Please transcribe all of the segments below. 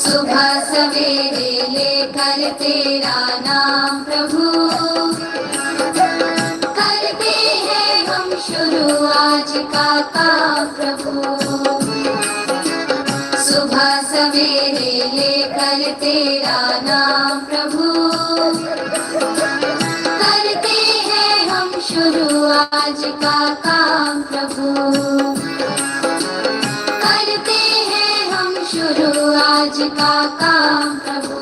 सुबह सवेरे लेकर तेरा नाम प्रभु, करते हैं हम शुरू आज का काम प्रभु। सुबह सवेरे लेकर तेरा नाम प्रभु, करते हैं हम शुरू आज का काम प्रभु। करते हैं हम शुरू आज का काम प्रभु।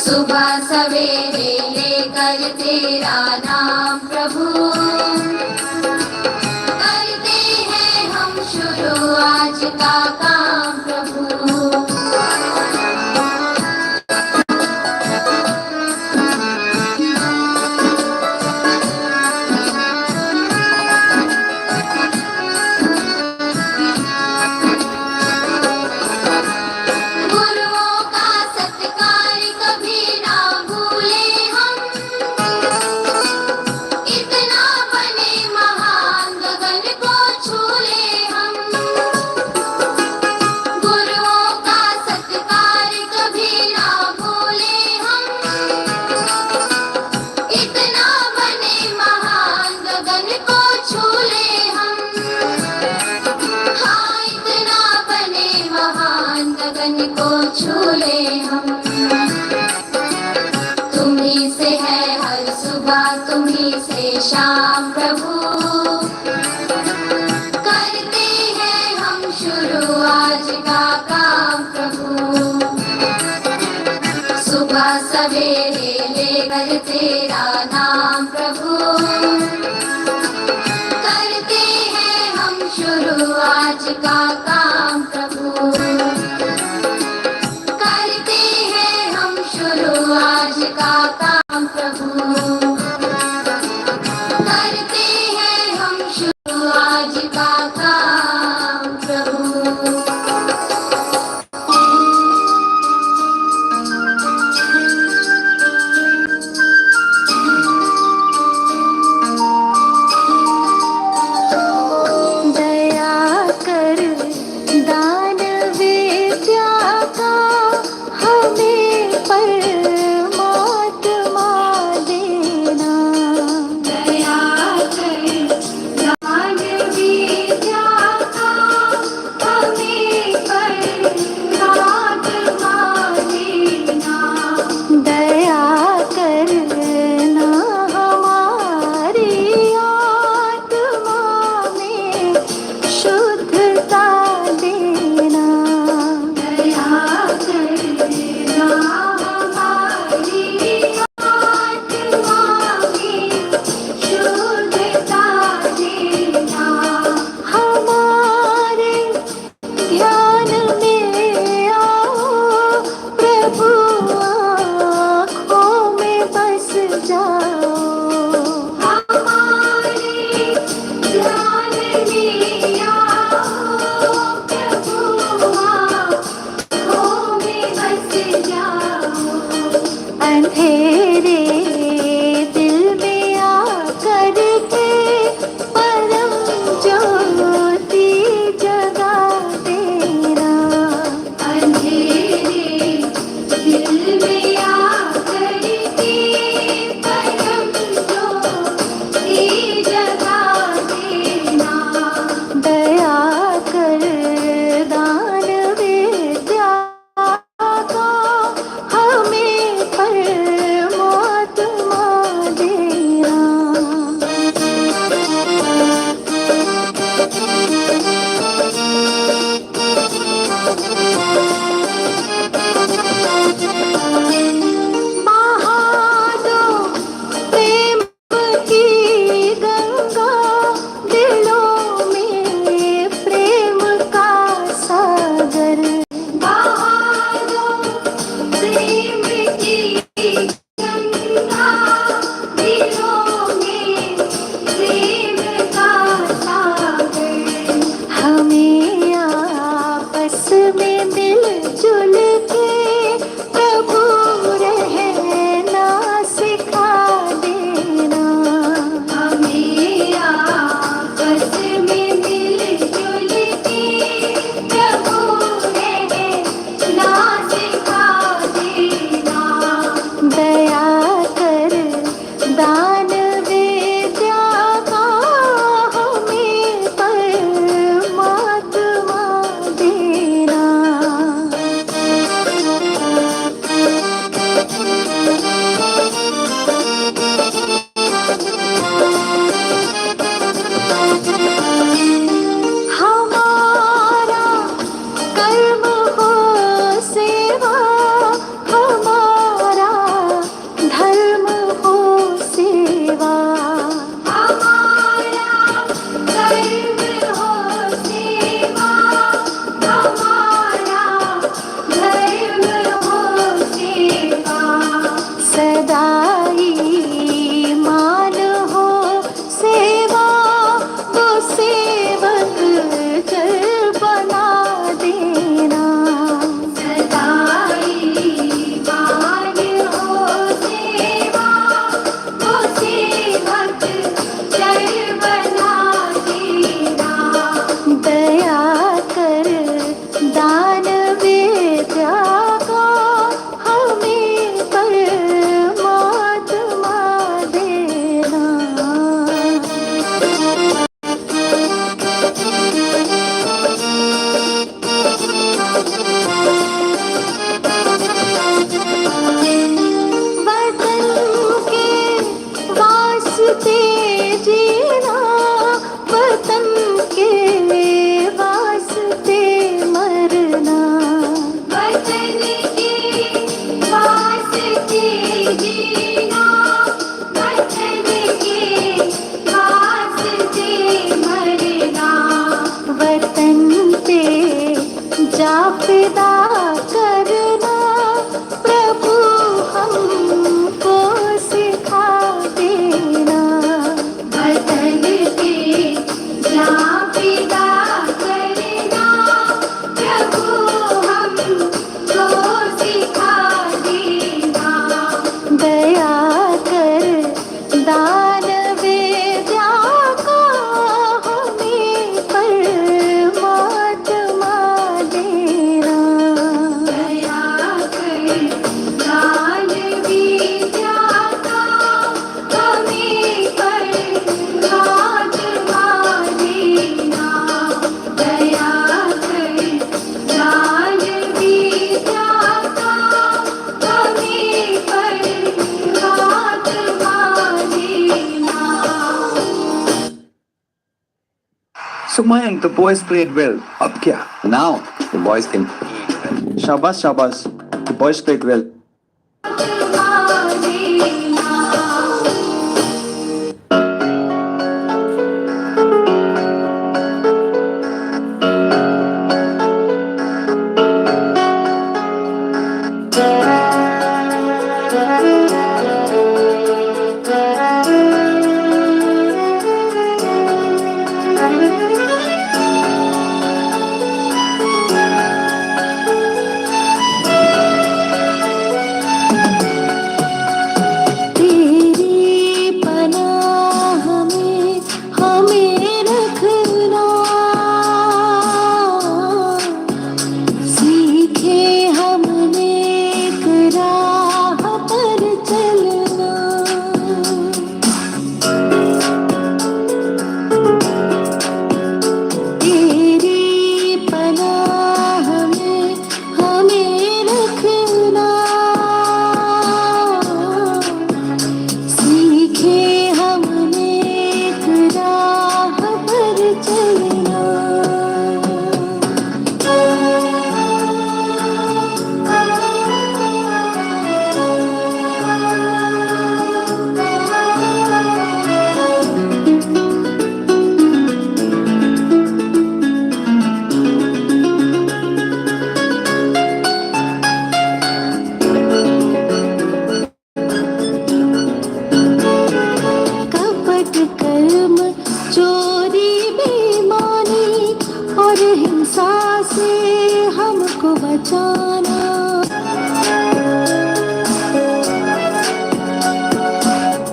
सुबह सवेरे लेकर तेरा नाम प्रभु, करते हैं हम शुरू आज का काम प्रभु। तुम्ही से है हर सुबह, तुम्ही से शाम प्रभु, करते हैं हम शुरू आज का काम प्रभु। सुबह सवेरे लेकर तेरा नाम प्रभु, करते हैं हम शुरू आज का काम प्रभु। आज का काम प्रभु, करते हैं हम शुरू आज का काम प्रभु। So Mayank, the boys played well. Ab kya? Now the boys can. Shabas, shabas. The boys played well. तेरी पनाह में हमें रखना, सीखे हमने एक राह पर चलना। तेरी पनाह में हमें रखना, सीखे हमने एक राह पर चलना। कपट कर्म चोरी बेईमानी और हिंसा से हमको बचाना।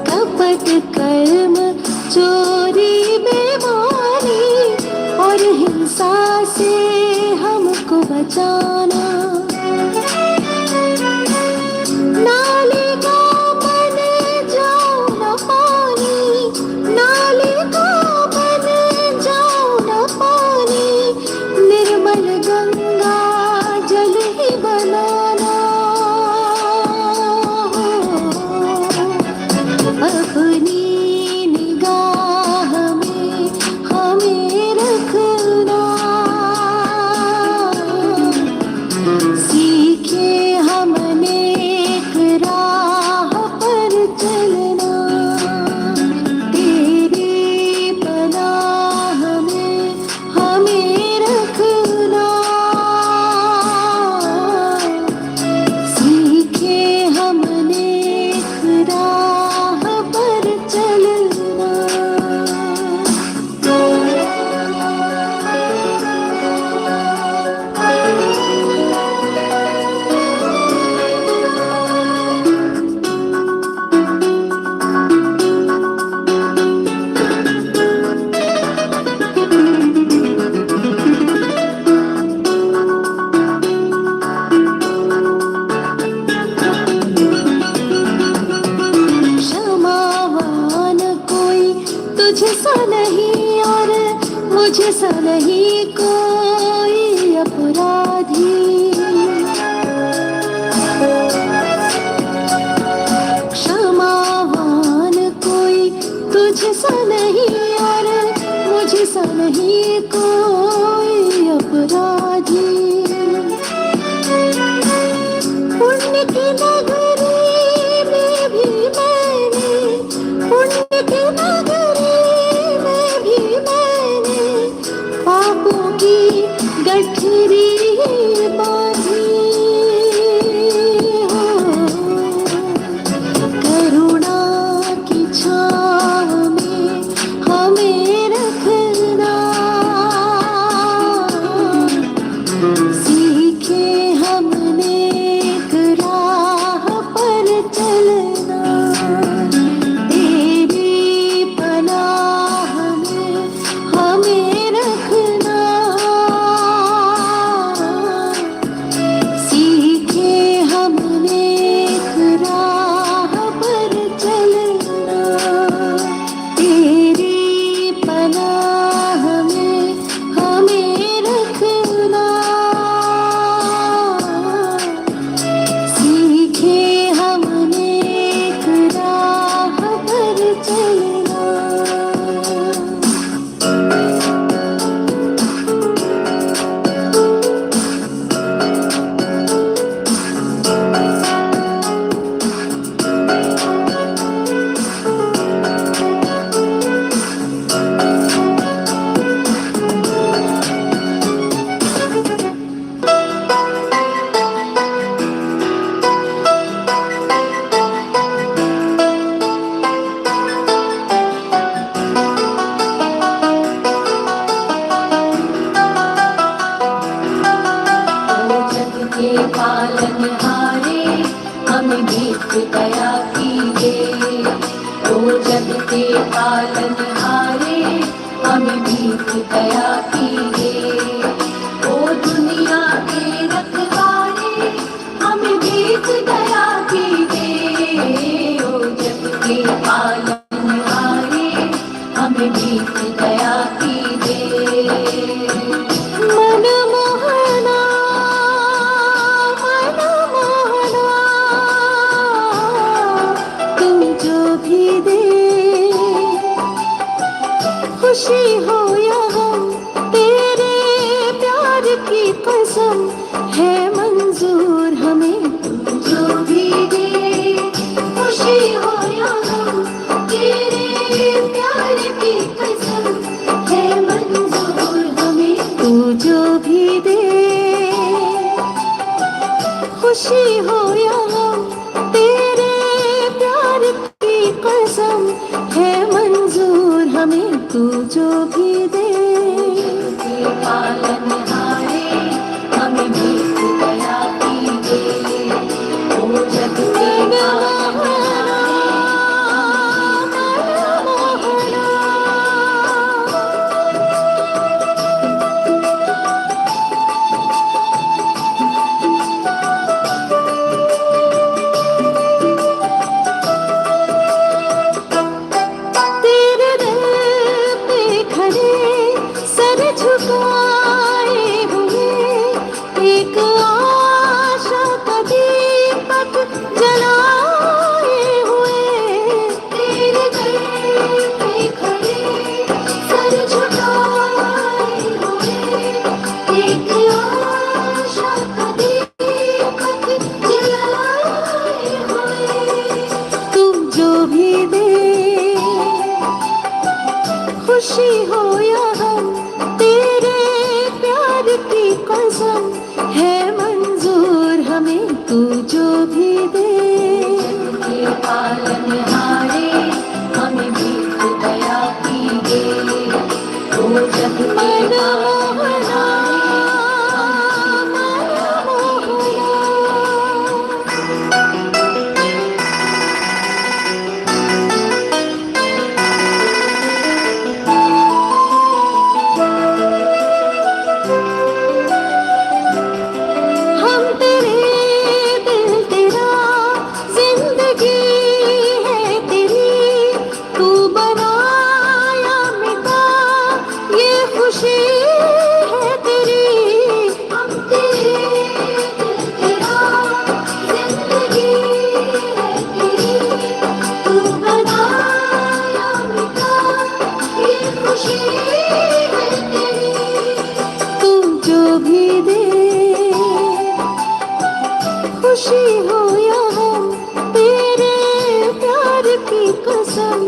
कपट कर्म चोरी बेईमानी और हिंसा से हमको बचाना। नाले का बन जाओ न पानी, नाले का बन जाओ न पानी, निर्मल गंगा जल ही बनाना। अपनी निगाह में हमें रखना, सीखे हमने एक राह पर चलना। तेरी पनाह में हमें रखना, सीखे हमने एक राह पर चलना। क्षमावान कोई तुझसा नहीं और मुझसा नहीं कोई अपराधी। क्षमावान कोई तुझसा नहीं और मुझसा नहीं कोई अपराधी। पुण्य की नगरी में भी मैंने, पुण्य की नगरी में भी मैंने पापों की गठरी बांधी हो। करुणा की छाँव में हमें रखना, जग के पालनहारे हमें भीख दया कीजिए। ओ दुनिया के रखवाले हमें भीख दया कीजिए। ओ जग के पालनहारे हमें भीख दया कीजिए। मनमोहना मनमोहना तुम जो भी दे खुशी हो या गम तेरे प्यार की कसम है मंजूर हमें। तुम जो भी दे खुशी हो या गम तेरे प्यार की कसम है मंजूर हमें। तू जो भी दे खुशी हो या गम तेरे प्यार की कसम है मंजूर हमें। तू जो भी दे पालनहारे हमें भीख दया कीजिए। ओ जग के पालनहारे मनमोहना तेरे दर पे खड़े सर झुकाए हुए एक आशा का दीपक जलाए हुए। तेरे दर पे खड़े सर झुकाए हुए एक आशा का दीपक जलाए हुए। तुम जो भी दे खुशी हो या गम तेरे प्यार की कसम है मंजूर हमें। तू जो भी दे पालनहारे हमें भीख दया कीजिए। ओ जग के मनमोहना मनमोहना हम तेरे दिल तेरा जिंदगी है तेरी। तू बनाया मिटा ये खुशी है तेरी। हम तेरे दिल तेरा जिंदगी है तेरी। तू बनाया मिटा ये खुशी है तेरी। तू जो भी दे खुशी हो या गम तेरे प्यार की कसम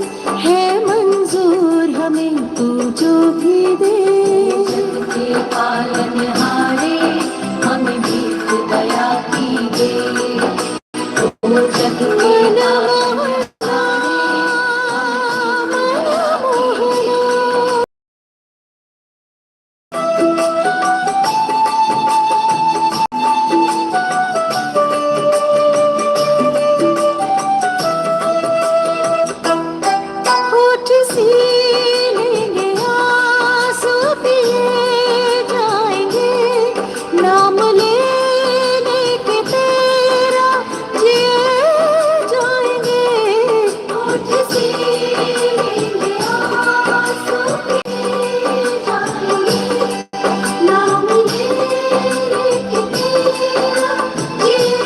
है मंजूर हमें। तू जो भी दे जग के पालनहारे हमें भीख दया कीजिए। ओ जग के मनमोहना मनमोहना होठ सीलेंगे आंसू पिए जाएंगे नाम लेने के तेरा जिए जाएंगे। होठ सीलेंगे आंसू पिए जाएंगे नाम लेने के तेरा जिए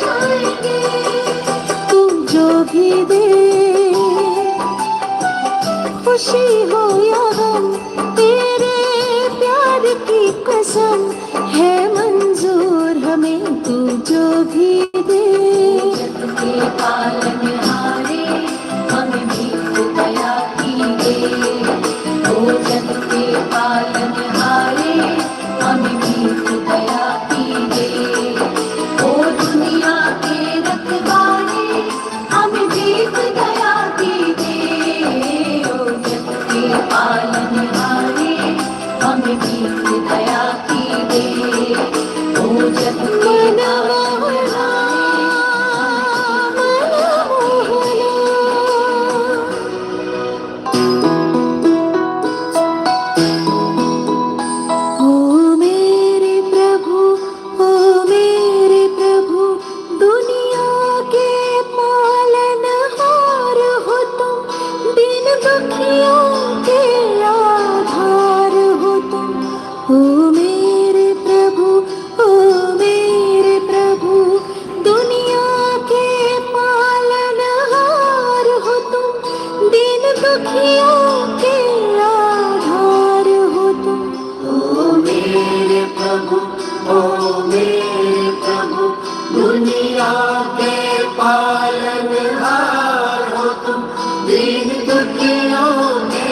जाएंगे। तू जो भी दे खुशी हो या गम तेरे प्यार की कसम है मंजूर हमें। तू जो भी दे जग के पालनहारे हमें भीख दया कीजिए। ओ जग के पालनहारे हमें भीख दया कीजिए। ओ दुनिया के रखवाले हमें भीख दया कीजिए। ओ जग के दुखियों के आधार हो तुम। ओ मेरे प्रभु, ओ मेरे प्रभु, दुनिया के पालनहार हो तुम, दीन दुखियों के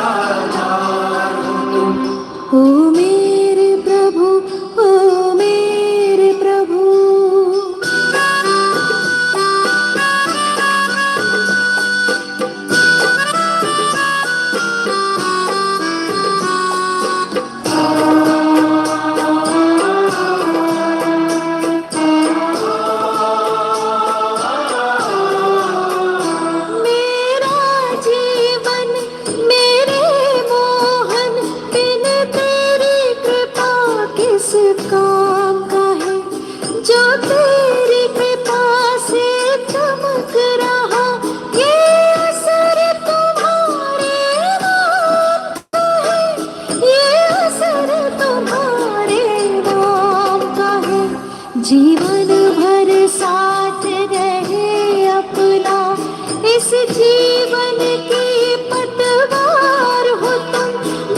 आधार हो तुम। ओ मेरे प्रभु, ओ मेरे प्रभु। मेरा जीवन मेरे मोहन बिन तेरी कृपा किस काम का है, जो तेरी कृपा से चमक रहा, ये असर तुम्हारे नाम का है, ये असर तुम्हारे नाम का है। जीवन भर साथ रहे अपना, इस जीवन की पतवार हो तुम,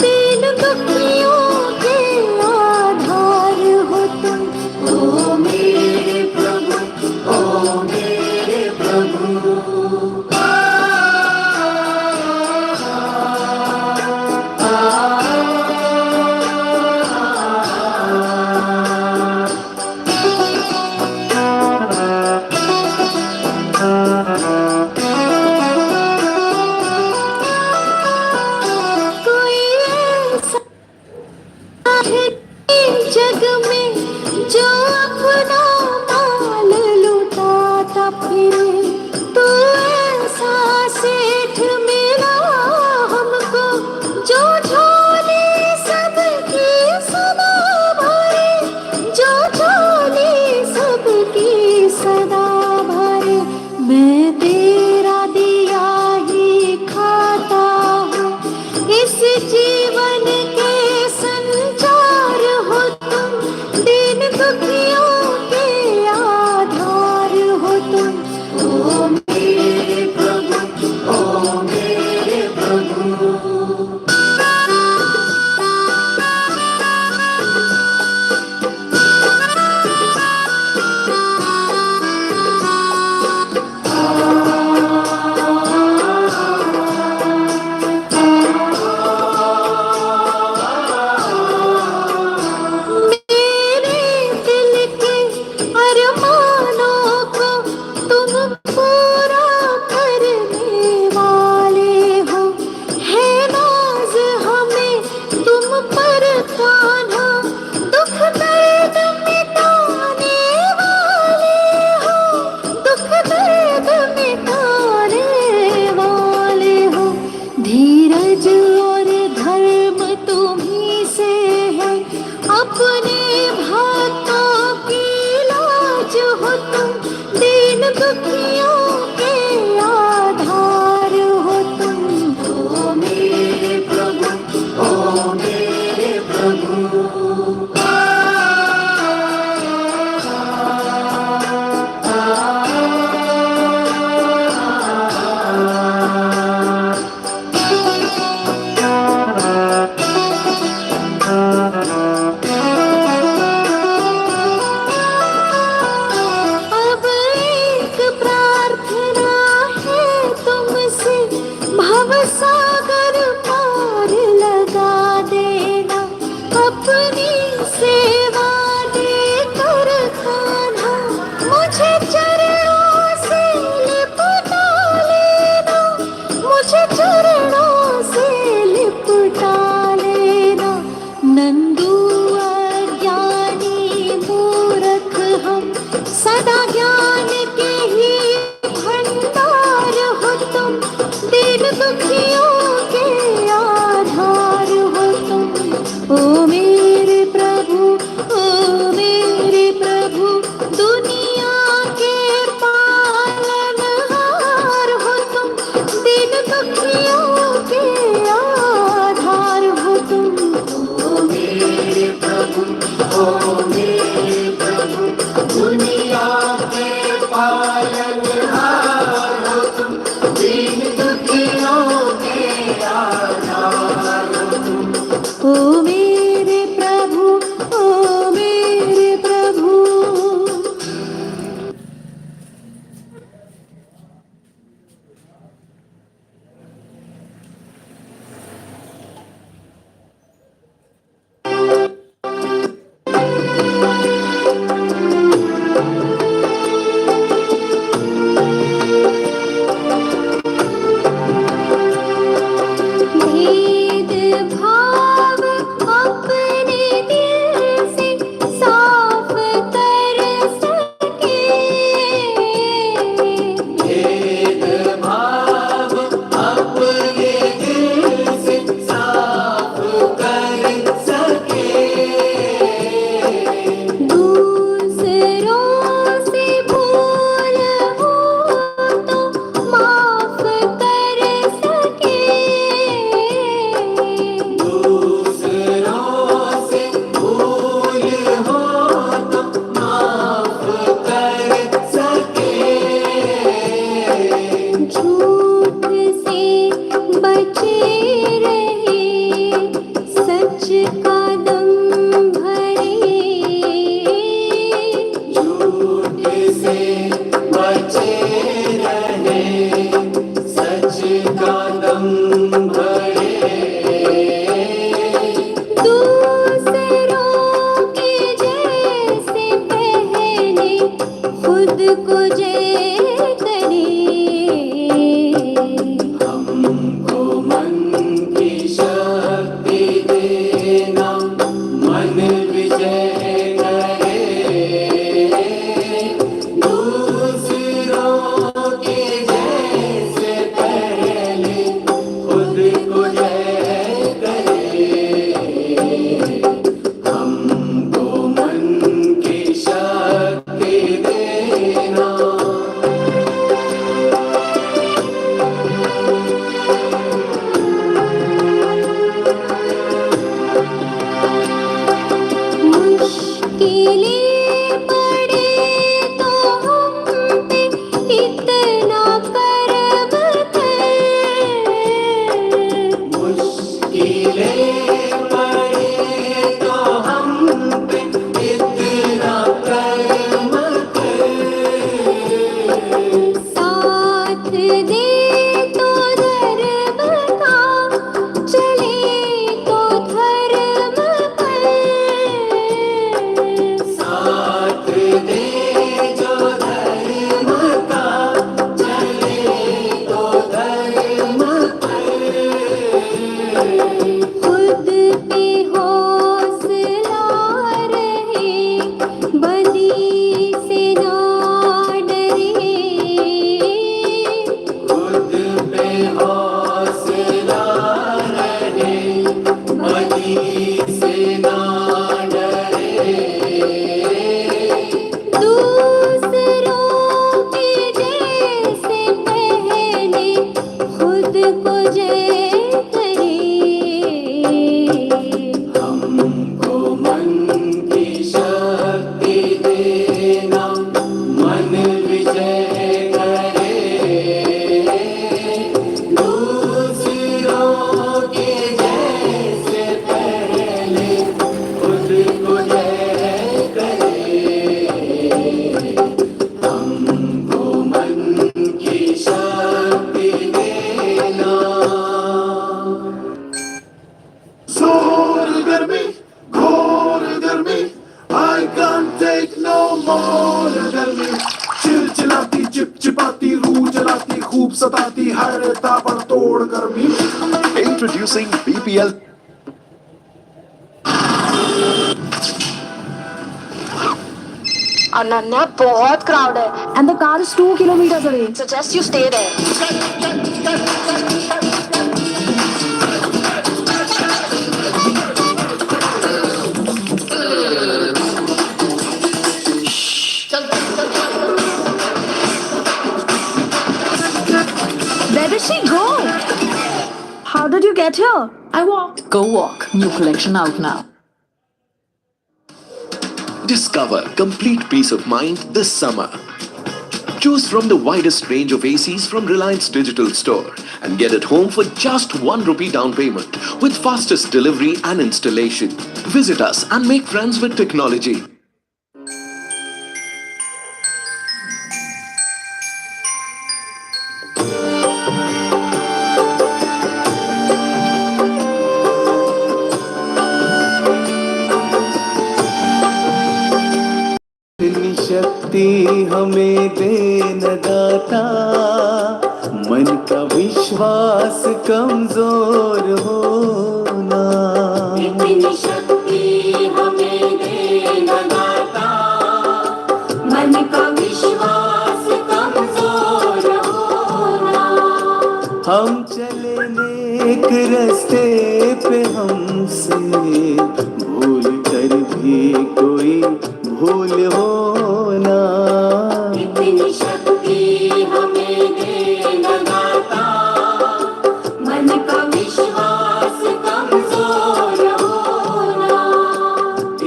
दीन दुखियों के आधार हो तुम। ओ मेरे प्रभु, ओ मेरे प्रभु। कोई ऐसा है जग में जो अपना माल लुटाता फिरे, तो ऐसा सेठ मिला हमको, जो झोली सबकी सदा भरे, जो झोली सबकी सदा भरे। मैं तेरा दिया ही खाता हूँ, इस जीवन के संचार हो तुम, दीन दुखियों के आधार हो तुम। ओ मेरे प्रभु, ओ मेरे प्रभु। मेरे दिल के अरमानों को तुम पूरा करने वाले हो, है नाज हमें तुम पर कान्हा, दुख दर्द मिटाने वाले हो, दुख दर्द मिटाने वाले हो। धीरज और धर्म तुम्ही से है, अपने भक्तों की लाज हो तुम, दीन दुखियों के आधार हो तुम। ओ मेरे प्रभु, ओ मेरे प्रभु। अब एक प्रार्थना है तुमसे, भवसागर पार लगा देना, अपनी सेवा देकर कान्हा, मुझे चरणों से लिपटा लेना, मुझे चरणों से लिपटा लेना। नंदू अज्ञानी मूर्ख हम, सदा ज्ञान के ही भंडार हो तुम, दीन दुखियों के आधार हो तुम। ओ मेरे प्रभु, ओ मेरे प्रभु, दुनिया के पालनहार हो तुम, दीन दुखियों के आधार हो तुम। ओ मेरे प्रभु, ओ मेरे प्रभु, दुनिया के पालनहार हो तुम, दीन दुखियों के सच का दम भरे दूसरों के जैसे पहने खुद को जय करे हमको मन की शक्ति देना मन विजय करे दूसरों के जैसे पहले खुद को जय करे हमको मन की शक्ति देना मुश्किलें पड़े तो हम पे इतना करम कर मुश्किलें पड़े तो हम पे इतना कर्म कर साथ दे तो धर्म का चले तो धर्म पर साथ दे जो धर्म का चले तो धर्म पर खुद पे हौसला रहे बदी से ना डरे खुद पे हौसला रहे बदी से ना डरे दूसरों के जैसे पहने खुद को जय करे हमको मन की शक्ति देना मन विजय करे दूसरों के जैसे पहले खुद को जय करे हमको मन की शक्ति देना जोर गर्मी घोर गर्मी I can't take no more गर्मी चिलचिलाती चिपचिपाती रूह जलाती खूब सताती हर ताबड़तोड़ गर्मी Introducing BPL. अनन्या बहुत क्राउड है And the car is 2 kilometers away. Suggest you stay there Where did she go? How did you get here? I walked. Go Walk, new collection out now. Discover complete peace of mind this summer. Choose from the widest range of ACs from Reliance Digital Store and get it home for just ₹1 down payment with fastest delivery and installation. Visit us and make friends with technology. इतनी शक्ति हमें दे न दाता मन का विश्वास कमजोर होना इतनी शक्ति हमें दे न दाता मन का विश्वास कमजोर होना हम चले नेक रास्ते पे हमसे भूल कर भी कोई भूल होना इतनी शक्ति हमें दे न दाता मन का विश्वास कमजोर होना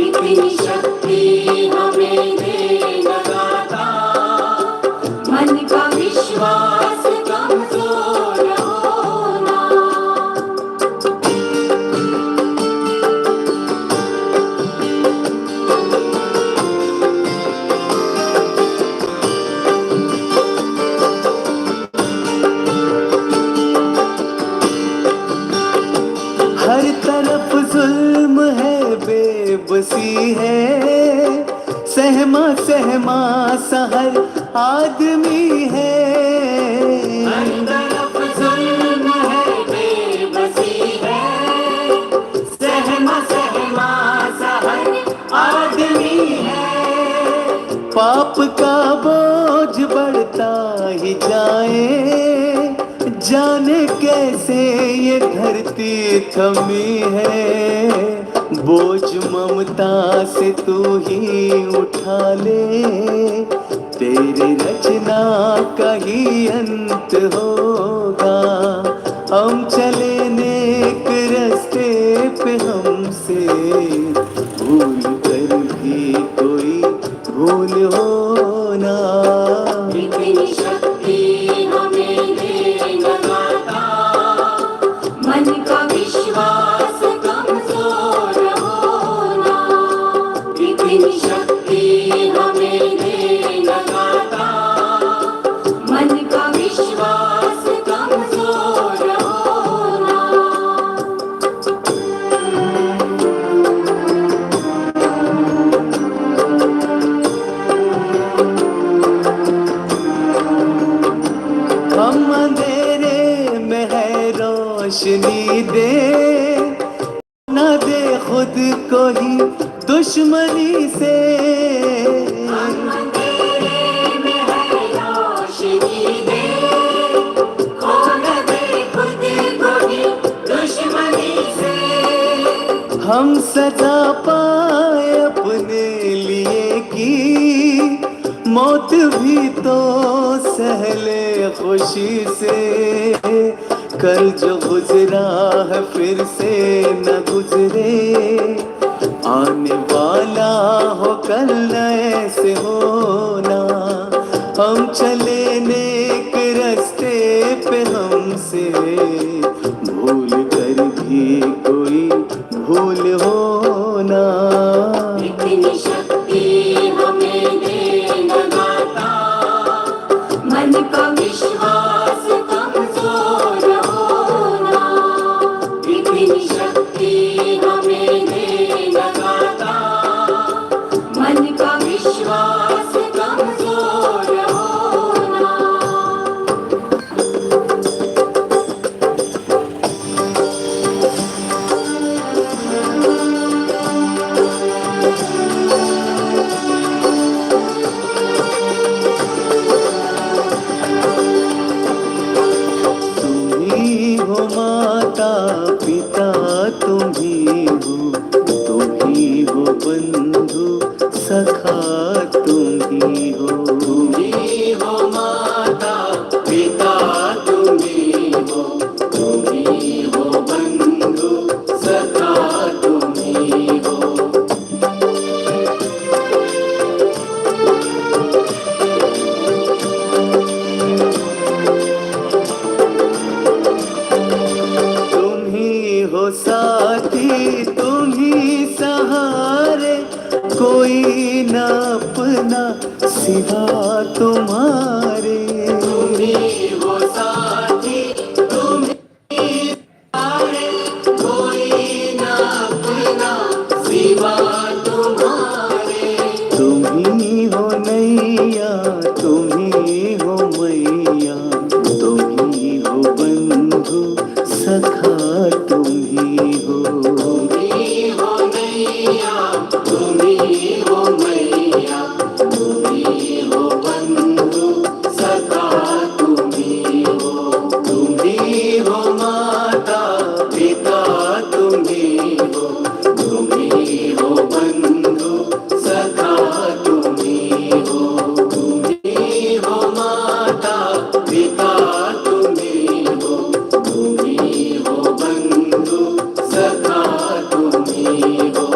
इतनी शक्ति हमें दे न दाता मन का विश्वास कमजोर होना बेबसी है, सहमा सहमा सा हर आदमी है। हर तरफ जुल्म है, बेबसी है, सहमा सहमा सा हर आदमी है। पाप का बोझ बढ़ता ही जाए, जाने कैसे ये धरती थमी है। बोझ ममता से तू ही उठा ले, तेरी रचना का ही अंत होगा। हम चले नेक रास्ते पे, हमसे भूल कर भी कोई भूल हो ना। इतनी शक्ति हमें दे न दाता, मन का विश्वास कमजोर होना। इतनी शक्ति हमें दे न दाता, मन का विश्वास कमजोर होना। हम अंधेरे में है रोशनी दे, न दे खुद को ही दुश्मनी से। अंधेरे में है रोशनी दे, खो न दे खुद को ही दुश्मनी से। हम सजा पाए अपने लिए की, मौत भी तो सहले खुशी से। कल जो गुजरा है फिर से न गुजरे, आने वाला हो कल नए से होना। हम चले नेक रास्ते पे, हमसे भूल कर भी कोई भूल होना। इतनी शक्ति हमें दे न दाता, मन का विश्वास कमजोर होना। इतनी शक्ति हमें दे न दाता, मन का विश्वास कमजोर होना। तुम्ही हो माता पिता, तुम्ही हो बंधु सखा, तुम्ही हो। तुम्ही हो माता पिता, तुम्ही हो बंधु सखा, तुम्ही हो। तुम्ही हो साथी, तुम्ही सहारे, कोई न अपना सिवा तुम्हारे। तुम्ही हो साथी, तुम्ही सहारे, कोई न अपना सिवा तुम्हारे। तुम्ही हो नैया, तुम्ही हो मैया, तुम्ही हो बंधु सखा, तुम्ही हो। तुम्ही हो नैया, तुम्ही हो मैया, तुम्ही हो बंधु सखा, तुम्ही हो। तुम्ही हो माता पिता, तुम्ही हो बंधु सखा, तुम्ही हो। तुम्ही हो माता पिता, तुम्ही हो बंधु सखा, तुम्ही हो।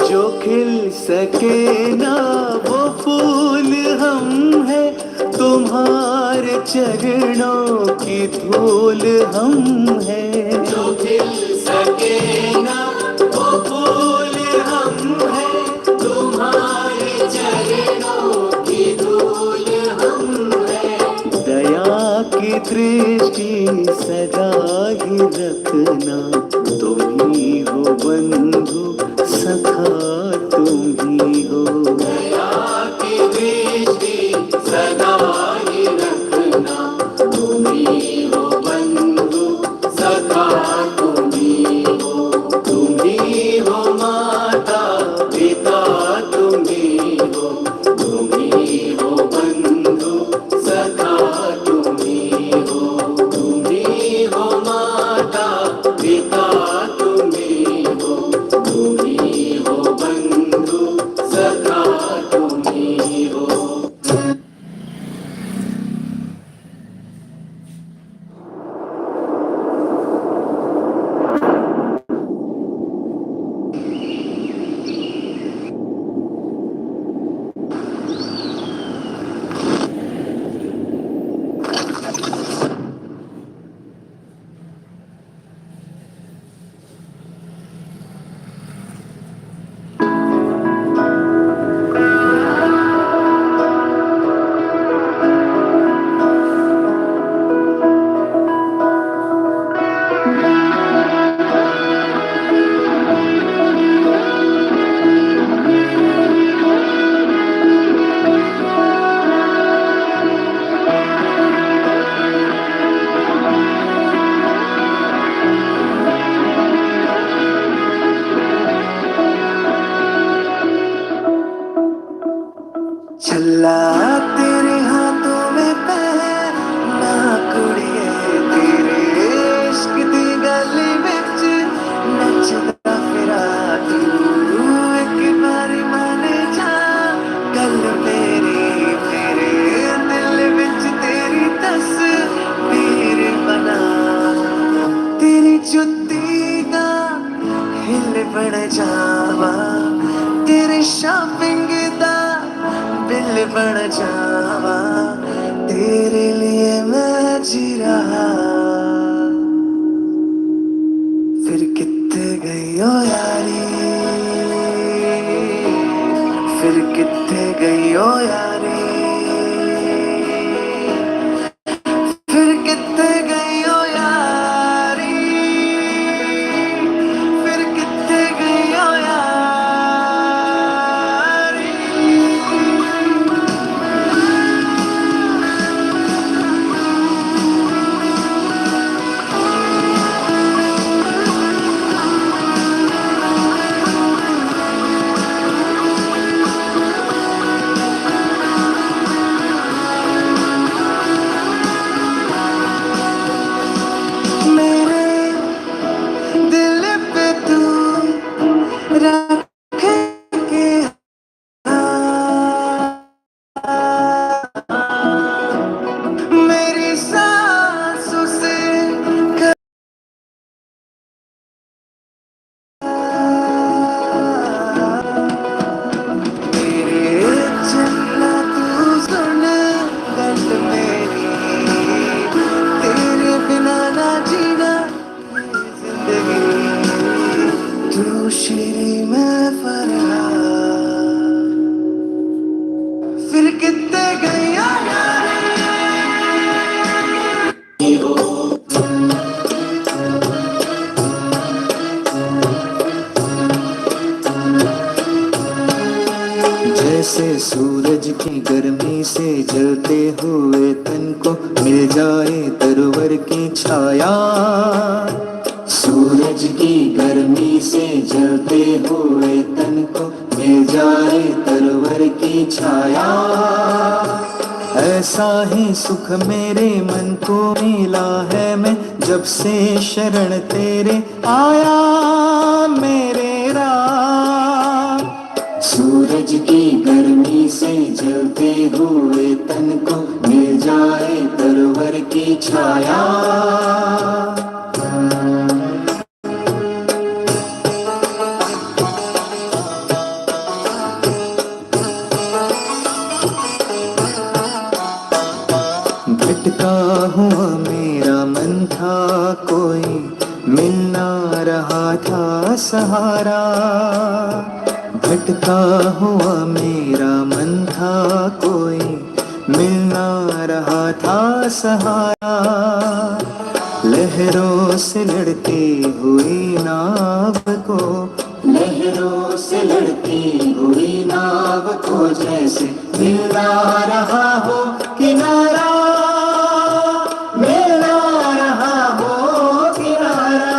जो खिल सके ना वो फूल हम है, तुम्हारे चरणों की धूल हम है। जो खिल सके ना वो फूल हम है, तुम्हारे चरणों की धूल दृष्टि सदा ही रखना, तुम ही हो बंधु सखा तुम ही हो। दया की दृष्टि सदा ही रखना, तुम ही हो बंधु सखा तुम ही हो। तुम ही हो माता पिता तुम ही हो, तुम ही हो बंधु सखा तुम ही हो। तुम ही हो माता पिता तुम ही हो, तुम ही हो बंधु सखा तुम ही हो। चला तेरे हाथों में पैर ना कुड़िए, तेरे इश्क दी गली विच नचदा फिरा तू। एक बारी मान जा गल मेरी, मेरे दिल विच तेरी तस्वीर बना। तेरी जुत्ती दा हिल बन जावा, तेरे शॉपिंग दा बिल बन जावा। तेरे लिए मैं जी रहा, फिर कित्ते गई ओ यारी, फिर कित्ते गई ओ यारी, फिर कित्ते गई ओ यारी, फिर कित्ते गई ओ यारी। मेरी सांसों से तेरे चलना तू सुन गल मेरी, तेरे बिना ना जीना जिंदगी। तू शीरी मैं फरहाद, फिर कित्ते गई ओ यारी। जैसे सूरज की गर्मी से जलते हुए तन को मिल जाए तरवर की छाया। सूरज की गर्मी से जलते हुए तन को मिल जाए तरवर की छाया। ऐसा ही सुख मेरे मन को मिला है, मैं जब से शरण तेरे आया मेरे राम। सूरज की गर्मी से जलते हुए तन को मिल जाए तरवर की छाया। भटका हुआ मेरा मन था, कोई मिल ना रहा था सहारा। भटका हुआ मेरा मन था, कोई मिलना रहा था सहारा, लहरों से लड़ती हुई नाव को, लहरों से लड़ती हुई नाव को जैसे मिलना रहा हो किनारा, मिलना रहा हो किनारा।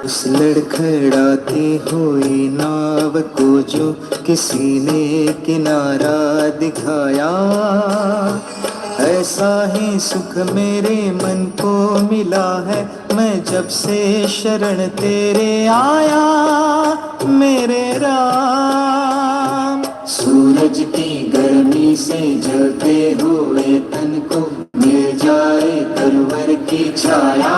उस लड़खड़ाती हुई नाव को जो किसी ने किनारा दिखाया, ऐसा ही सुख मेरे मन को मिला है मैं जब से शरण तेरे आया मेरे राम। सूरज की गर्मी से जलते हुए तन को मिल जाए तरवर की छाया।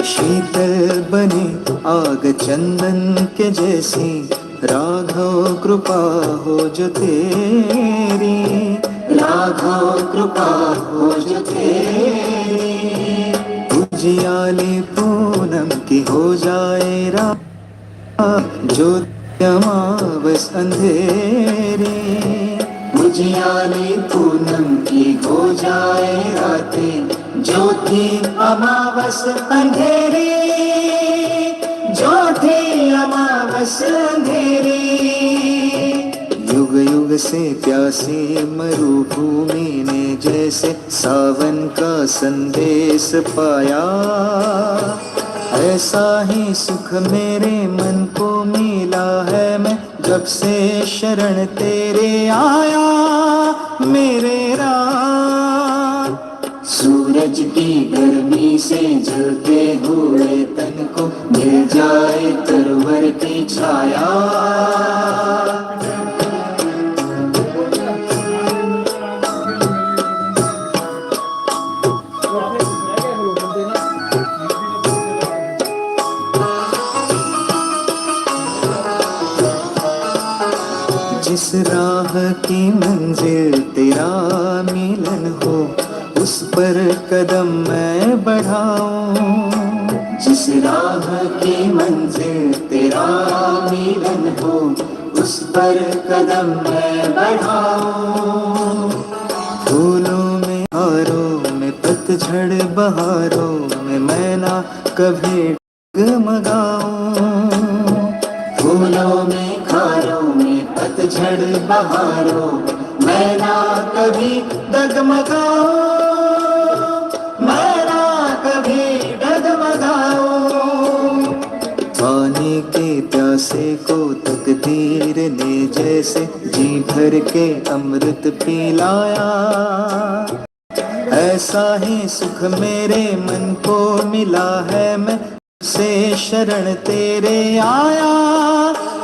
शीतल बने आग चंदन के जैसी, राघव कृपा हो जो तेरी, राघव कृपा हो जो तेरी। उजियाली पूनम की हो जाए रात जो अमावस अंधेरी, उजियाली पूनम की हो जाए रातें जो थी अमावस अंधेरी, जो थी अमावस अंधेरी। युग युग से प्यासी मरुभूमि ने जैसे सावन का संदेश पाया, ऐसा ही सुख मेरे मन को मिला है मैं जब से शरण तेरे आया मेरे राम। सूरज की गर्मी से जलते हुए तन को मिल जाए तरवर की छाया। जिस राह की मंजिल तेरा मिलन हो उस पर कदम मैं बढ़ाऊं, जिस राह की मंजिल तेरा मिलन हो उस पर कदम मैं बढ़ाऊं। फूलों में हारों में पतझड़ बहारों में मैं ना कभी डगमगाऊं, फूलों में खारों में पतझड़ बहारों मैं ना कभी डगमगाऊं, मैं ना कभी डगमगाऊं। पानी के प्यासे को तकदीर ने जैसे जी भर के अमृत पिलाया, ऐसा ही सुख मेरे मन को मिला है मैं से शरण तेरे आया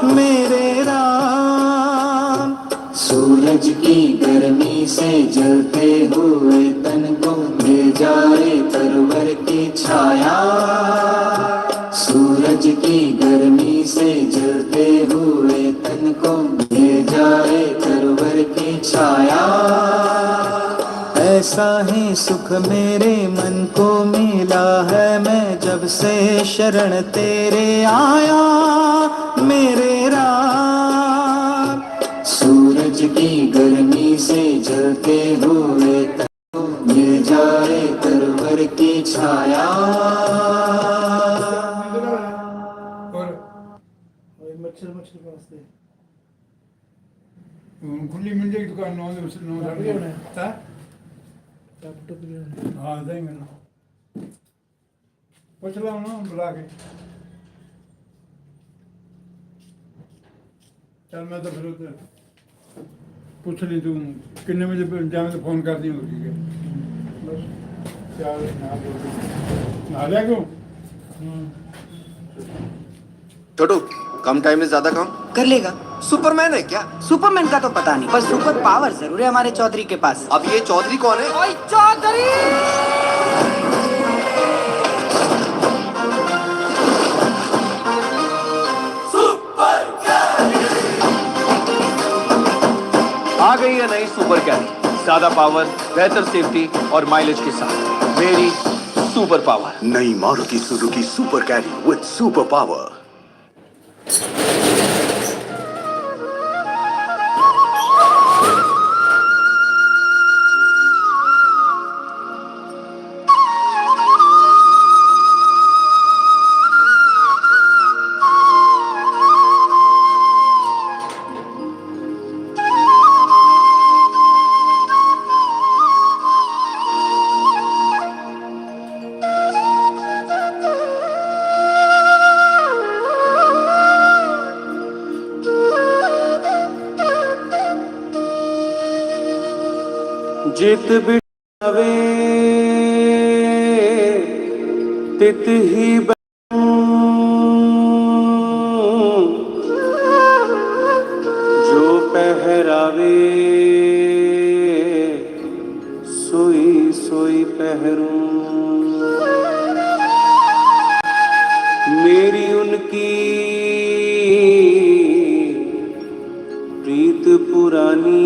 मेरे राम। सूरज की गर्मी से जलते हुए तन को मिल जाए तरवर की छाया, सूरज की गर्मी से जलते हुए तन को मिल जाए तरवर की छाया, ऐसा ही सुख मेरे मन को मिला है मैं जब से शरण तेरे आया मेरे राम। सूरज की गर्मी से जलते हुए तन को मिल जाए तरवर की छाया। खुली मंडी की दुकान 9 हाँ देंगे ना, पूछ लो ना बुला के। चल मैं तो फिर पूछ ली तू कितने बजे जाने तो फोन कर दी होगी के बस। क्या नहा लिया क्यों? छोटू कम टाइम में ज्यादा काम कर लेगा। सुपरमैन है क्या? सुपरमैन का तो पता नहीं, पर सुपर पावर जरूर है हमारे चौधरी के पास। अब ये चौधरी कौन है? ओए चौधरी! सुपर कैरी, ज्यादा पावर, बेहतर सेफ्टी और माइलेज के साथ मेरी सुपर पावर। नई Maruti Suzuki super carry with super power. जित बिठावे तित ही जो पहरावे सोई सोई पहरूं। मेरी उनकी प्रीत पुरानी,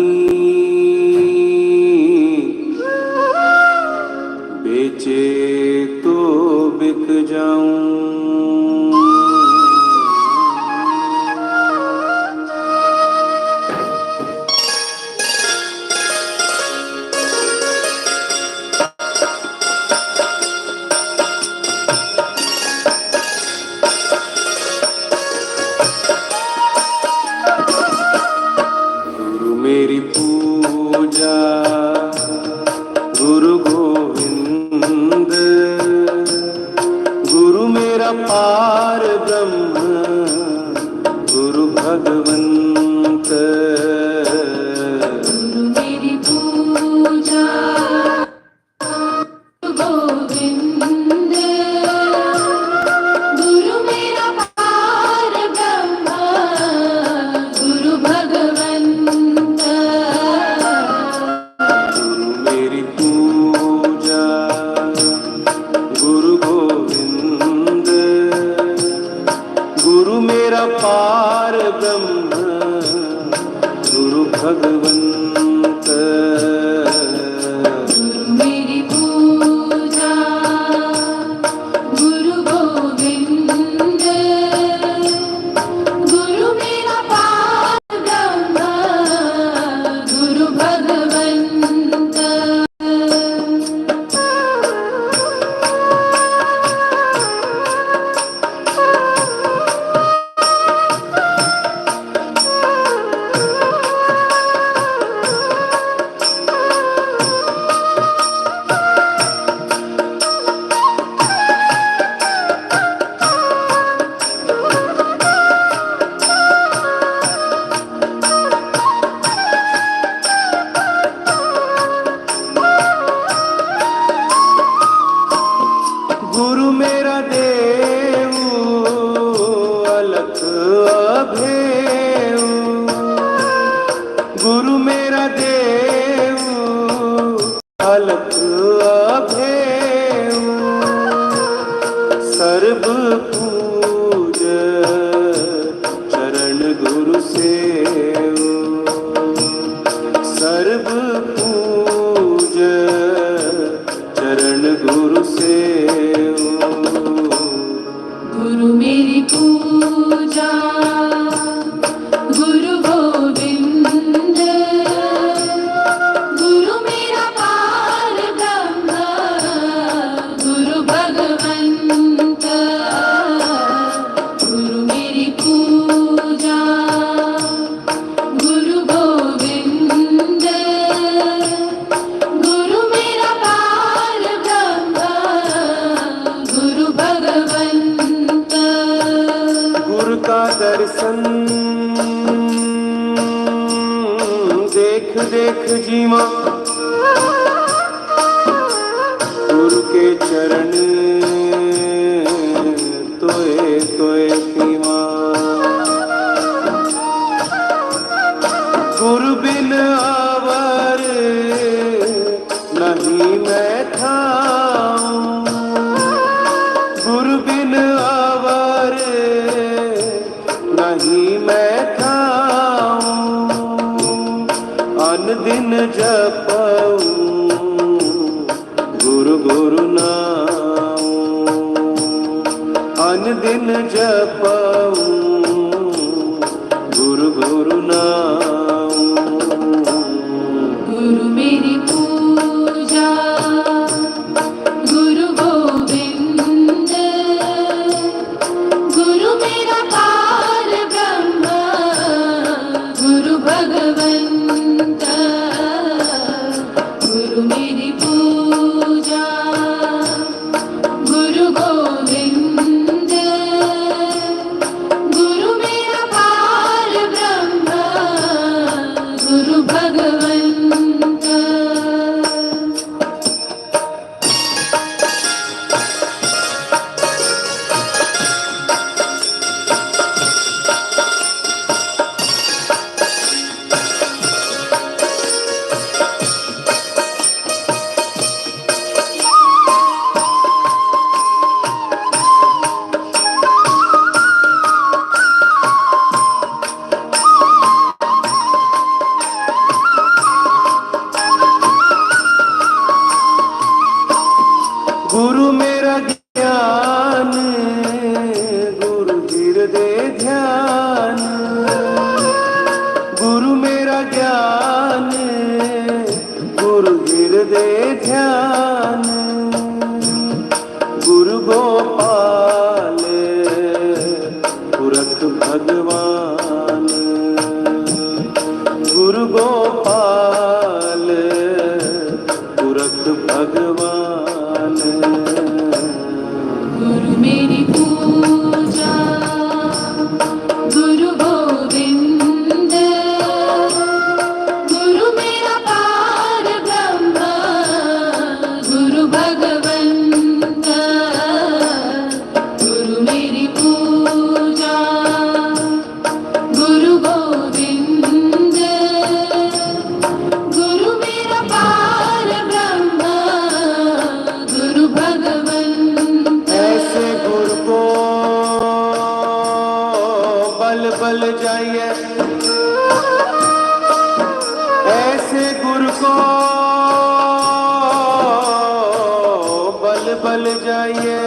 बेचे तो बिक जाऊं। गुरु मेरी पूजा गुरु गोविंद, गुरु मेरा पार ब्रह्म गुरु भगवंत। गुरु मेरी पूजा गोविंद, गुरु मेरा पार ब्रह्म गुरु भगवंत। गुरु मेरी पूजा गुरु गोविंद, गुरु मेरा पार ब्रह्म गुरु भगवंत। गुरु मेरी पूजा गुरु गोविंद, गुरु मेरा पार ब्रह्म गुरु भगवंत। गुरु मेरा देव अलख अभेव, गुरु मेरा देव अलख अभेव। सर्व पूज चरण गुरु सेव, सर्व पूज चरण गुरु सेव। गुरु मेरी पूजा गुरु गोविंद, गुरु मेरा पार ब्रह्म गुरु भगवंत। गुरु मेरी पूजा गुरु गोविंद, गुरु मेरा पार ब्रह्म गुरु भगवंत। गुरु का दर्शन देख देख जीवा, गुरु के चरण तोए तोए पीवा। गुरु बिन आवर नहीं मैं थाऊं, गुरु बिन आवर नहीं मैं थाऊं। अन दिन गुरु नाम अन दिन जपाऊं गुरु गुरु नाम। गुरु मेरी पूजा गुरु गोविंद गुरु मेरा पार ब्रह्म गुरु भगवंत गुरु मेरी पूजा गुरु गोविंद गुरु मेरा पार ब्रह्म गुरु भगवंत। गुरु मेरा ज्ञान गुरु हृदय ध्यान गुरु मेरा ज्ञान गुरु हृदय ध्यान गुरु गोपाल पुरख भगवान गुरु गोपाल पुरख भगवान। गुरु मेरी पूजा गुरु गोविंद गुरु मेरा पार ब्रह्म गुरु भगवंत गुरु मेरी पूजा गुरु गोविंद गुरु मेरा पार ब्रह्म गुरु भगवंत। ऐसे गुरु को बल बल जाइए ऐसे गुरु को बल बल जाइए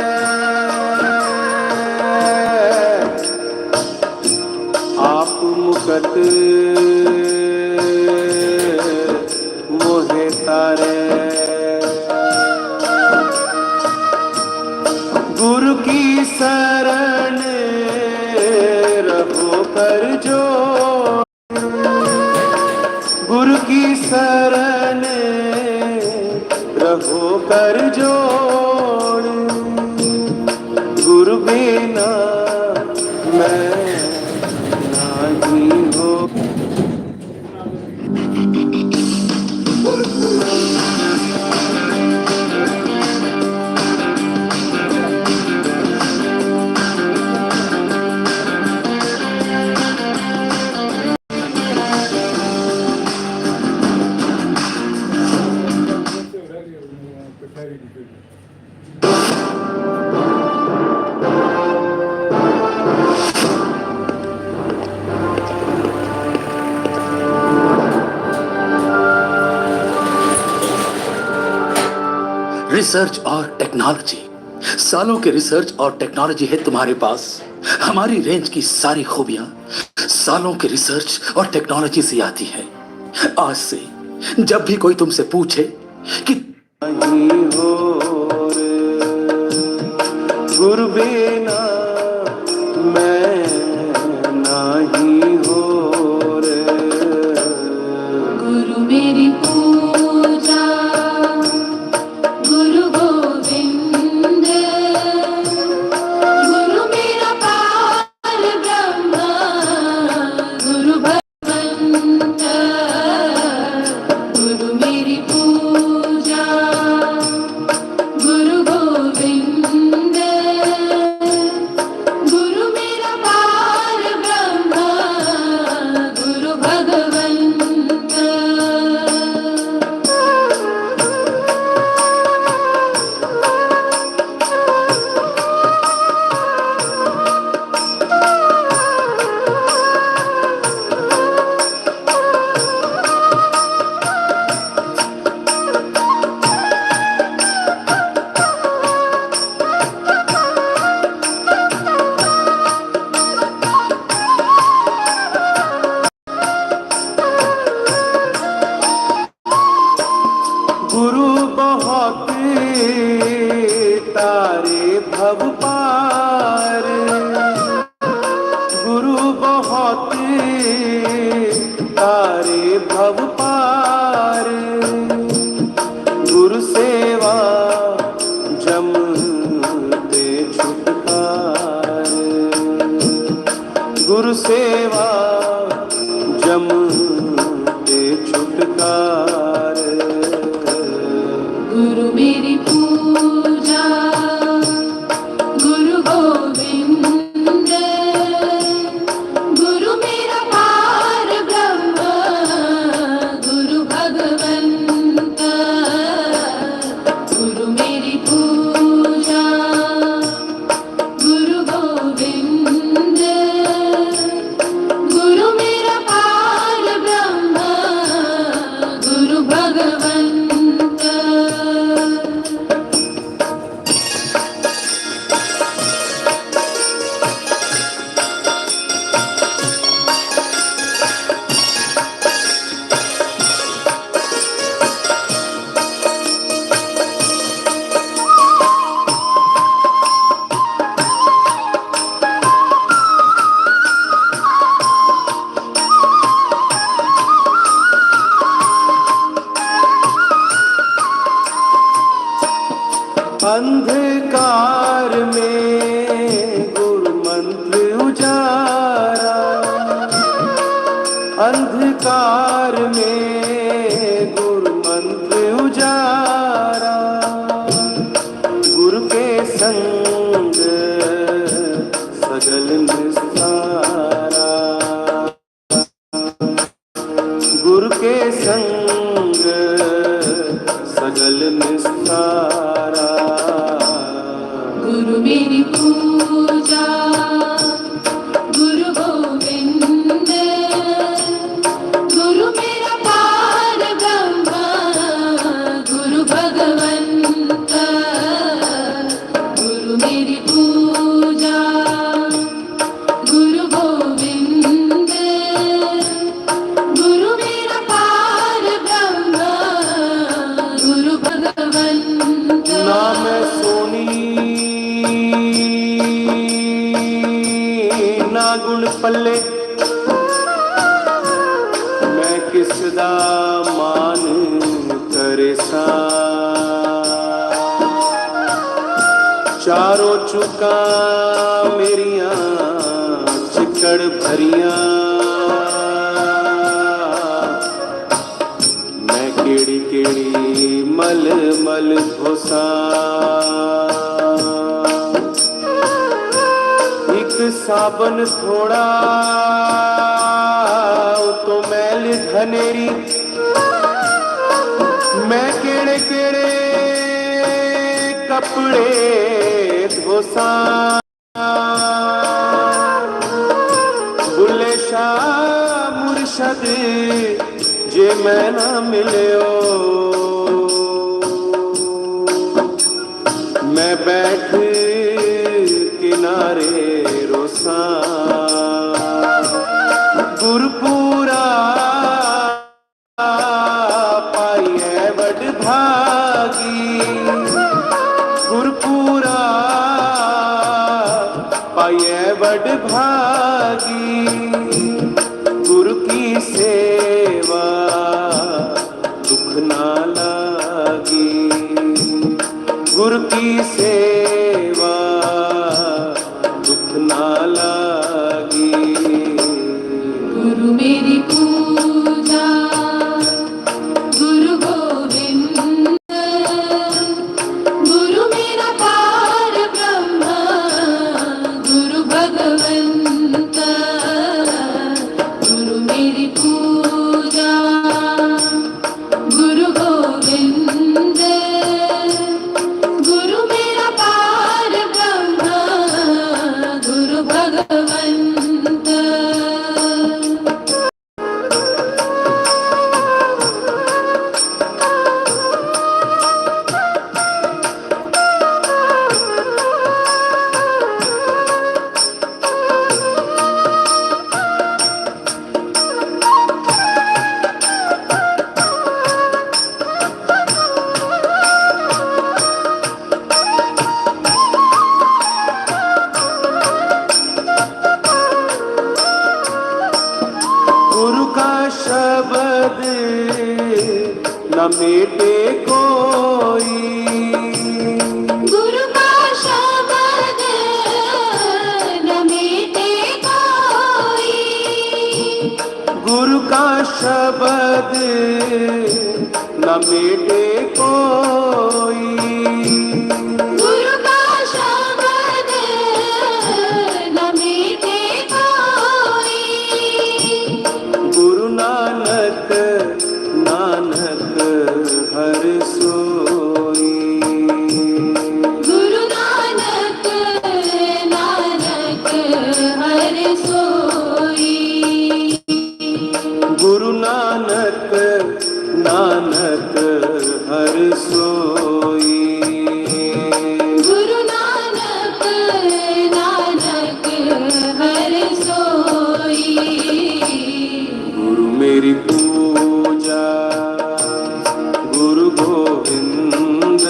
आप मुकट मोहे तारे गुरु की शरण रहो कर जो गुरु की शरण रहो कर जोड़ गुरु बिना मैं नहीं हो। रिसर्च और टेक्नोलॉजी, सालों के रिसर्च और टेक्नोलॉजी है तुम्हारे पास। हमारी रेंज की सारी खूबियां सालों के रिसर्च और टेक्नोलॉजी से आती हैं। आज से जब भी कोई तुमसे पूछे कि नहीं हो रे गुरु बिना मैं नहीं हो रे। गुरु मेरी पूजा गुरु गोविंद गुरु मेरा पार ब्रह्म गुरु भगवंत गुरु मेरी पूजा भव पार, गुरु बहुत तारे भव पार, गुरु सेवा जम दे छुटकार, गुरु सेवा जम दे छुटकार। गुरु मेरी पूजा गुरु गोविंद, गुरु मेरा पार ब्रह्म, गुरु भगवंत, गुरु मेरी पूजा गुरु गोविंद, गुरु मेरा पार ब्रह्म, गुरु भगवंत। अंधकार में गुरु मंत्र उजारा, अंधकार में गुरु मंत्र उजारा, गुरु के संग सगल निस्तारा, गुरु के संग सगल निस्तारा। गुरु मेरी पूजा गुरु गोविंद, गुरु मेरा पार ब्रह्म, गुरु भगवंत, गुरु मेरी पूजा गुरु गोविंद, गुरु मेरा पार ब्रह्म, गुरु भगवंत। नाम सोनी ना गुण पल्ले, मैं किस दा मान करे सा, चारों चुका मेरिया चिकड़ भरिया, मैं केड़ी केड़ी मल मल धोसा, एक साबन थोड़ा तो मैल धनेरी, मैं केड़े केड़े कपड़े धोसा, बुल्ले शाह मुर्शद जे मैं ना मिलियो, मैं बैठ किनारे रोसा, गुरपुरा पाइए बड़ भागी, गुरपुरा पाइए बड़ भागी, गुरु की सेवा दुख ना लागी, गुरु की सेवा दुख ना लागी। गुरु मेरी पूजा गुरु गोविंद, गुरु मेरा पार ब्रह्म, गुरु भगवंत, गुरु मेरी पूजा गुरु गोविंद, गुरु मेरा पार ब्रह्म, मिटे कोई। गुरु का शब्द न मिटे कोई। गुरु का शब्द न मिटे कोई। गुरु का शब्द न मिटे कोई। गुरु नानक नानक हर सोई। गुरु नानक नानक हर सोई। गुरु नानक नानक हर सोई। गुरु नानक नानक हर सोई। गुरु मेरी पूजा गुरु गोविंद।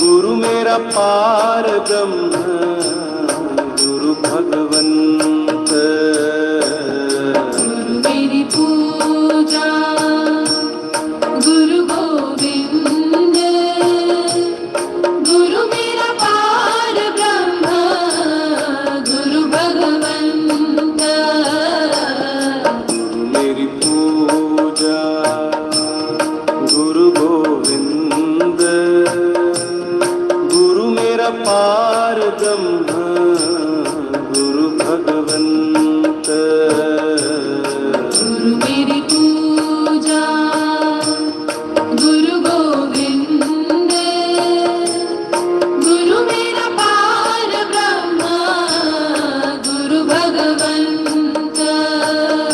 गुरु मेरा पार ब्रह्म गुरु भगवंत। गुरु मेरी पूजा गुरु गोविंद। गुरु मेरा पार ब्रह्म गुरु भगवंत। गुरु मेरी पूजा गुरु गोविंद। गुरु मेरा पार ब्रह्म गुरु भगवंत। गुरु मेरी पूजा गुरु गोविंद। गुरु मेरा पार ब्रह्म गुरु भगवंत।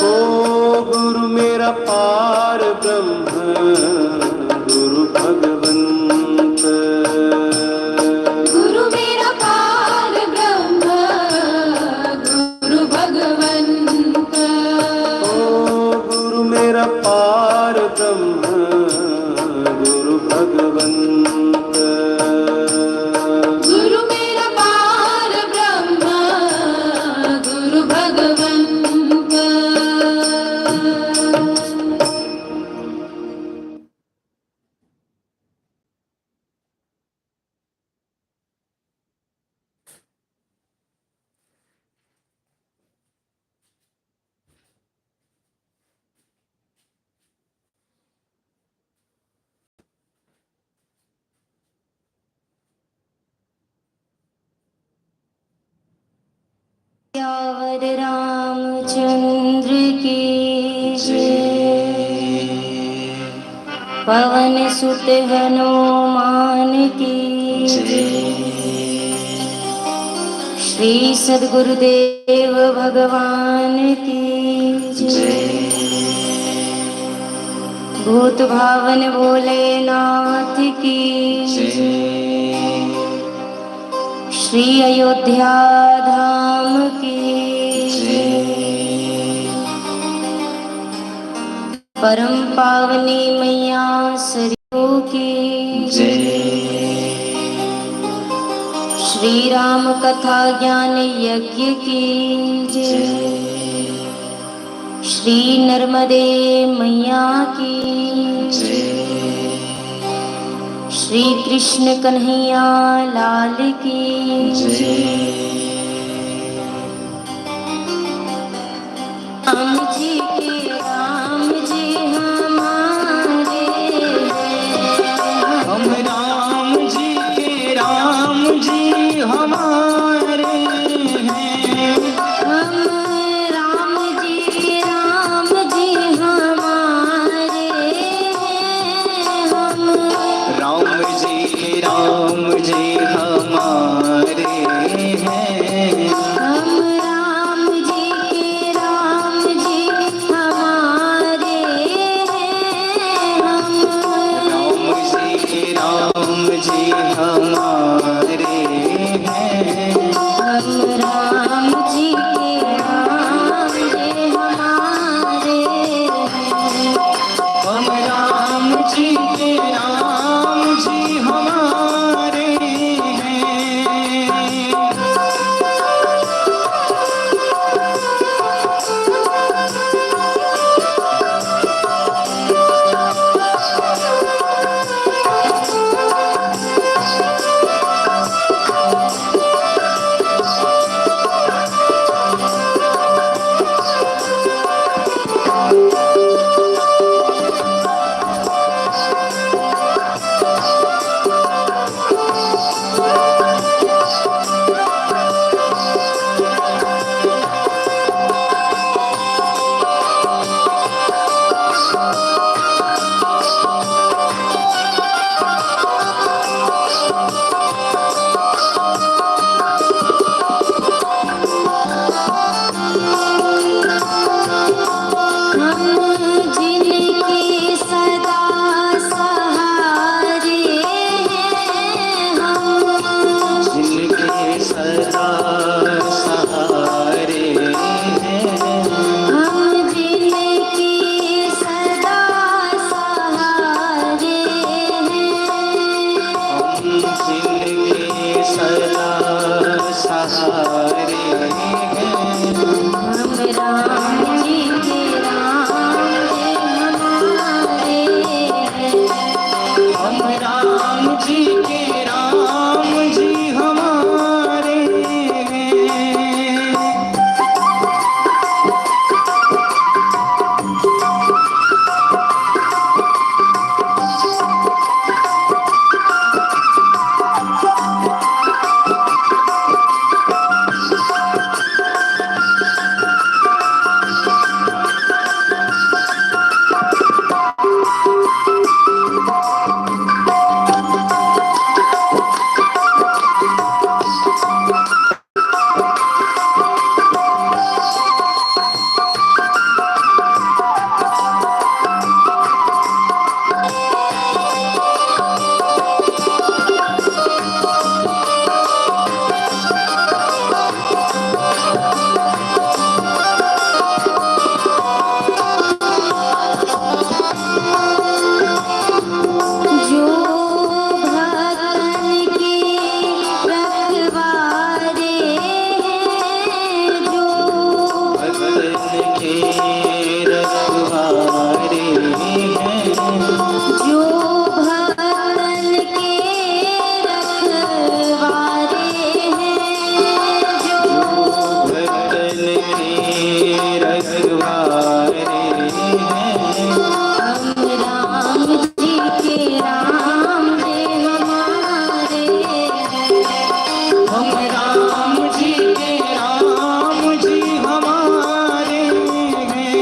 ओ गुरु मेरा पार ब्रह्म गुरु भगवंत। गुरु मेरा पार ब्रह्म गुरु भगवंत। ओ गुरु मेरा पार ब्रह्म गुरु भगवंत। गुरु मेरा पार ब्रह्म गुरु भगवंत। यावर रामचंद्र की जय। पवन सुत हनुमान की जय। श्री सद्गुरुदेव भगवान की जय। भूत भावन भोलेनाथ की जय। श्री अयोध्या धाम की जय। परम पावनी मैया सरयू की जय। श्री राम कथा ज्ञान यज्ञ की जय। श्री नर्मदे मैया की जय। श्री कृष्ण कन्हैया लाल की जय। राम जी के राम जी हमारे हैं। हम राम जी के राम जी हमारे हैं। हम राम जी के राम जी हमारे हैं। हम राम जी राम जी हमारे हैं। हम राम जी के राम जी हमारे हैं। हम राम जी राम जी हमारे हैं। हम राम जी के राम जी हमारे हैं। हम राम जी के राम जी हमारे हैं। सहारे हैं। हम राम जी के राम जी हमारे हैं। हम राम जी के राम जी हमारे हैं। जो भक्तन के रखवारे हैं। जो भगतन के रखवारे हैं। जो भक्तन के रखवारे हैं। जो भगतन के रखवारे हैं। हम राम जी के राम जी हमारे हैं। हम राम जी के राम जी हमारे हैं।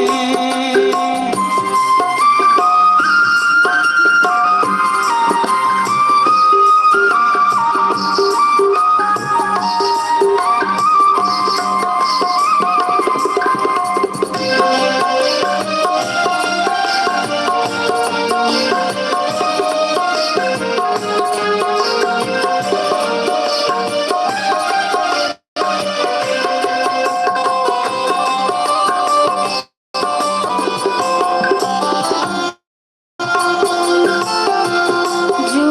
जो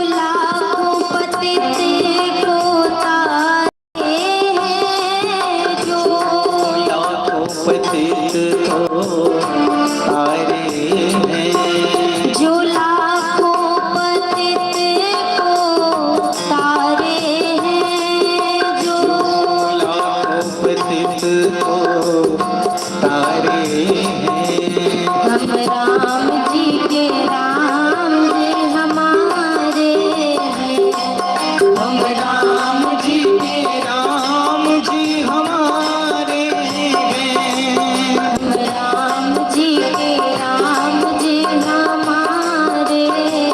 लाखों पतित को तारे हैं। जो लाखों पतित को तारे हैं। जो लाखों पतित को तारे हैं। जो लाखों पतित को तारे हैं। हम राम जी के राम जी हमारे हैं। हम राम जी के राम जी हमारे हैं। हम राम जी के राम जी हमारे हैं।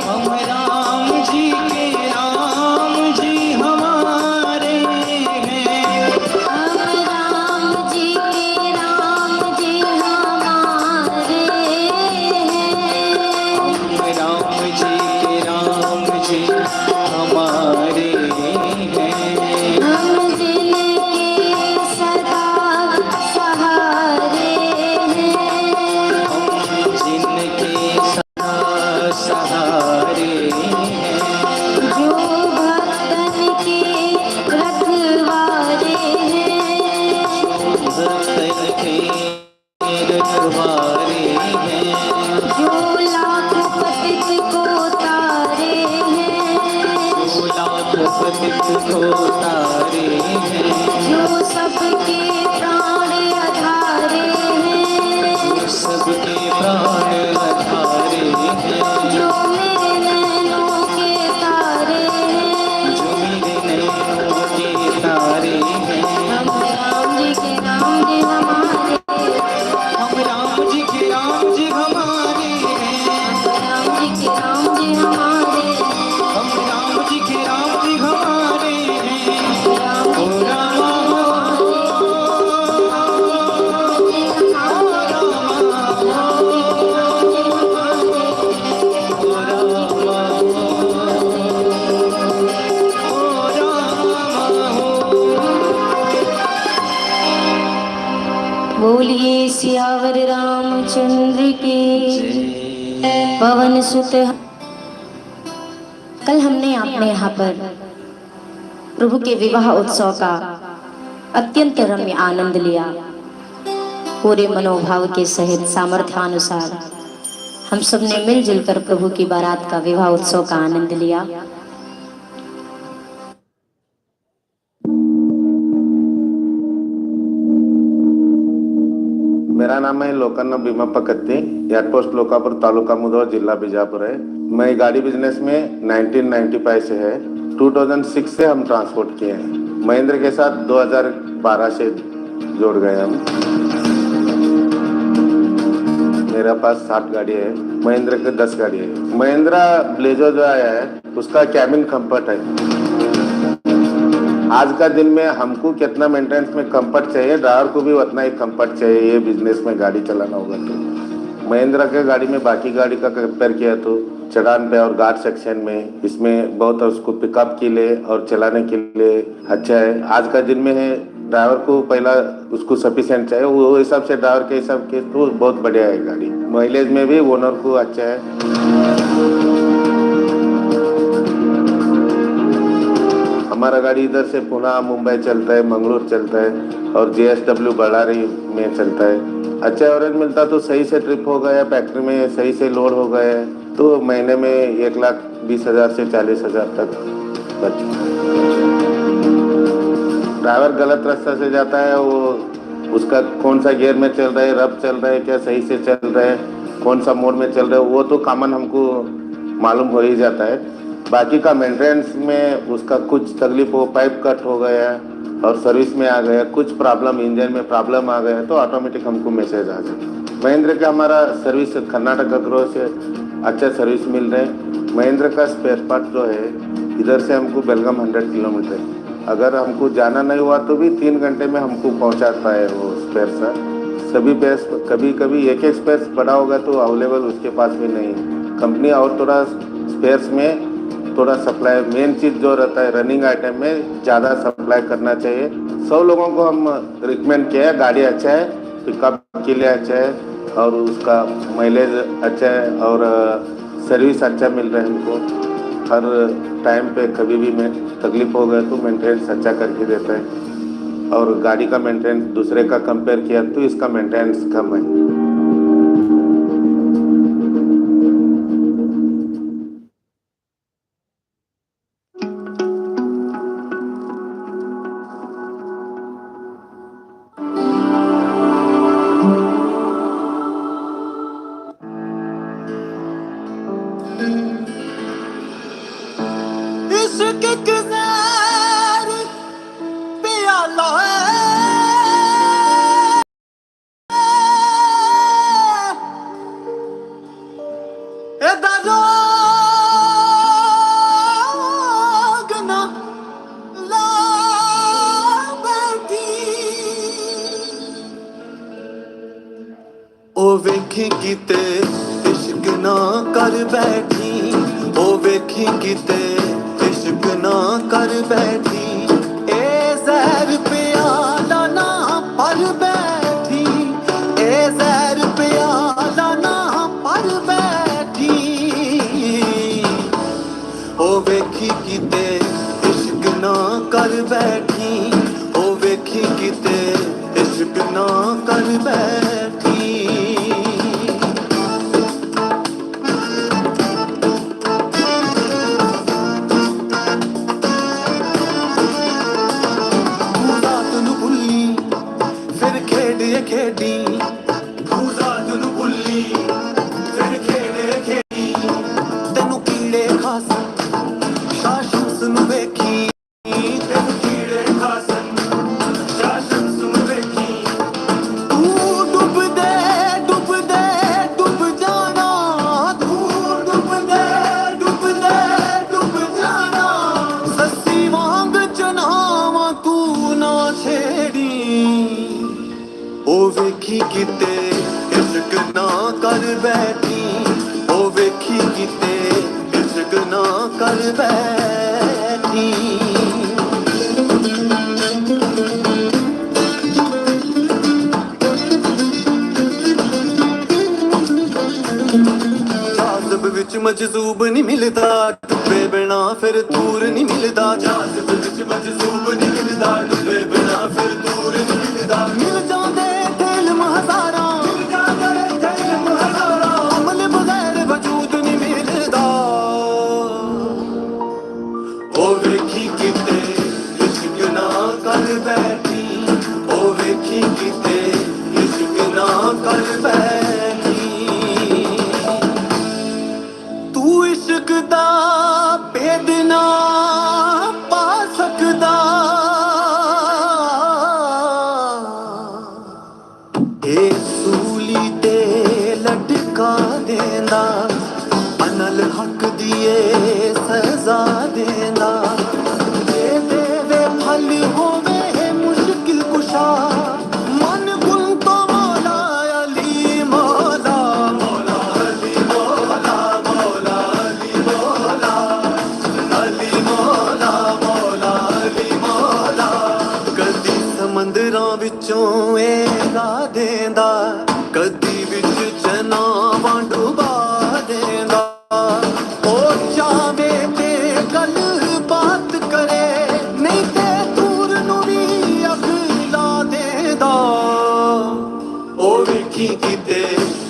हम राम जी के राम जी हमारे हैं। हम राम जी के राम जी हमारे हैं। हम राम जी के राम जी हमारे हैं। हम जिनके सदा सहारे हैं। हम जिनके सदा सहारे हैं। जो भक्तन के रखवारे हैं। भक्तन के रखवारे हैं। जो लाखों पतित को तारे हैं। जो लाखों पतित को तारे हैं। जो सबके प्राण आधारे हैं। जो सबके प्राण आधारे हैं। जो मेरे नैनों के तारे हैं। जो मेरे नैनों के तारे हैं। हम राम जी के राम जी हमारे हैं। हम राम जी के राम जी हमारे हैं। राम जी के राम जी हमारे हैं। हम राम जी के राम जी हमारे हैं। राम ओ जी रामा बोलिए सियावर रामचंद्र के पवन सुत। कल हमने अपने यहाँ पर प्रभु के विवाह उत्सव का अत्यंत रम्य आनंद लिया। पूरे मनोभाव के सहित सामर्थ्यानुसार हम सब ने मिलजुल कर प्रभु की बारात का विवाह उत्सव का आनंद लिया। मेरा नाम है लोकन्न भीमप्पा कत्ती, हेड पोस्ट लोकापुर, तालुका मुधोल, जिला बीजापुर है। मैं गाड़ी बिजनेस में 1995 से है। 2006 से हम ट्रांसपोर्ट किए हैं। महिंद्रा के साथ 2012 से जोड़ गए हम। मेरा पास 60 गाड़ी है, महिंद्रा के 10 गाड़ी है। महिंद्रा ब्लेजो जो आया है उसका कैबिन कंफर्ट है। आज का दिन में हमको कितना मेंटेनेंस में कंफर्ट चाहिए, ड्राइवर को भी उतना ही कंफर्ट चाहिए। ये बिजनेस में गाड़ी चलाना होगा तो महिंद्रा के गाड़ी में बाकी गाड़ी का कंपेयर किया तो चढ़ान पे और घाट सेक्शन में इसमें बहुत उसको पिकअप के लिए और चलाने के लिए अच्छा है। आज का दिन में है ड्राइवर को पहला उसको सफिशिएंट चाहिए, वो हिसाब से ड्राइवर के हिसाब के तो बहुत बढ़िया है गाड़ी। माइलेज में भी ओनर को अच्छा है। हमारा गाड़ी इधर से पुणे, मुंबई चलता है, मंगलूर चलता है और JSW बಳ್ಳारी में चलता है। अच्छा एवरेज मिलता तो सही से ट्रिप हो गया, फैक्ट्री में सही से लोड हो गया तो महीने में 1,20,000 से 40,000 तक बच। ड्राइवर गलत रास्ता से जाता है, वो उसका कौन सा गियर में चल रहा है, रब चल रहा है क्या, सही से चल रहा है, कौन सा मोड में चल रहा है, वो तो कॉमन हमको मालूम हो ही जाता है। बाकी का मेंटेनेंस में उसका कुछ तकलीफ हो, पाइप कट हो गया और सर्विस में आ गया, कुछ प्रॉब्लम इंजन में प्रॉब्लम आ गया तो ऑटोमेटिक हमको मैसेज आ जाता। महिंद्रा का हमारा सर्विस कर्नाटक ग्रोह से अच्छा सर्विस मिल रहा है। महिंद्रा का स्पेयर पार्ट जो है इधर से हमको बेलगाम 100 किलोमीटर है। अगर हमको जाना नहीं हुआ तो भी 3 घंटे में हमको पहुंचाता है वो स्पेयर सा। सभी पेयर्स कभी कभी एक स्पेयर बड़ा होगा तो अवेलेबल उसके पास भी नहीं। कंपनी और थोड़ा स्पेयर्स में थोड़ा सप्लाई, मेन चीज़ जो रहता है रनिंग आइटम में ज़्यादा सप्लाई करना चाहिए। 100 लोगों को हम रिकमेंड किया है। गाड़ी अच्छा है, पिकअप के लिए अच्छा है और उसका माइलेज अच्छा है और सर्विस अच्छा मिल रहा है हमको। हर टाइम पे कभी भी में तकलीफ हो गए तो मेंटेनेंस अच्छा करके देता है और गाड़ी का मेंटेनेंस दूसरे का कंपेयर किया तो इसका मेंटेनेंस कम है। ओ वेखी किते इश्क ना कर बैठी, ओ वेखी किते इश्क ना कर बैठी, ए जहर प्याला ना पर बैठी, ए जहर प्याला ना पर बैठी, ओ वेखी किते इश्क ना कर बैठी, ओ वेखी किते इश्क ना कर बैठी। खेडी तू रात नू भुल्ली फिर खेड़े खेडी तेनू कीड़े खासन शाशंस नू वेखी, तेनू कीड़े खासन शाशंस नू वेखी, तू डुब दे डुब दे डुब जाना, तू डुब दे डुब दे डुब जाना, सस्सी वांग चनावा तू ना छेड़ी, ओ वेखी किते इश्क ना कर बैठी, ओ वेखी किते इश्क ना कर बैठी। जाज़ब विच मजनू ਮਜਜ਼ੂਬ ਨਹੀਂ ਮਿਲਦਾ, ਡੁੱਬੇ ਬਿਨਾ ਫਿਰ ਦੂਰ ਨਹੀਂ ਮਿਲਦਾ। ਜਾਜ਼ਬ ਵਿੱਚ ਮਜਜ਼ੂਬ ਨਹੀਂ ਮਿਲਦਾ, ਡੁੱਬੇ ਬਿਨਾ ਫਿਰ ਦੂਰ ਨਹੀਂ ਮਿਲਦਾ। ਮਿਲ ਜਾਂਦੇ ਇਲਮ ਹਜ਼ਾਰਾਂ, ਮਿਲ ਜਾਂਦੇ ਇਲਮ ਹਜ਼ਾਰਾਂ, ਅਮਲ ਬਗੈਰ ਵਜੂਦ ਨਹੀਂ ਮਿਲਦਾ। ਉਹ ਵੇਖੀ ਕਿਤੇ ਇਸ਼ਕ ਨਾ ਕਰ ਬੈਠੀ, ਉਹ ਵੇਖੀ ਕਿਤੇ ਇਸ਼ਕ ਨਾ ਕਰ ਬੈਠੀ। ਤੂੰ ਇਸ਼ਕ ਦਾ ਭੇਦ ਨਾ ਪਾ ਸਕਦਾ, ਇਹ ਸੂਲੀ ਤੇ ਲਟਕਾ ਦੇਂਦਾ, ਅਨਲ ਹੱਕ ਦੀਏ ਸਜ਼ਾ ਦੇਂਦਾ। ਦੇ ਦੇਵੇ ਫਲ ਹੋਵੇ ਮੁਸ਼ਕਿਲ ਕੁਸ਼ਾ, ਮਨ ਗੁਲ ਤੋਂ ਮੌਲਾ ਅਲੀ ਮੌਲਾ, ਮੌਲਾ ਅਲੀ ਮੌਲਾ, ਮੌਲਾ ਅਲੀ ਮੌਲਾ, ਅਲੀ ਮੌਲਾ, ਮੌਲਾ ਅਲੀ ਮੌਲਾ। ਕਦੀ ਸਮੁੰਦਰਾਂ ਵਿੱਚੋਂ ਇਹ ਲਾ ਦੇਂਦਾ, ਕਦੀ ਵਿੱਚ ਚਨਾਵਾਂ ਡੁਬਾ ਦੇਂਦਾ। ਉਹ ਚਾਵੇ ਤੇ ਗੱਲ ਬਾਤ ਕਰੇ, ਨਹੀਂ ਤੇ ਦੂਰ ਨੂੰ ਵੀ ਅੱਖ ਲਾ ਦੇਂਦਾ। ਉਹ ਵੇਖੀ ਕਿਤੇ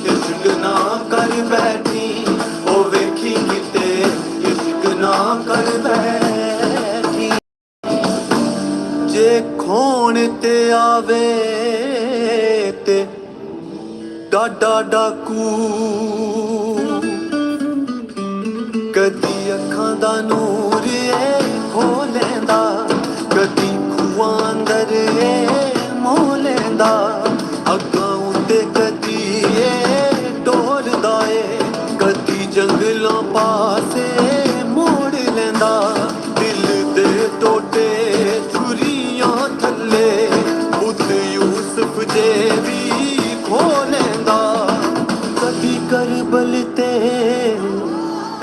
ਇਸ਼ਕ ਨਾ ਕਰ ਬੈਠੀ, ਉਹ ਵੇਖੀ ਕਿਤੇ ਇਸ਼ਕ ਨਾ ਕਰ ਬੈਠੀ। ਜੇ ਖੋਣ ਤੇ ਆਵੇ ਤੇ ਡਾਡਾ ਡਾਕੂ, ਕਦੀ ਅੱਖਾਂ ਦਾ ਨੂਰ ਏ ਖੋ ਲੈਂਦਾ, ਕਦੀ ਖੂਹਾਂ ਅੰਦਰ ਏ ਮੋਹ ਲੈਂਦਾ। ਅੱਗਾਂ ਉੱਤੇ ਕਦੀ ਏ ਡੋਲਦਾ ਏ, ਕਦੀ ਜੰਗਲਾਂ ਪਾਸੇ ਮੋੜ ਲੈਂਦਾ। ਦਿਲ ਦੇ ਟੋਟੇ ਛੁਰੀਆਂ ਥੱਲੇ ਬੁੱਧ ਯੂਸਫ ਜੇ ਵੀ ਖੋ ਲੈਂਦਾ। ਕਦੀ ਕਰਬਲ ਤੇ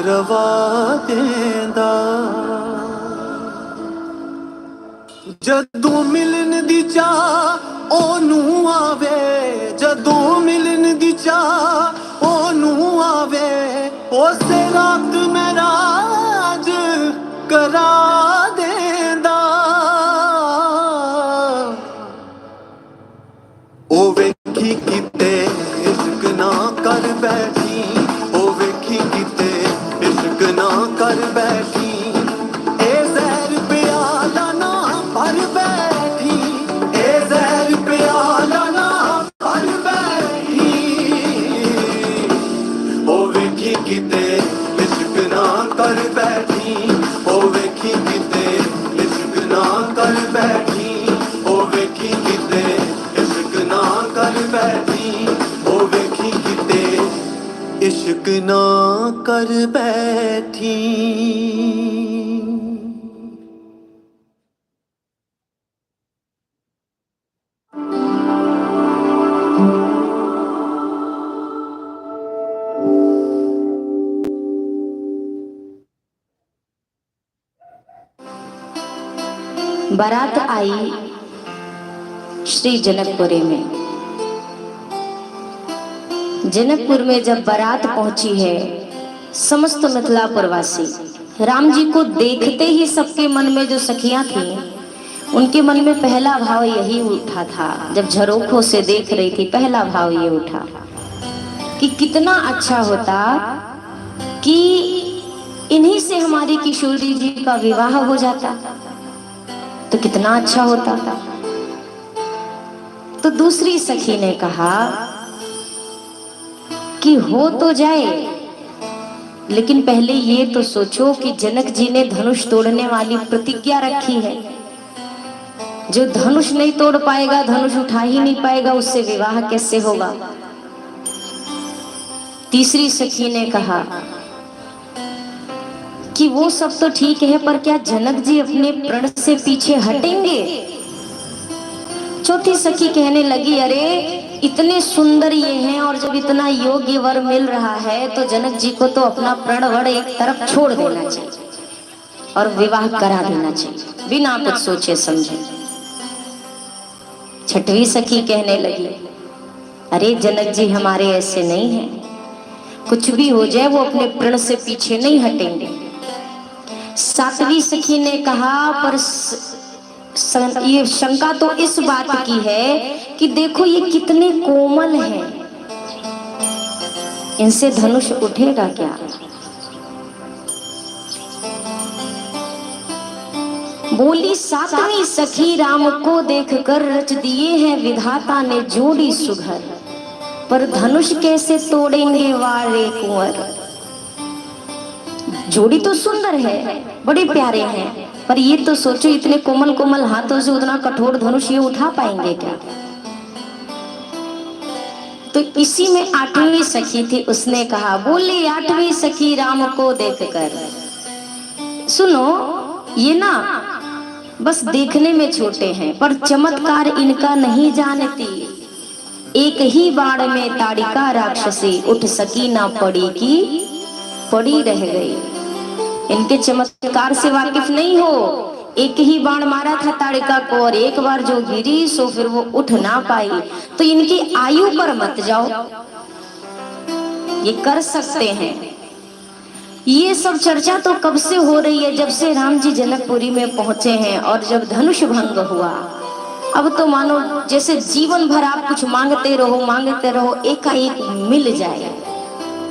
ਰਵਾ ਦੇਂਦਾ। ਜਦੋਂ ਮਿਲਣ ਦੀ ਚਾਹ ਉਹਨੂੰ ਆਵੇ, ਜਦੋਂ ਮਿਲਣ ਦੀ ਚਾਹ ਉਹਨੂੰ ਆਵੇ, ਉਸੇ ਰਾਤ ਮੇਰਾਜ ਕਰਾ ਦੇਂਦਾ। ਉਹ ਵੇਖੀ ਕਿਤੇ ਇਸ਼ਕ ਨਾ ਕਰ ਬੈਠੀ, ਉਹ ਵੇਖੀ ਕਿਤੇ ਇਸ਼ਕ ਨਾ ਕਰ ਬੈਠੀ। ਇਹ ਜ਼ਹਿਰ ਪਿਆਲਾ ਨਾ ਭਰ ਬੈਠੀ, ਇਹ ਜ਼ਹਿਰ ਪਿਆਲਾ ਨਾ ਭਰ ਬੈਠੀ। ਉਹ ਵੇਖੀ ਕਿਤੇ ਇਸ਼ਕ ਨਾ ਕਰ ਬੈਠੀ, ਉਹ ਵੇਖੀ ਕਿਤੇ ਇਸ਼ਕ ਨਾ ਕਰ ਬੈਠੀ। ਉਹ ਵੇਖੀ ਕਿਤੇ ਇਸ਼ਕ ਨਾ ਕਰ ਬੈਠੀ, ਉਹ ਵੇਖੀ ਕਿਤੇ ਇਸ਼ਕ ਨਾ ਕਰ ਬੈਠੀ। बारात आई श्री जनकपुरी में। जनकपुर में जब बारात पहुंची है, समस्त मिथिलापुरवासी राम जी को देखते ही सबके मन में जो सखियां थीं, उनके मन में पहला भाव यही उठा था। जब झरोखों से देख रही थी, पहला भाव ये उठा कि कितना अच्छा होता कि इन्हीं से हमारी किशोरी जी का विवाह हो जाता, तो कितना अच्छा होता। तो दूसरी सखी ने कहा कि हो तो जाए, लेकिन पहले ये तो सोचो कि जनक जी ने धनुष तोड़ने वाली प्रतिज्ञा रखी है। जो धनुष नहीं तोड़ पाएगा, धनुष उठा ही नहीं पाएगा, उससे विवाह कैसे होगा। तीसरी सखी ने कहा कि वो सब तो ठीक है, पर क्या जनक जी अपने प्रण से पीछे हटेंगे। चौथी सखी कहने लगी, अरे इतने सुंदर ये हैं और जब इतना योग्य वर मिल रहा है तो जनक जी को तो अपना प्रण वड़ एक तरफ छोड़ देना चाहिए और विवाह करा देना चाहिए बिना कुछ सोचे समझे। छठवीं सखी कहने लगी, अरे जनक जी हमारे ऐसे नहीं हैं, कुछ भी हो जाए वो अपने प्रण से पीछे नहीं हटेंगे। सातवीं सखी ने कहा पर ये शंका तो इस बात की है कि देखो ये कितने कोमल हैं, इनसे धनुष उठेगा क्या? बोली सातवीं सखी राम को देखकर रच दिए हैं विधाता ने जोड़ी सुघर, पर धनुष कैसे तोड़ेंगे वारे कुंवर। जोड़ी तो सुंदर है, बड़े प्यारे हैं, पर ये तो सोचो इतने कोमल कोमल हाथों से उतना कठोर धनुष ये उठा पाएंगे क्या? तो इसी में आठवीं सखी थी, उसने कहा, बोली आठवीं सखी राम को देखकर, सुनो ये ना बस देखने में छोटे हैं पर चमत्कार इनका नहीं जानती। एक ही बाण में ताड़िका राक्षसी उठ सकी ना पड़ी की पड़ी रह गई। इनके चमत्कार से वाकिफ नहीं हो। एक ही बाण मारा था ताड़िका को और एक बार जो गिरी सो फिर वो उठ ना पाई। तो इनकी आयु पर मत जाओ, ये कर सकते हैं। ये सब चर्चा तो कब से हो रही है, जब से राम जी जनकपुरी में पहुंचे हैं और जब धनुष भंग हुआ। अब तो मानो जैसे जीवन भर आप कुछ मांगते रहो एकाएक मिल जाए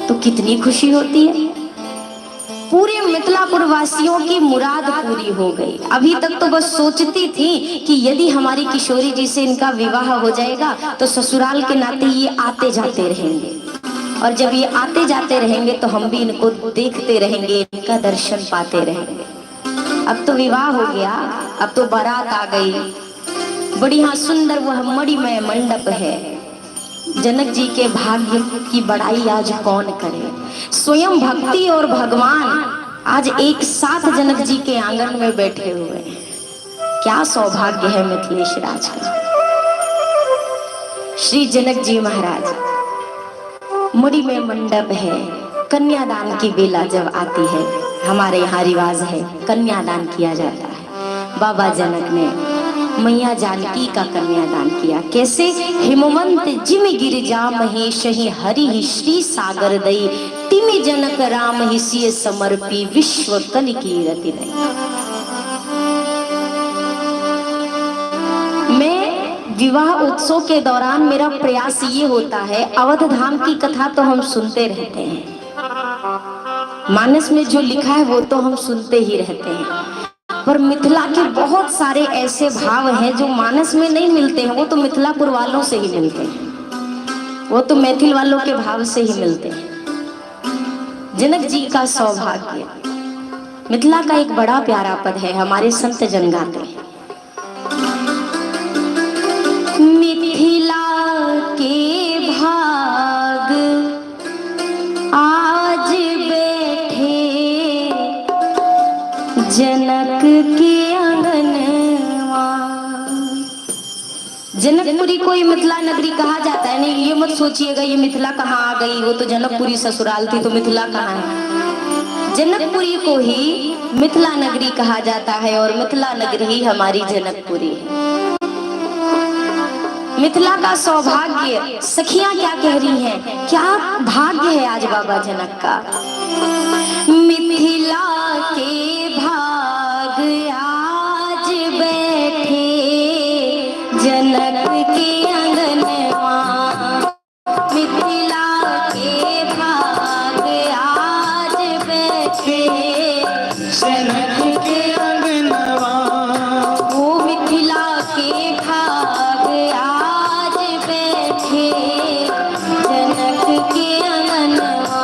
तो कितनी खुशी होती है। पूरे मिथिलापुर वासियों की मुराद पूरी हो गई। अभी तक तो बस सोचती थी कि यदि हमारी किशोरी जी से इनका विवाह हो जाएगा तो ससुराल के नाते ये आते जाते रहेंगे, और जब ये आते जाते रहेंगे तो हम भी इनको देखते रहेंगे, इनका दर्शन पाते रहेंगे। अब तो विवाह हो गया, अब तो बारात आ गई, बढ़िया सुंदर वह मणिमय मंडप है। जनक जी के भाग्य की बड़ाई आज कौन करे। स्वयं भक्ति और भगवान आज एक साथ जनक जी के आंगन में बैठे हुए हैं। क्या सौभाग्य है मिथिलेश राज का। श्री जनक जी महाराज, मणिमय मंडप है। कन्यादान की बेला जब आती है, हमारे यहाँ रिवाज है कन्यादान किया जाता है। बाबा जनक ने मैया जानकी का कन्यादान किया। कैसे? हिमवंत जिम गिरिजा महेश ही हरि ही श्री सागर दई, तिमि जनक राम ही सिय समर्पी विश्व कल की रति नहीं। मैं विवाह उत्सव के दौरान मेरा प्रयास ये होता है, अवध धाम की कथा तो हम सुनते रहते हैं, मानस में जो लिखा है वो तो हम सुनते ही रहते हैं, पर मिथिला के बहुत सारे ऐसे भाव हैं जो मानस में नहीं मिलते हैं। वो तो मिथिलापुर वालों से ही मिलते हैं, वो तो मैथिल वालों के भाव से ही मिलते हैं। जनक जी का सौभाग्य। मिथिला का एक बड़ा प्यारा पद है, हमारे संत जन गाते हैं। मिथिला के भाग आज बैठे जनक के आंगनवा। जनकपुरी को ये मिथिला नगरी कहा जाता है। नहीं ये मत सोचिएगा ये मिथिला कहाँ आ गई, वो तो जनकपुरी ससुराल थी तो मिथिला कहाँ है। जनकपुरी को ही मिथिला नगरी कहा जाता है और मिथिला नगरी ही हमारी जनकपुरी है। मिथिला का सौभाग्य। सखियां क्या कह रही हैं, क्या भाग्य है आज बाबा जनक का। मिथिला के भाग आज बैठे जनक के आंगनवा। मिथिला के भाग आज बैठे जनक के आंगनवा। वो मिथिला के भाग आज बैठे जनक के आंगनवा।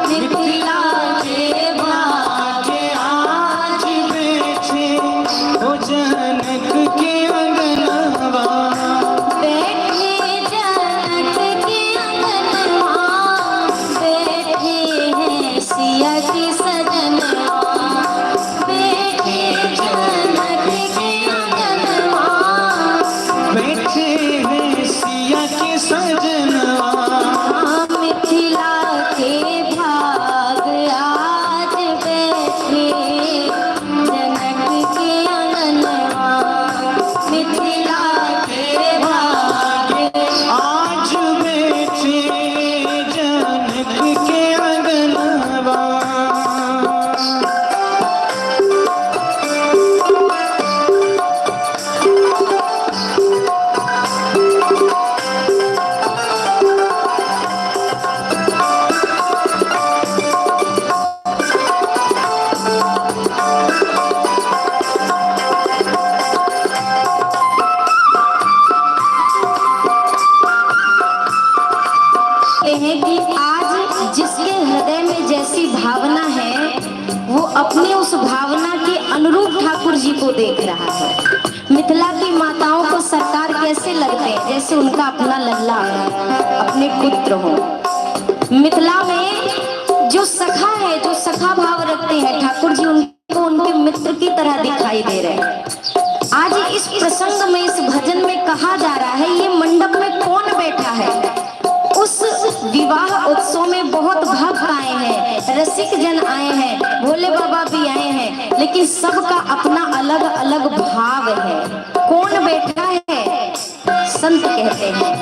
मिथिला के भाग आज बैठे वो जनक के आंगनवा। बैठे जनक के आंगनवा, बैठे हैं सिया के सजनवा। उस भावना के अनुरूप ठाकुर जी को देख रहा है। मिथिला की माताओं को सरकार कैसे लगते हैं, जैसे उनका अपना लल्ला अपने पुत्र हो। मिथिला में जो सखा है, जो सखा भाव रखते हैं ठाकुर जी, उनको उनके मित्र की तरह दिखाई दे रहे हैं। आज इस प्रसंग में, इस भजन में कहा जा रहा है, ये मंडप में कौन बैठा है। उस विवाह उत्सव में बहुत भक्त आए हैं, रसिक जन आए हैं, भोले बाबा भी आए हैं, लेकिन सबका अपना अलग अलग भाव है। कौन बैठा है? संत कहते हैं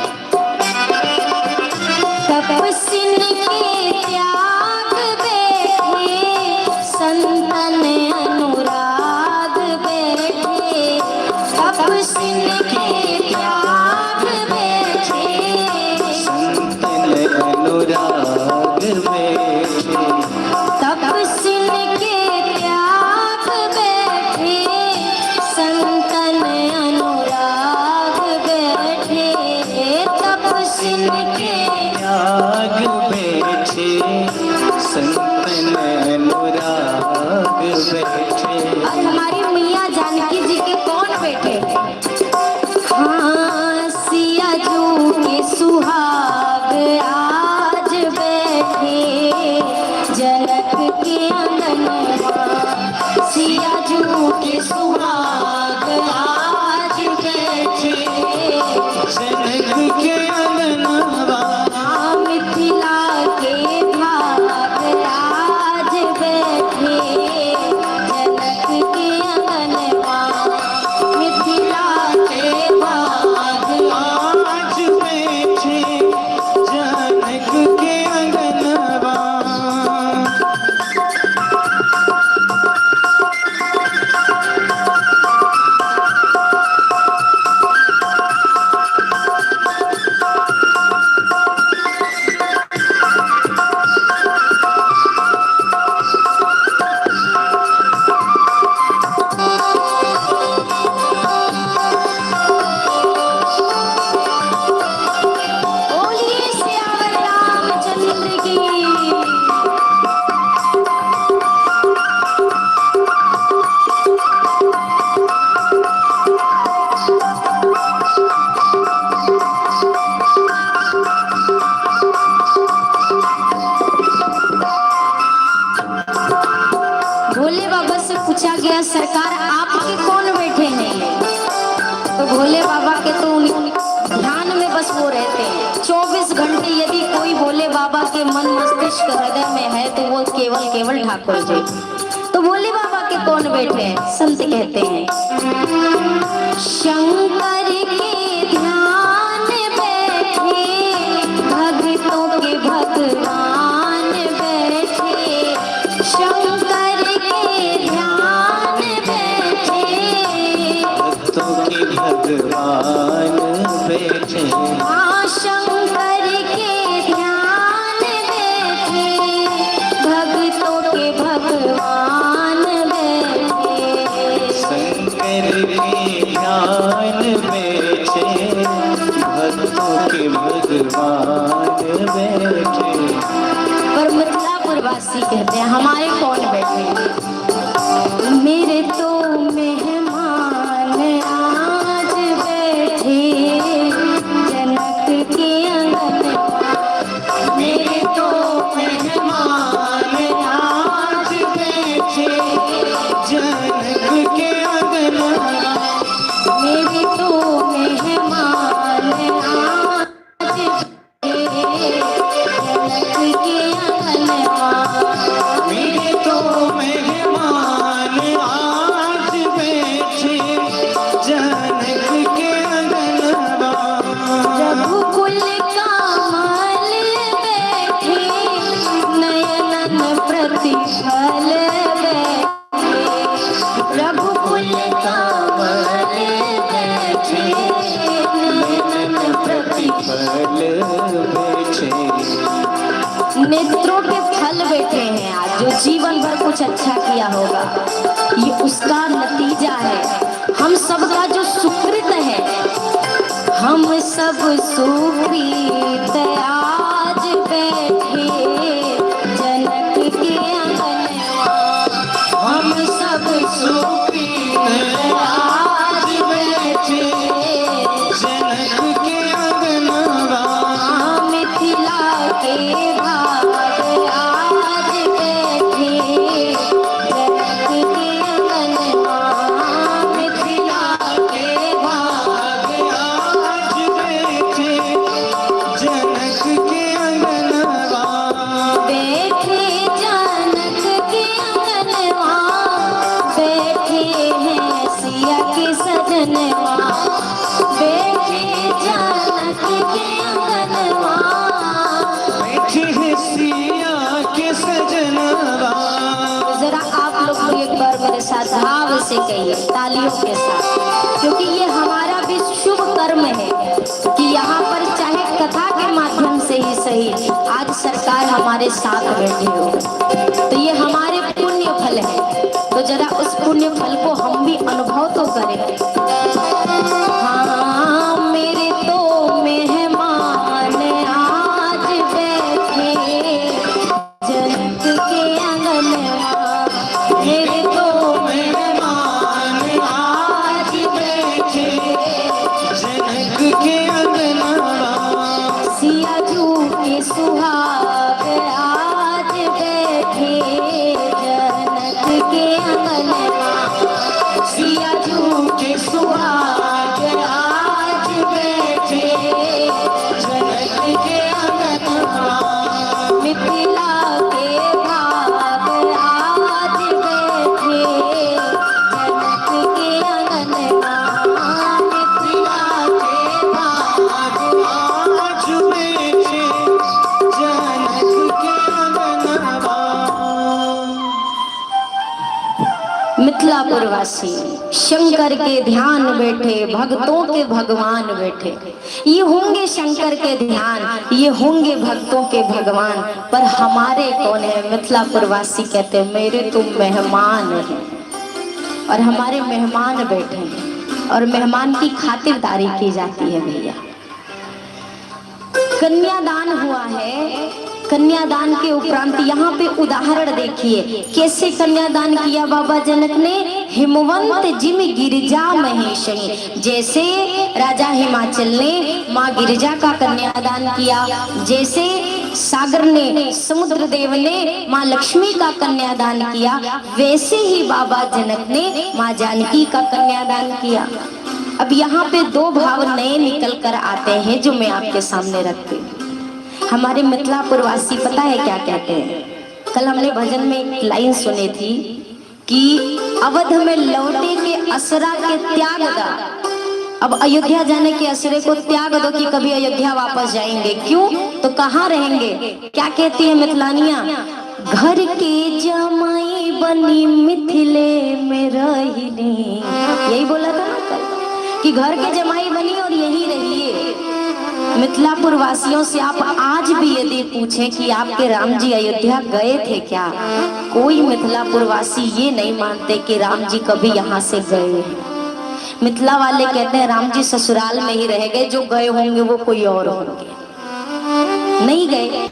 तपस्विन के त्याग बैठे, संतन अनुराग बैठे, तपस्विन के त्याग बैठे, अनुराग बैठे, तपस्विन के त्याग बैठे, संतन अनुराग बैठे, तपस्विन के त्याग बैठे, संतन अनुराग बैठे। और हमारी मैया जानकी जी के कौन बैठे? हाँ, सिया जू के सुहाग आज बैठे, जनक के अंगनवा, सिया जू के सुहाग आज बैठे, जनक के अंगनवा, मिथिला के भाग आज बैठे, जनक के अंगनवा, मिथिला के भाग आज बैठे, जनक के अंगनवा। बोलिए सियावर रामचंद्र की। भोले बाबा से पूछा गया, सरकार आपके कौन बैठे हैं? तो भोले बाबा के तो ध्यान में बस वो रहते हैं 24 घंटे। यदि कोई भोले बाबा के मन मस्तिष्क हृदय में है तो वो केवल ठाकुर जी। तो भोले बाबा के कौन बैठे हैं? संत कहते हैं शंकर के ध्यान बैठे, भक्तों के भगवान बैठे, शंकर के ध्यान बैठे, भक्तों के भगवान बैठे, हाँ शंकर के ध्यान बैठे, भक्तों के भगवान बैठे, शंकर के ध्यान बैठे, भक्तों के भगवान बैठे। पर मिथिलापुर वासी कहते हैं हमारे कौन बैठे? मेरे तो मेहमान आज बैठे, जनक के अंगनवा, मेरे तो मेहमान आज बैठे, जनक के अंगनवा, मेरे तो मेहमान आज बैठे, जनक के अंगनवा, मेरे तो मेहमान आज बैठे, जनक के अंगनवा। रघुकुल कमल बैठे, नयनन प्रतिफल बैठे, रघुकुल कमल बैठे, नयनन प्रतिफल बैठे, नेत्रों के फल बैठे हैं। आज जो जीवन भर कुछ अच्छा किया होगा, ये उसका नतीजा है। हम सबका जो सुकृत है, हम सब सुकृत आज बैठे, जनक के अंगनवा, हम आज बैठे जनक के अंगनवा, मिथिला के भाग आज बैठे जनक के अंगनवा, मिथिला के भाग आज बैठे जनक के अंगनवा, बैठे जनक के अंगनवा, बैठे हैं सिया के सजनवा, बैठे जनक के अंगनवा। बैठे हैं सिया के सजनवा। जरा आप लोग को एक बार मेरे साथ भाव से कहिए, तालियों के साथ, क्योंकि ये हमारा भी शुभ कर्म है कि यहाँ पर चाहे कथा के माध्यम से ही सही आज सरकार हमारे साथ बैठी हो, तो ये हमारे पुण्य फल है। तो जरा उस पुण्य फल को हम भी अनुभव तो करें। हाँ, मेरे तो मेहमान आज बैठे जनक के अंगनवा, मेरे तो मेहमान आज बैठे जनक के अंगनवा, सिया जू के सुहाग आज बैठे जनक के अंगनवा, सिया जू के सुहाग आज बैठे जनक के अंगनवा, मिथिला के भाग आज बैठे जनक के अंगनवा, मिथिला के भाग आज बैठे जनक के अंगनवा। मिथिलापुरवासी शंकर के ध्यान बैठे, भक्तों के भगवान बैठे। ये होंगे शंकर के ध्यान, ये होंगे भक्तों के भगवान, पर हमारे कौन है? मिथिलापुरवासी कहते हैं मेरे तो मेहमान हैं, और हमारे मेहमान बैठे हैं, और मेहमान की खातिरदारी की जाती है। भैया, कन्यादान हुआ है, कन्यादान के उपरांत यहाँ पे उदाहरण देखिए कैसे कन्यादान किया बाबा जनक ने। हिमवंत जिम गिरिजा महेशनी, जैसे राजा हिमाचल ने माँ गिरिजा का कन्यादान किया, जैसे सागर ने, समुद्र देव ने माँ लक्ष्मी का कन्यादान किया, वैसे ही बाबा जनक ने माँ जानकी का कन्यादान किया। अब यहाँ पे दो भाव नए निकल कर आते हैं जो मैं आपके सामने रखती हूँ। हमारे मिथिलापुरवासी पता है क्या कहते हैं? कल हमने भजन में एक लाइन सुनी थी कि अवध में लौटे के असरा के त्याग दा। अब अयोध्या जाने के असरे को त्याग दो कि कभी अयोध्या वापस जाएंगे। क्यों? तो कहाँ रहेंगे? क्या कहती है मिथिलानिया? घर के जमाई बनी मिथिले में रहिनी। यही बोला था ना कल कि घर के जमाई बनी और यही रहिए। मिथिलापुर वासियों से आप आज भी यदि पूछें कि आपके राम जी अयोध्या गए थे क्या, कोई मिथिलापुर वासी ये नहीं मानते कि राम जी कभी यहाँ से गए। मिथिला वाले कहते हैं राम जी ससुराल में ही रह गए, जो गए होंगे वो कोई और होंगे, नहीं गए।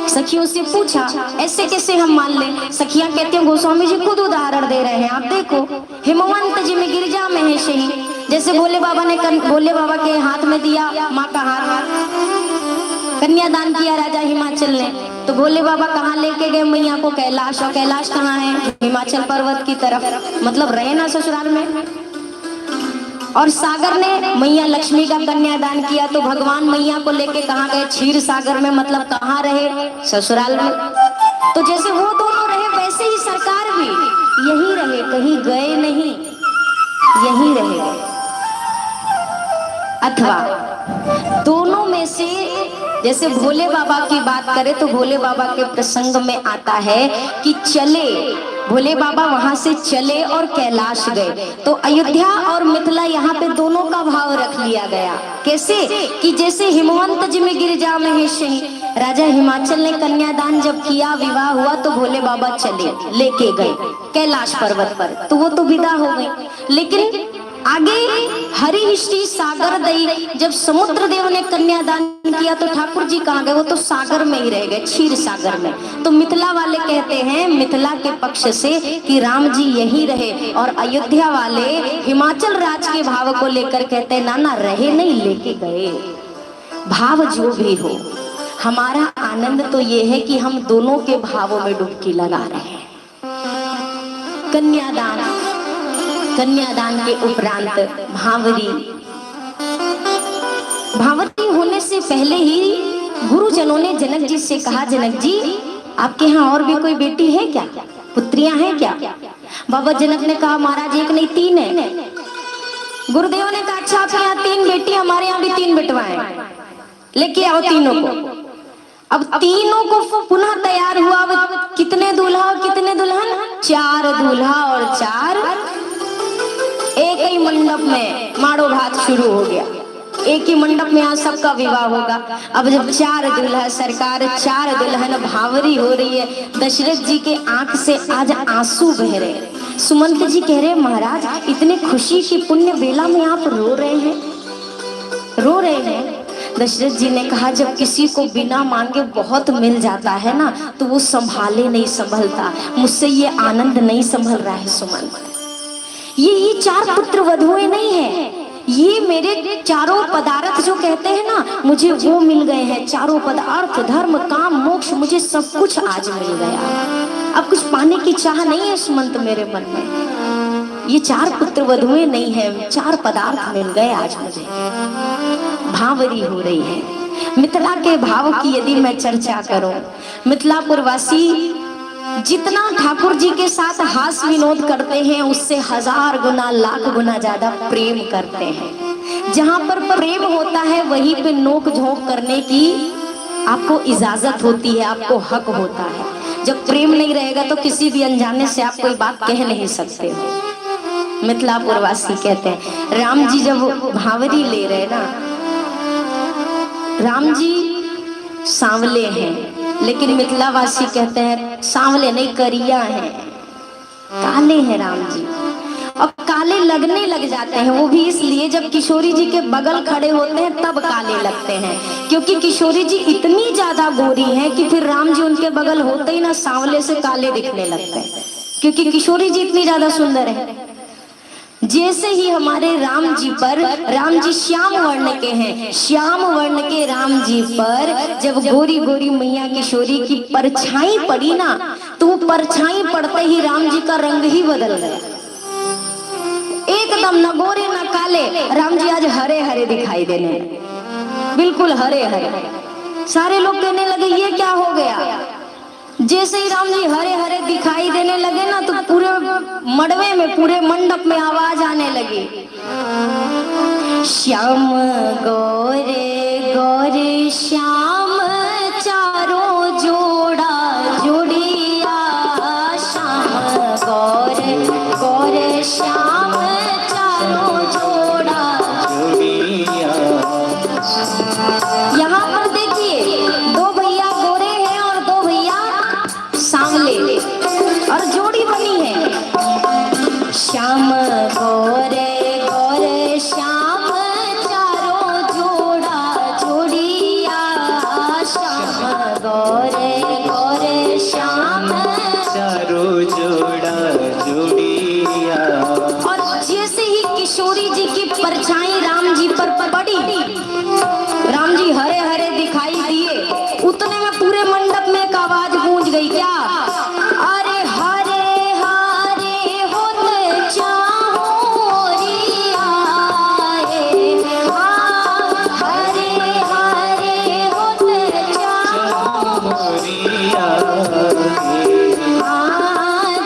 सखियों से पूछा ऐसे कैसे हम मान लें? सखियां कहती हैं गोस्वामी जी खुद उदाहरण दे रहे हैं। आप देखो, हिमवंत जी में गिरिजा में है शही, जैसे भोले बाबा ने भोले बाबा के हाथ में दिया माँ का हाथ, कन्यादान किया राजा हिमाचल ने, तो भोले बाबा कहाँ लेके गए मैया को? कैलाश। और कैलाश कहाँ है? हिमाचल पर्वत की तरफ, मतलब रहे ना ससुराल में। और सागर ने मैया लक्ष्मी का कन्यादान किया, तो भगवान मैया को लेके कहाँ गए? क्षीर सागर में, मतलब कहाँ रहे? ससुराल में। तो जैसे वो दोनों रहे वैसे ही सरकार भी यही रहे, कहीं गए नहीं, यही रहे। अथवा दोनों में से जैसे भोले बाबा की बात करें तो भोले बाबा के प्रसंग में आता है कि चले, भोले बाबा वहां से चले और कैलाश गए। तो अयोध्या और मिथिला यहाँ पे दोनों का भाव रख लिया गया। कैसे? कि जैसे हिमवंत जी में गिरिजा में है शही, राजा हिमाचल ने कन्यादान जब किया, विवाह हुआ, तो भोले बाबा चले, लेके गए कैलाश पर्वत पर, तो वो तो विदा हो गई। लेकिन आगे हरिश्री सागर दई, जब समुद्र देव ने कन्यादान किया तो ठाकुर जी कहाँ गए? वो तो सागर में ही रह गए, क्षीर सागर में। तो मिथिला वाले कहते हैं मिथिला के पक्ष से कि राम जी यहीं रहे, और अयोध्या वाले हिमाचल राज्य के भाव को लेकर कहते हैं ना ना रहे नहीं, लेके गए। भाव जो भी हो, हमारा आनंद तो ये है कि हम दोनों के भावों में डुबकी लगा रहे हैं। कन्यादान के उपरांत भावरी होने से पहले ही गुरुजनों ने जनक जी से कहा, जनक जी आपके यहाँ और भी कोई बेटी है क्या, पुत्रियां हैं क्या? बाबा जनक ने कहा महाराज एक नहीं 3 है। गुरुदेव ने कहा अच्छा आपके यहाँ 3 बेटी, हमारे यहाँ भी 3 बेटवाएं, लेके आओ तीनों को। अब तीनों को पुनः तैयार हुआ। अब कितने दूल्हा और कितने दुल्हन? 4 दूल्हा और 4। एक ही मंडप में माड़ो भात शुरू हो गया, एक ही मंडप में यहाँ सबका विवाह होगा। अब जब 4 दूल्हा सरकार 4 दुल्हन भावरी हो रही है, दशरथ जी के आंख से आज आंसू बह रहे हैं। सुमंत जी कह रहे हैं महाराज इतने खुशी की पुण्य बेला में आप रो रहे हैं। दशरथ जी ने कहा जब किसी को बिना मांगे बहुत मिल जाता है ना, तो वो संभाले नहीं संभलता। मुझसे ये आनंद नहीं संभल रहा है सुमंत। ये 4 पुत्र वधुएं नहीं है, ये मेरे चारों पदार्थ जो कहते हैं ना, मुझे वो मिल गए हैं। चारों पदार्थ धर्म काम मोक्ष, मुझे सब कुछ आज मिल गया। अब कुछ पाने की चाह नहीं है सुमंत मेरे मन में। ये 4 पुत्र वधुएं नहीं है, 4 पदार्थ मिल गए आज मुझे। भावरी हो रही है। मिथिला के भाव की यदि मैं चर्चा करूं, मिथिलापुर वासी जितना ठाकुर जी के साथ हास विनोद करते हैं उससे 1000 गुना लाख गुना ज्यादा प्रेम करते हैं। जहां पर प्रेम होता है वहीं पे नोक झोंक करने की आपको इजाजत होती है, आपको हक होता है। जब प्रेम नहीं रहेगा तो किसी भी अनजाने से आप कोई बात कह नहीं सकते हो। मिथिलापुर वासी कहते हैं राम जी जब भावरी ले रहे ना, राम जी सांवले हैं, लेकिन मिथिलावासी कहते हैं सांवले नहीं करिया हैं, काले हैं राम जी। अब काले लगने लग जाते हैं, वो भी इसलिए जब किशोरी जी के बगल खड़े होते हैं तब काले लगते हैं, क्योंकि किशोरी जी इतनी ज्यादा गोरी हैं कि फिर राम जी उनके बगल होते ही ना सांवले से काले दिखने लगते हैं, क्योंकि किशोरी जी इतनी ज्यादा सुंदर है। जैसे ही हमारे राम जी पर, राम जी श्याम वर्ण के हैं, श्याम वर्ण के राम जी पर जब गोरी गोरी मैया किशोरी की परछाई पड़ी ना, तो वो परछाई पड़ते ही राम जी का रंग ही बदल गया। एकदम न गोरे न काले, राम जी आज हरे हरे दिखाई देने लगे, बिल्कुल हरे हरे। सारे लोग कहने लगे ये क्या हो गया। जैसे ही राम जी हरे हरे दिखाई देने लगे ना, तो पूरे मड़वे में, पूरे मंडप में आवाज आने लगी, श्याम गोरे गोरे श्याम चारों जोड़ा जोड़िया, श्याम गोरे गोरे श्याम चारों जोड़ा जोड़िया। यहाँ पर देखिए 2 भैया गोरे हैं और 2 भैया सांवले, और जोड़ी बनी है श्याम गोरे गोरे श्याम चारों जोड़ा जोड़िया, श्याम गोरे गोरे श्याम चारों जोड़ा जोड़िया। और जैसे ही किशोरी जी की परछाई राम जी पर पड़ी, राम जी हरे हरे दिखाई दिए, उतने में पूरे मंडप में एक आवाज गूंज गई, क्या? अरे हरे हरे होते चाहोरिया, हरे हरे होते चाहोरिया,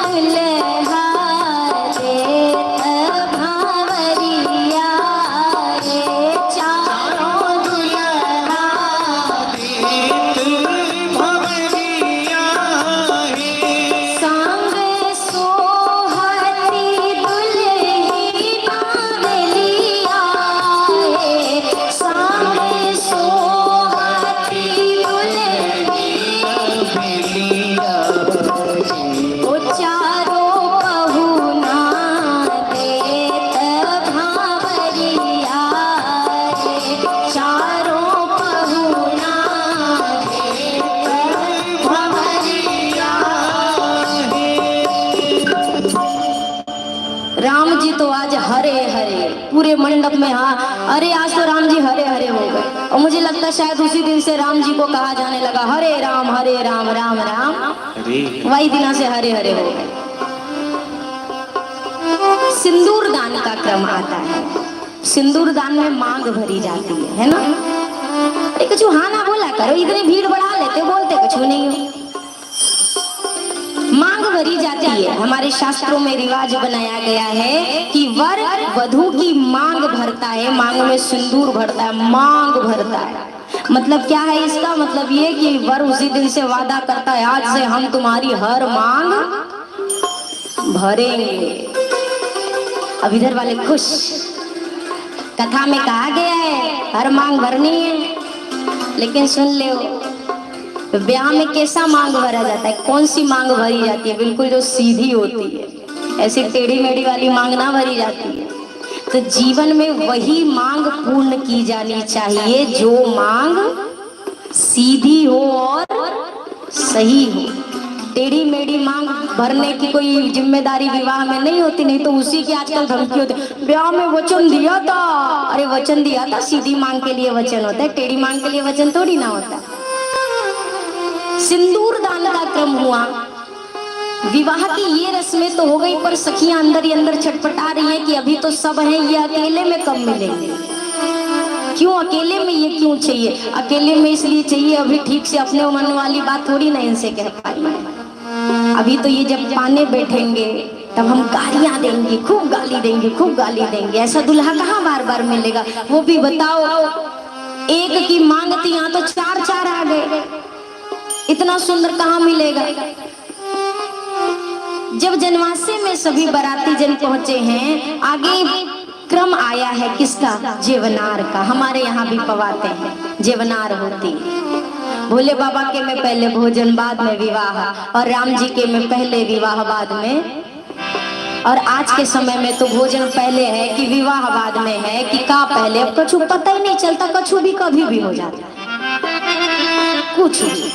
दुल्हा रे भावरिया राम जी तो आज हरे हरे पूरे मंडप में, हाँ अरे आज तो राम जी हरे हरे हो गए। और मुझे लगता है शायद उसी दिन से राम जी को कहा जाने लगा हरे राम राम राम, वही दिना से हरे हरे हो गए। सिंदूर दान का क्रम आता है। सिंदूर दान में मांग भरी जाती है ना। अरे कुछ हाँ ना बोला करो, इतनी भीड़ बढ़ा लेते, बोलते कुछ नहीं हो। मांग भरी जाती है। हमारे शास्त्रों में रिवाज बनाया गया है कि वर वधू की मांग भरता है, मांग में सिंदूर भरता है, मांग भरता है। मतलब क्या है इसका मतलब ये कि वर उसी दिन से वादा करता है आज से हम तुम्हारी हर मांग भरेंगे। अब इधर वाले खुश, कथा में कहा गया है हर मांग भरनी है, लेकिन सुन ले ब्याह में कैसा मांग भरा जाता है, कौन सी मांग भरी जाती है? बिल्कुल जो सीधी होती है, ऐसी टेढ़ी मेढ़ी वाली मांग ना भरी जाती है। तो जीवन में वही मांग पूर्ण की जानी चाहिए जो मांग सीधी हो और सही हो। टेढ़ी मेढ़ी मांग भरने की कोई जिम्मेदारी विवाह में नहीं होती, नहीं तो उसी की आजकल धमकी होती है ब्याह में वचन दिया था। अरे वचन दिया था, सीधी मांग के लिए वचन होता है, टेढ़ी मांग के लिए वचन थोड़ी ना होता। सिंदूर दान का क्रम हुआ, विवाह की ये रस्में तो हो गई, पर सखियां अंदर ही अंदर छटपटा रही हैं कि अभी तो सब हैं, ये अकेले में कब मिलेंगे? क्यों अकेले में ये क्यों चाहिए? अकेले में इसलिए चाहिए अभी ठीक से अपने मन वाली बात थोड़ी ना इनसे कह पाएंगे। अभी तो ये जब पाने बैठेंगे तब हम गालियां देंगे, खूब गाली देंगे, खूब गाली देंगे। ऐसा दुल्हा कहाँ बार बार मिलेगा? वो भी बताओ, एक की मांगती यहाँ तो चार चार आ गए, इतना सुंदर कहाँ मिलेगा? जब जनवासे में सभी बाराती जन पहुंचे हैं, आगे क्रम आया है किसका? जेवनार का। हमारे यहाँ भी पवाते हैं, जेवनार होती है। भोले बाबा के में पहले भोजन बाद में विवाह, और राम जी के में पहले विवाह बाद में। और आज के समय में तो भोजन पहले है कि विवाह बाद में है कि का पहले, अब कछु पता ही नहीं चलता, कछु भी कभी भी हो जाता है कुछ भी।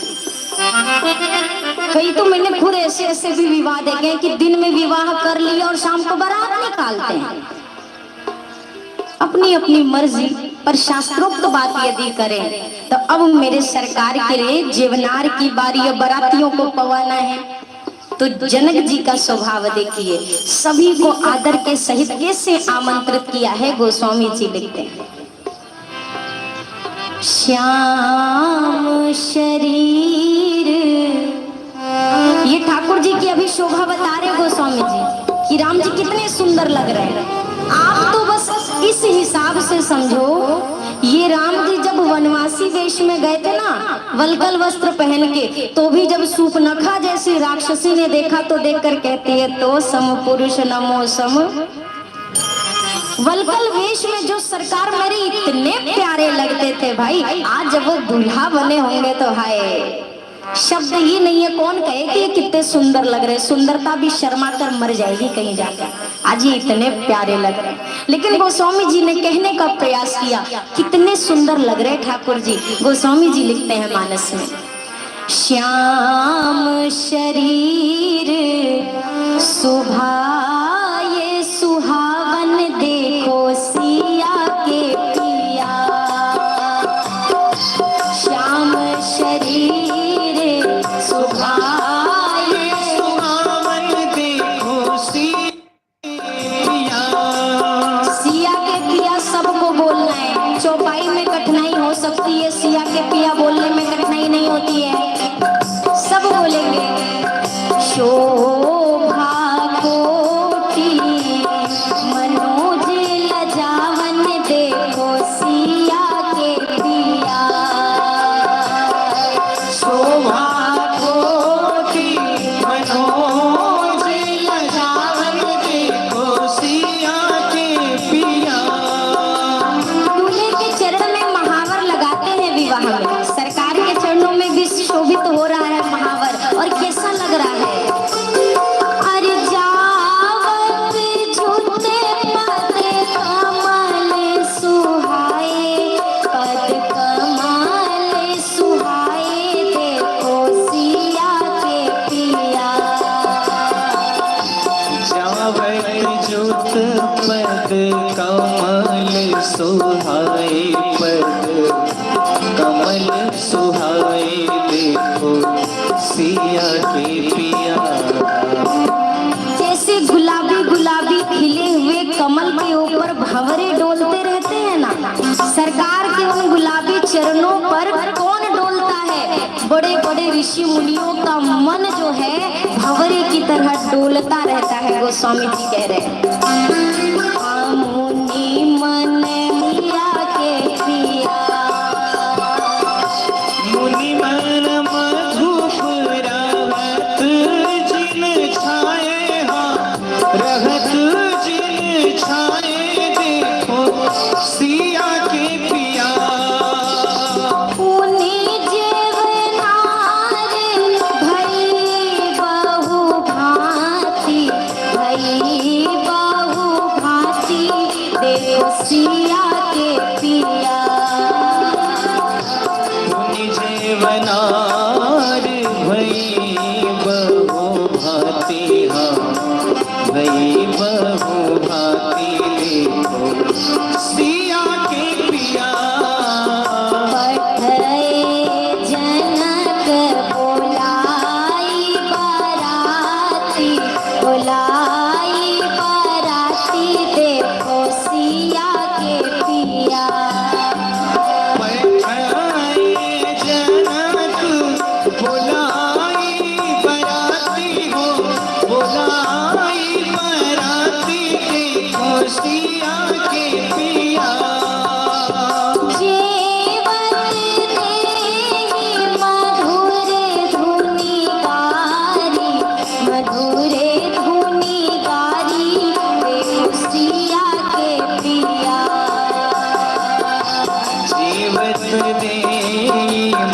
कई तो मैंने खुद ऐसे ऐसे भी विवाह देखे हैं कि दिन में विवाह कर लिया और शाम को बारात निकालते हैं। अपनी अपनी मर्जी, पर शास्त्रोक्त बात यदि करें तो अब मेरे सरकार के लिए जेवनार की बारी, बारातियों को पवाना है। तो जनक जी का स्वभाव देखिए, सभी को आदर के सहित कैसे आमंत्रित किया है। गोस्वामी जी लिखते हैं, श्याम शरीर। ये ठाकुर जी की अभी शोभा बता रहे गोस्वामी जी कि राम जी कितने सुंदर लग रहे हैं। आप तो बस इस हिसाब से समझो, ये राम जी जब वनवासी देश में गए थे ना, वल्कल वस्त्र पहन के, तो भी जब सूपनखा जैसी राक्षसी ने देखा तो देखकर कहती है तो सम पुरुष नमो सम। वल्कल वेश में जो सरकार मेरे इतने प्यारे लगते थे भाई, आज जब वो दूल्हा बने होंगे तो हाय, शब्द ही नहीं है कौन कहे कि ये कितने सुंदर लग रहे। सुंदरता भी शर्मा कर मर जाएगी कहीं जाकर, आज ये इतने प्यारे लग रहे। लेकिन गोस्वामी जी ने कहने का प्रयास किया कितने सुंदर लग रहे ठाकुर जी। गोस्वामी जी लिखते हैं मानस में, श्याम शरीर सुभाए सुहावन देखो सिया के पिया। श्याम शरीर सुभाए सुहावन देखो सिया। सिया के पिया सबको बोलना है। चौपाई में कठिनाई हो सकती है, सिया के पिया बोलने में कठिनाई नहीं होती है, सब बोलेंगे। शोभा को आवत जुत पद कमल सुहाए पद कमल सुहाए देखो सिया के पिया। जैसे गुलाबी गुलाबी खिले हुए कमल के ऊपर भंवरे डोलते रहते हैं ना, सरकार के उन गुलाबी चरणों पर कौन डोलता है? बड़े बड़े ऋषि मुनियों का मन जो है भंवरे की तरह डोलता रहता है। गोस्वामी जी कह रहे हैं मुनि मन मिया के पिया, मुनि मन मधुप रहत जिन छाए, हाँ रहत जिन छाए देखो सिया के पिया। पुनि जीवनार भई बहु भांति, भई बहु भांति देखो सिया के पिया। मुनि जीवनार भई बहु भांति, हाँ भई बहु भांति देखो सिया के पिया। पठए जनक बोलाई बराती, बोलाई बराती देखो सिया के पिया। बैठाए जनक बुलाई बराती हो, बुलाई बराती देखो सिया के पिया। जीवत देहि मधुर धुनि गारी, मधुर धुनि गारी देखो सिया के पिया। जीवत दे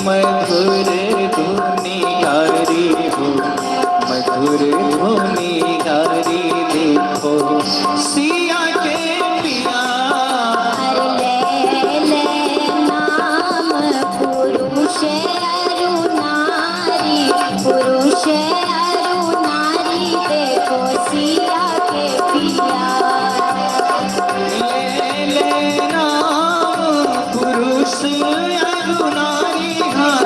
मधुर धुनि गारी हो, मधुर धुनि गारी देखो सिया के पिया। ले ले नाम पुरुष अरु नारी, पुरुष अरु नारी देखो सिया के पिया। ले ले नाम पुरुष अरु नारी, हाँ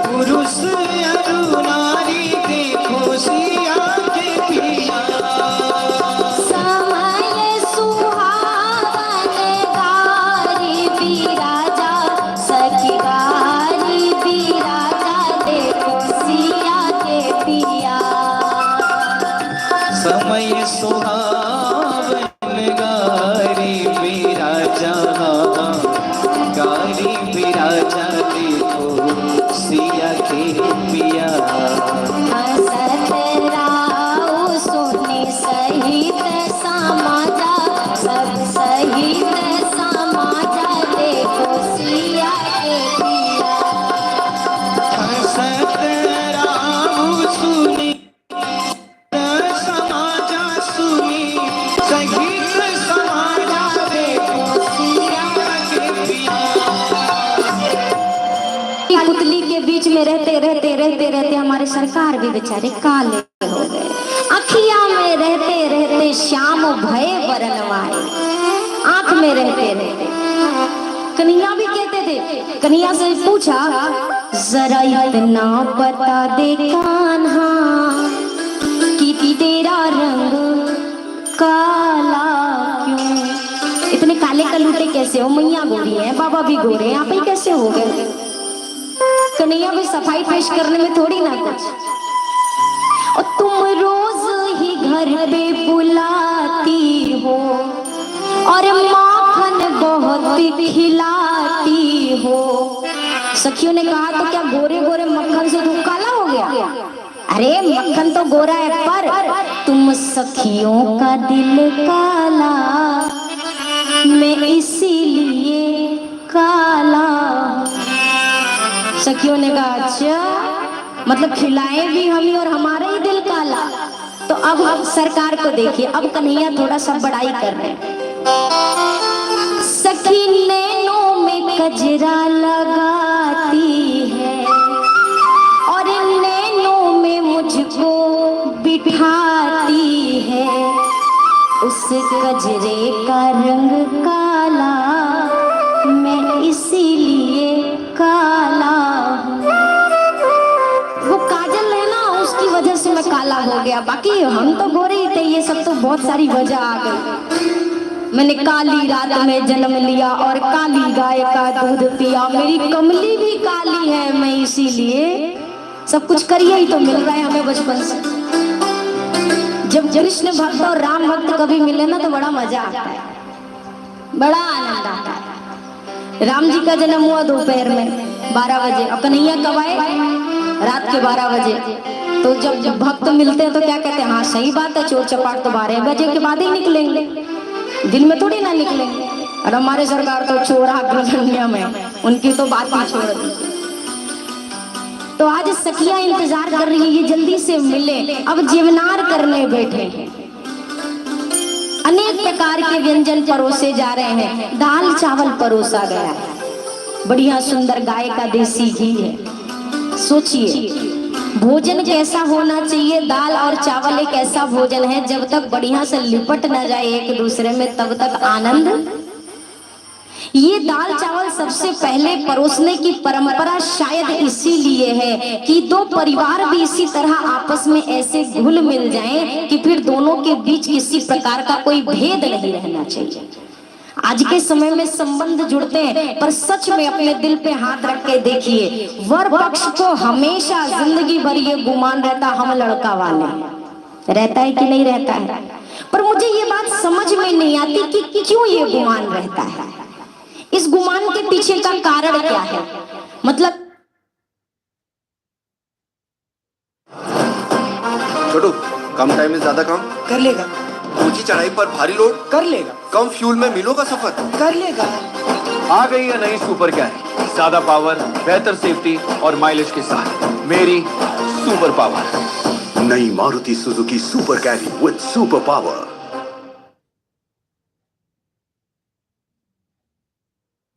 पुरुष अरु नारी देखो सिया के पिया। समय सुहावन गारी बिराजा, सखी गारी बिराजा देखो सिया के पिया। समय सुहावन गारी बिराजा, गारी बिराजा देखो सिया के पिया। हसत राउ सुनि सहित समाजा, सब सहित समाजा देखो सिया के पिया। हसत राम सुनी समाजा सुनी सहित समाजा देखो सिया के पिया। पुतली के बीच में रहते रहते रहते रहते हमारे सरकार भी बेचारे काले हो गए। अखिया में रहते रहते श्याम भय बरनवाए, आंख में रहते रहते। कन्हैया भी कहते थे, कन्हैया से पूछा जरा इतना बता दे कान्हा कि तेरा रंग काला क्यों? इतने काले कलूटे कैसे हो? मैया गोरी है, बाबा भी गोरे हैं, आप ही कैसे हो गए? कन्हैया भी सफाई पेश करने में थोड़ी ना कुछ। और तुम रोज ही घर पे बुलाती हो और माखन बहुत खिलाती हो। सखियों ने कहा तो क्या गोरे गोरे मक्खन से तू काला हो गया? अरे मक्खन तो गोरा है पर तुम सखियों का दिल काला, मैं इसीलिए काला। सखियों ने कहा अच्छा मतलब खिलाए भी हम ही और हमारा ही दिल काला। तो अब सरकार को देखिए, अब कन्हैया थोड़ा सा बड़ाई कर रहे हैं। सखी नैनों में कजरा लगाती है और नैनों में मुझको बिठाती है। उस कजरे का रंग काला, मैं इसीलिए काला हूँ। वो काजल है ना, उसकी वजह से मैं काला हो गया, बाकी हम तो गोरे ही थे। ये सब तो बहुत सारी वजह आ गई। मैंने काली रात में जन्म लिया और काली गाय का दूध पिया, मेरी कमली भी काली है, मैं इसीलिए सब कुछ करिए ही तो मिल रहा है हमें बचपन से। जब कृष्ण भक्त और राम भक्त कभी मिले ना तो बड़ा मजा आता है, बड़ा आनंद आता है। राम जी का जन्म हुआ दोपहर में 12 बजे और कन्हैया कब आए? रात के 12 बजे। तो जब भक्त मिलते हैं तो क्या कहते हैं? हाँ सही बात है, चोर चपाट तो 12 बजे के बाद ही निकलेंगे, दिन में थोड़ी ना निकलेंगे। और हमारे सरकार तो चोरा ग्रहण्य में, उनकी तो बात ही छोड़ दी। तो आज सखियां इंतजार कर रही है ये जल्दी से मिले, अब जीवनार करने बैठे हैं। अनेक प्रकार के व्यंजन परोसे जा रहे हैं। दाल चावल परोसा गया है, बढ़िया सुंदर गाय का देसी घी है। सोचिए भोजन कैसा होना चाहिए। दाल और चावल एक ऐसा भोजन है जब तक बढ़िया से लिपट ना जाए एक दूसरे में तब तक आनंद। ये दाल चावल सबसे पहले परोसने की परंपरा शायद इसीलिए है कि दो परिवार भी इसी तरह आपस में ऐसे घुल मिल जाएं कि फिर दोनों के बीच किसी प्रकार का कोई भेद नहीं रहना चाहिए। आज के समय में संबंध जुड़ते हैं, पर सच में अपने दिल पे हाथ रख के देखिए, वर पक्ष को हमेशा जिंदगी भर ये गुमान रहता हम लड़का वाले, रहता है कि नहीं रहता है? पर मुझे ये बात समझ में नहीं आती कि क्यों ये गुमान रहता है। इस गुमान के पीछे का कारण क्या है? मतलब छोटू, कम टाइम में ज्यादा काम कर लेगा। ऊंची चढ़ाई पर भारी लोड कर लेगा। कम फ्यूल में मीलों का सफर कर लेगा। आ गई है नई सुपर कैरी, ज्यादा पावर, बेहतर सेफ्टी और माइलेज के साथ मेरी सुपर पावर। नई Maruti Suzuki super carry with super power.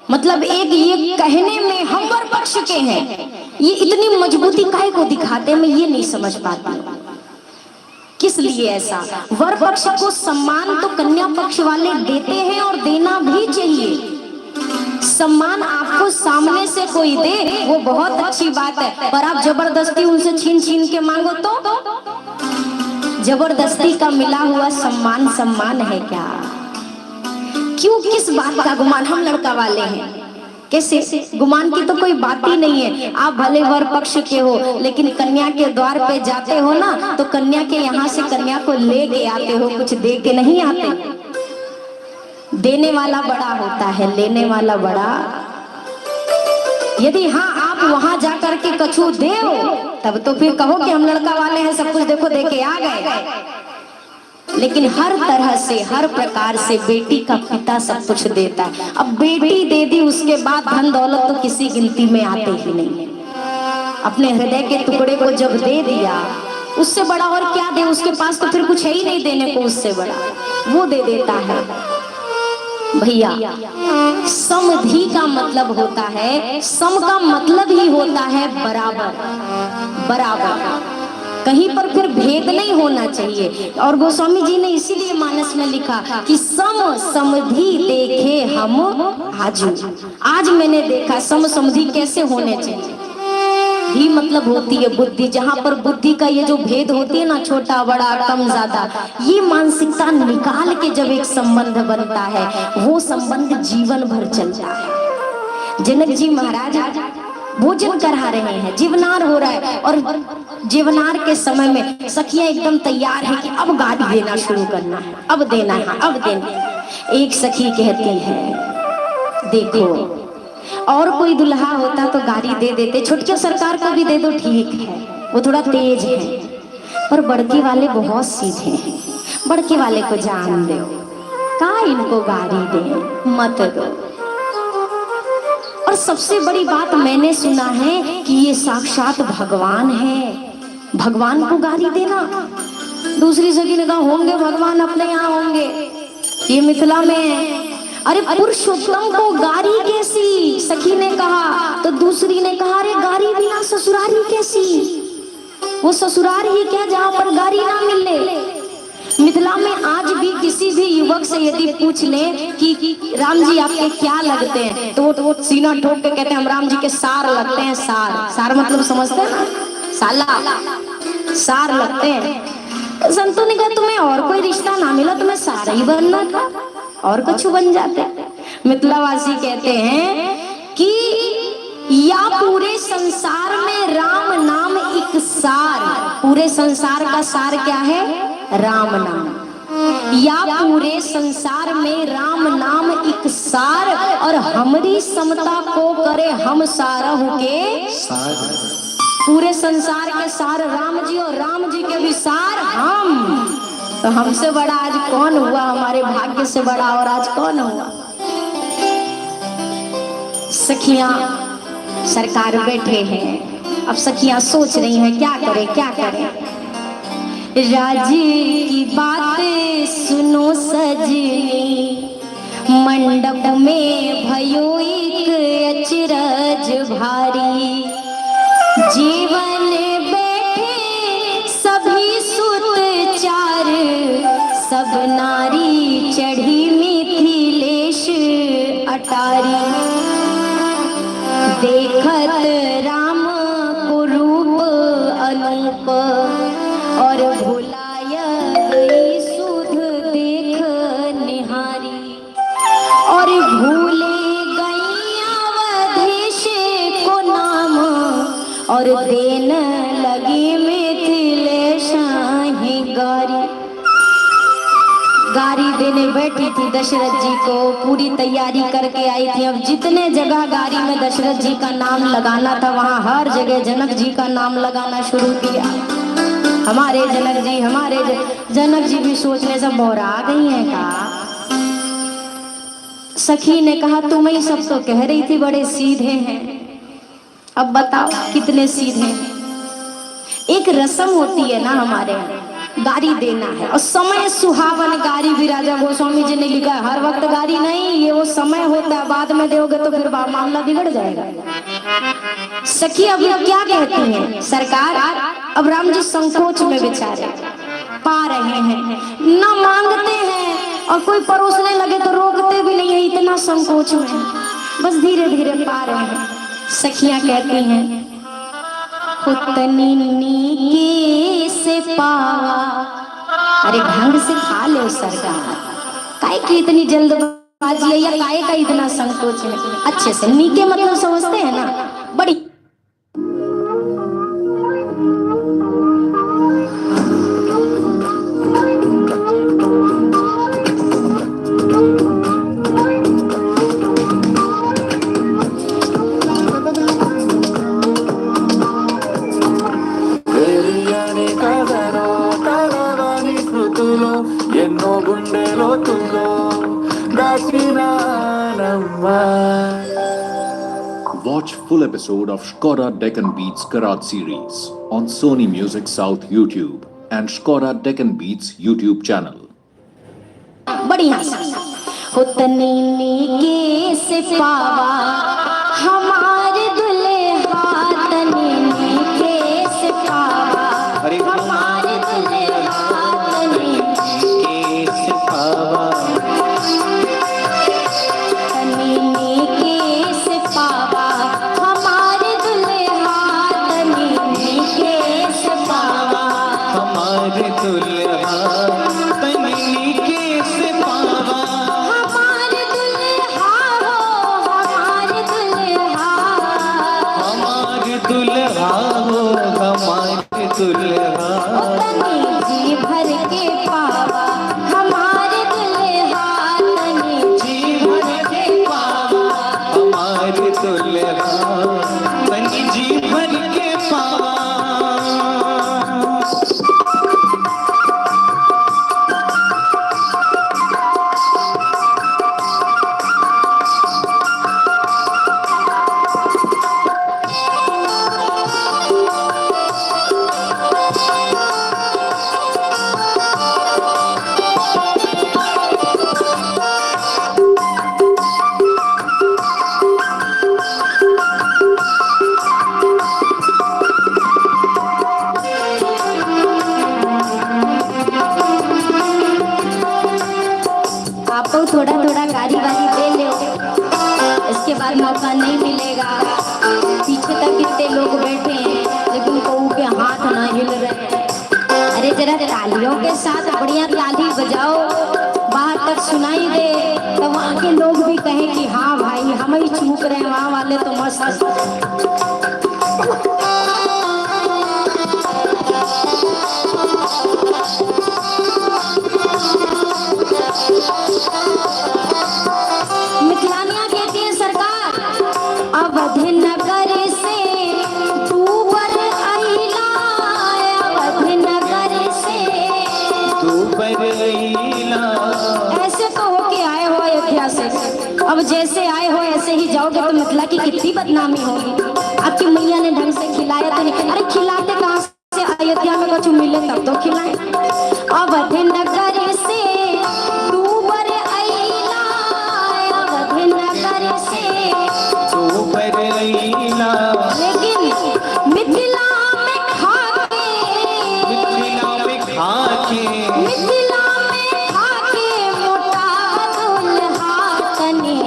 मतलब एक ये कहने में हम वर पक्ष के हैं, ये इतनी मजबूती काहे को दिखाते हैं, मैं ये नहीं समझ पाती किस लिए ऐसा। वर पक्ष को सम्मान तो कन्या पक्ष वाले देते हैं और देना भी चाहिए। सम्मान आपको सामने से कोई दे वो बहुत अच्छी बात है, पर आप जबरदस्ती उनसे छीन छीन के मांगो तो जबरदस्ती का मिला हुआ सम्मान सम्मान है क्या? क्यों, किस बात का गुमान? हम लड़का वाले हैं, कैसे? गुमान की तो कोई बात ही नहीं है। आप भले वर पक्ष के हो लेकिन कन्या के द्वार पे जाते हो ना तो कन्या के यहाँ से कन्या को ले के आते हो, कुछ दे के नहीं आते। देने वाला बड़ा होता है, लेने वाला बड़ा। यदि हाँ आप वहां जा करके कछु दे तब तो फिर कहो कि हम लड़का वाले हैं, सब कुछ देखो दे के आ गए। लेकिन हर तरह से हर प्रकार से बेटी का पिता सब कुछ देता है। अब बेटी दे दी उसके बाद धन दौलत तो किसी गिनती में आते ही नहीं। अपने हृदय के टुकड़े को जब दे दिया उससे बड़ा और क्या दे? उसके पास तो फिर कुछ है ही नहीं देने को, उससे बड़ा वो दे देता है। भैया समधि का मतलब होता है, सम का मतलब ही होता है बराबर बराबर, कहीं पर फिर भेद नहीं होना चाहिए। और गोस्वामी जी ने इसीलिए मानस में लिखा कि सम समधि देखे हम आजू। आज मैंने देखा सम समधि कैसे होने चाहिए। धी मतलब होती है बुद्धि, जहाँ पर बुद्धि का ये जो भेद होती है ना, छोटा बड़ा कम ज्यादा, ये मानसिकता निकाल के जब एक संबंध बनता है वो संबंध जीवन भर चलता है। जनक जी महाराज भोजन करा रहे हैं, जीवनार हो रहा है और जीवनार के समय में सखियां एकदम तैयार है कि अब गाड़ी देना शुरू करना है, अब देना है, अब देना। एक सखी कहती है देखो और कोई दुल्हा होता तो गाड़ी दे देते, छुटके सरकार को भी दे दो ठीक है, वो थोड़ा तेज है, पर बड़की वाले बहुत सीधे हैं, बड़के वाले को जान दो, का इनको गाड़ी दे मत दो। और सबसे बड़ी बात मैंने सुना है कि ये साक्षात भगवान है, भगवान को गाली देना। दूसरी सखी ने कहा होंगे भगवान अपने यहाँ होंगे, ये मिथिला में है। अरे पुरुषोत्तम को गारी कैसी? सखी ने कहा तो दूसरी ने कहा अरे गारी बिना ससुरारी कैसी? वो ससुरार ही क्या जहाँ पर गारी ना मिले। मिथिला में आज भी किसी भी युवक से यदि पूछ ले कि राम जी आपके क्या लगते हैं, तो वो सीना ठोक के कहते हैं हम राम जी के सार लगते हैं। सार, सार मतलब समझते हैं ना, साला, सार लगते हैं। संतों ने कहा तुम्हें और कोई रिश्ता ना मिला, तुम्हें सार ही बनना था, और कुछ बन जाते। मिथिलावासी कहते हैं कि या पूरे संसार में राम नाम एक सार, पूरे संसार का सार क्या है? राम नाम। या पूरे संसार में राम नाम एक सार, और हमारी समता को करे हम सारहु के सार। पूरे संसार के सार राम जी, और राम जी के भी सार हम। तो हमसे बड़ा आज कौन हुआ? हमारे भाग्य से बड़ा और आज कौन हुआ? सखियां सरकार बैठे हैं, अब सखियां सोच रही हैं क्या करें क्या करें। राजी की बातें सुनो सजनी, मंडप में भयो एक अचरज भारी। जीवन बैठे सभी सुत चार, सब नारी चढ़ी मिथिलेश अटारी। देखत राम को रूप अनूप, और भुलाय गई सुध देख निहारी। और भूले गई अवधेश को नाम, और देन लगी मिथिलेश गारी। गारी देने बैठी थी दशरथ जी को, पूरी तैयारी करके आई थी। अब जितने जगह गारी में दशरथ जी का नाम लगाना था, वहां हर जगह जनक जी का नाम लगाना शुरू किया। हमारे जनक जी, हमारे जनक जी भी सोचने से बौरा गई हैं का। सखी ने कहा तुम ही सब तो कह रही थी बड़े सीधे हैं, अब बताओ कितने सीधे। एक रस्म होती है ना हमारे यहाँ, गारी देना है, और समय सुहावन गारी भी राजा गोस्वामी जी ने लिखा है। हर वक्त गारी नहीं, ये वो समय होता है, बाद में दोगे तो फिर मामला बिगड़ जाएगा। सखी अब क्या कहती हैं? सरकार अब राम जी संकोच में बेचारे पा रहे हैं, ना मांगते हैं और कोई परोसने लगे तो रोकते भी नहीं है, इतना संकोच में बस धीरे धीरे पा रहे हैं। सखियां कहती हैं उतनी नीके से पावा। अरे ढंग से खा लो सरकार, काहे की इतनी जल्दबाजी है या काहे का इतना संकोच है? अच्छे से नीके मतलब समझते हैं ना, बड़ी Watch full episode of Skoda Deccan Beats Karat series on Sony Music South YouTube and Skoda Deccan Beats YouTube channel. बढ़िया उतनी नीके से पावा हमारे दुल्हा, तनी नीके से पावा हमारे दुल्हा, तनी नीके से पावा, तनी नीके से पावा हमारे दुल्हा, तनी नीके से पावा हमारे दुल्हा, तनी नीके से पावा हमारे दुल्हा हो, हमारे दुल्हा, हमारे दुल्हा हो, हमारे दुल्हा, तनी जी भर के पावा हमारे दुल्हा, तनी जी भर के पावा हमारे दुल्हा, तनी जी भर के पावा। तो थोड़ा थोड़ा गाड़ी वाली दे लो, इसके बाद मौका नहीं मिलेगा। पीछे तक कितने लोग बैठे हैं लेकिन कोई के हाथ ना हिल रहे। अरे जरा तालियों के साथ बढ़िया ताली बजाओ, बाहर तक सुनाई दे, तो वहाँ के लोग भी कहें कि हाँ भाई हम ही चूक रहे हैं, वहाँ वाले तो मस्त। मिथिलानिया कहती है सरकार, अवध नगर से तू बर अइला, अवध नगर से तू बर अइला। ऐसे तो होके आए हो अयोध्या से, अब जैसे आए हो ऐसे ही जाओगे तो मिथिला की कितनी बदनामी होगी। आपकी मैया ने ढंग से खिलाया तो नहीं, अरे खिलाते कहाँ से, अयोध्या में कुछ मिले तब तो खिलाए। अवध नगर से तू बर अइला, अवध नगर से तू बर अइला। लेकिन मिथिला में खाके, मिथिला में खाके, मिथिला में खाके मोटा दुल्हा तनी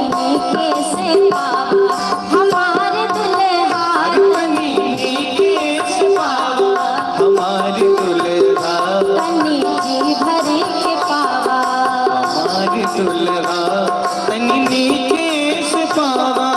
कैसे पावा, हमारे दुल्हा तनी कैसे पावा, हमारी दुल्हा तनी जी भर के पावा। हमारी दुल्हा तनी कैसे पावा।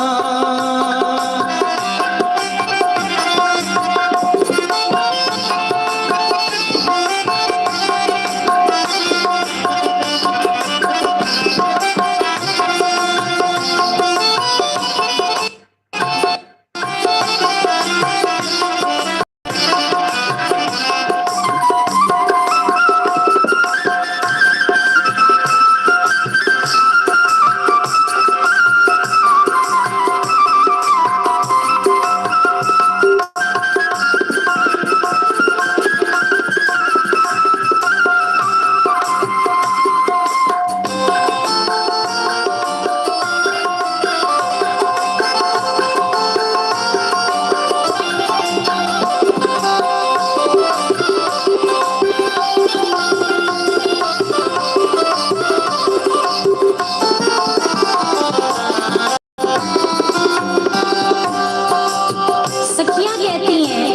सखियां कहती हैं,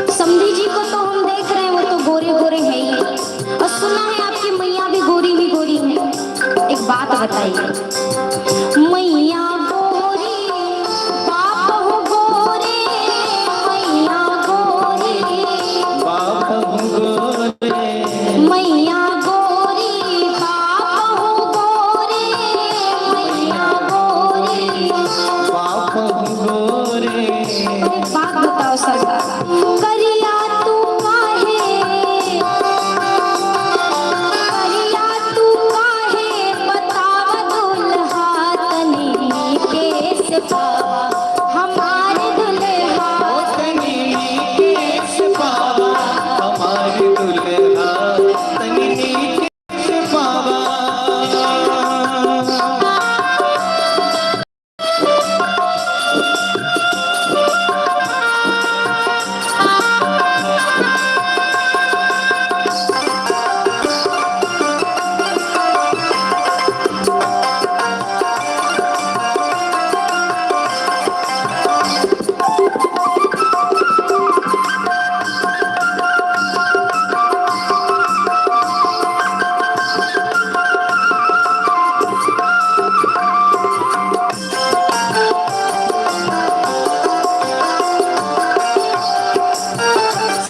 समधी जी को तो हम देख रहे हैं वो तो गोरे गोरे हैं ही, और सुना है आपकी मैया भी गोरी है। एक बात बताइए, मैया गोरी बाप हो गोरे, मैया गोरी बाप गोरे, मैया गोरी बाप हो गोरे, मैया गोरी बाप गोरे। एक बात बताओ सरकार, करिया तू काहे, करिया तू काहे बताव दुल्हा तनी कैसे पावा, हमारे दुल्हा तनी कैसे पावा, हमारी दुल्हा तनी कैसे पावा।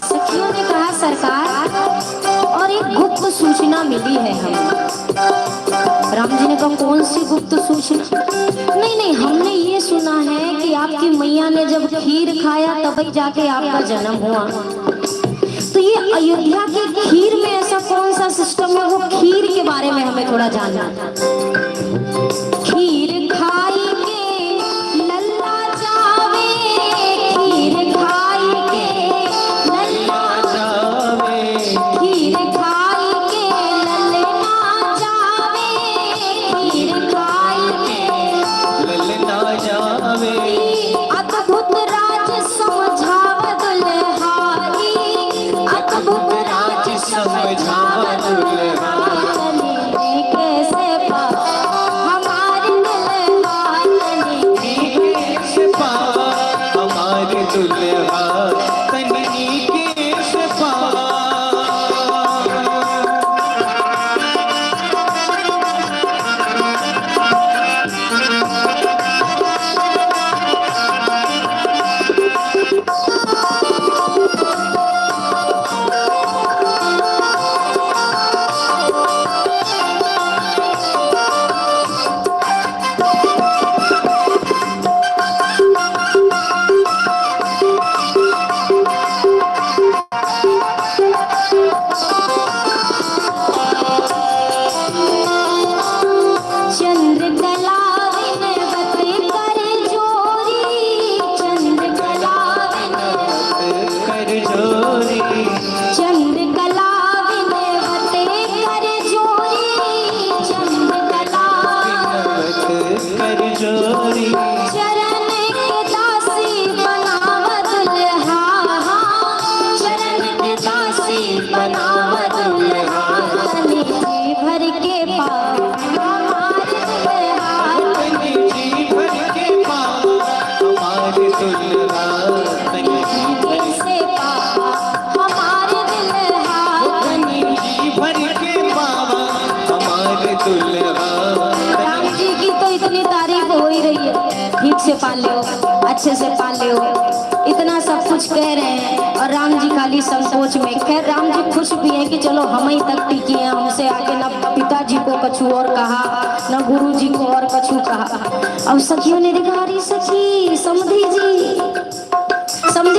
सखियों ने कहा सरकार, और एक गुप्त सूचना मिली है हमें। राम जी ने कहा कौन सी गुप्त सूचना? नहीं, हमने ये सुना है कि आपकी मैया ने जब खीर खाया तभी जाके आपका जन्म हुआ। तो ये अयोध्या के खीर में ऐसा कौन सा सिस्टम है, वो खीर के बारे में हमें थोड़ा जानना था। खीर खाई के लल्ला जावे, खीर खाई के लल्ला जावे, खीर खाई के लल्ला जावे, खीर खाई के ललना जावे। अद्भुत राज समझाव दुल्हारी, अद्भुत राज समझाव दुल्हारी, कैसे पावा राम जी की तो इतनी तारीफ हो ही रही है, ठीक से पाल लो, अच्छे से पाल लो, इतना सब कुछ कह रहे हैं और राम जी खाली संकोच में। खैर राम जी खुश भी हैं कि चलो हम ही तक टिकी हैं, हमसे आगे न पिताजी को कछु और कहा न गुरु जी को और कछु कहा। अब सखियों ने देखा, अरे सखी समधी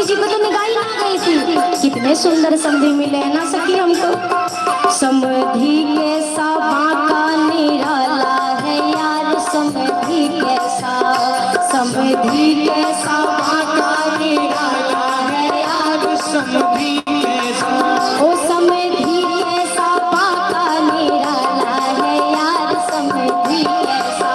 जी को तो निगाही ना गई थी, कितने सुंदर समधी मिले हैं ना सखी हमको। समधी के सभा का निराला है यार, समधी कैसा, समधी के सभा का निराला है यार, समधी कैसा, ओ समधी के सभा का निराला है यार, समधी कैसा,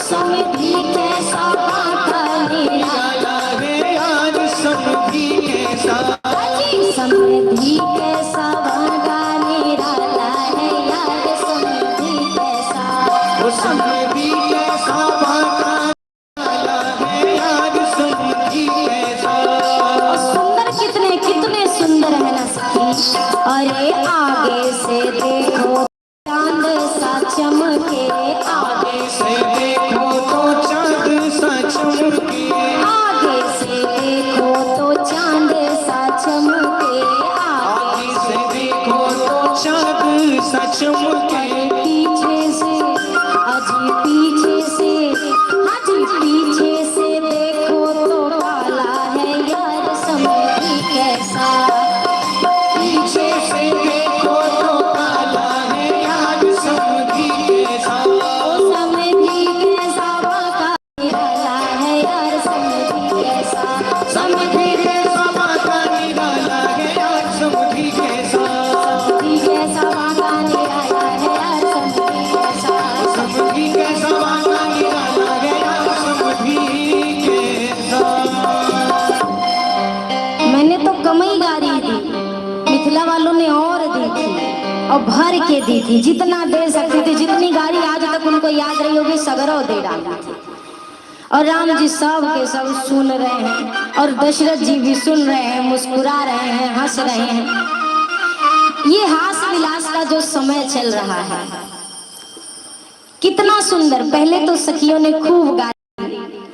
समधी के सभा का निराला है यार, समधी कैसा, समधी के सभा का निराला है यार, समधी कैसा, ओ समधी के सभा का निराला है यार, समधी कैसा। सुंदर कितने कितने सुंदर है ना सखी। अरे आगे से देखो चांद सा चमके, आगे से देखो तो चांद सा चमके, आगे से देखो तो चांद सा चमके, आगे से देखो तो चांद सा चमके, पीछे से अजी पीछे से, अजी पीछे से देखो तो काला है यार, समधी कैसा, पीछे से देखो तो काला है यार, समधी कैसा, ओ समधी कैसा बाका निराला है यार, समधी कैसा, समधी कैसा बाका निराला है यार, समधी कैसा, समधी कैसा बाका निराला है यार, समधी कैसा, समधी कैसा बाका निराला है यार, समधी कैसा। मैंने तो कम ही गारी दी, मिथिला वालों ने और दी थी और भर के दी थी, जितना दे सकते थे, जितनी गाड़ी आज तक उनको याद रही होगी सगरों दे डाली थी। और राम जी सब के सब सुन रहे हैं और दशरथ जी भी सुन रहे हैं, मुस्कुरा रहे हैं, हंस रहे हैं। ये हास विलास का जो समय चल रहा है कितना सुंदर। पहले तो सखियों ने खूब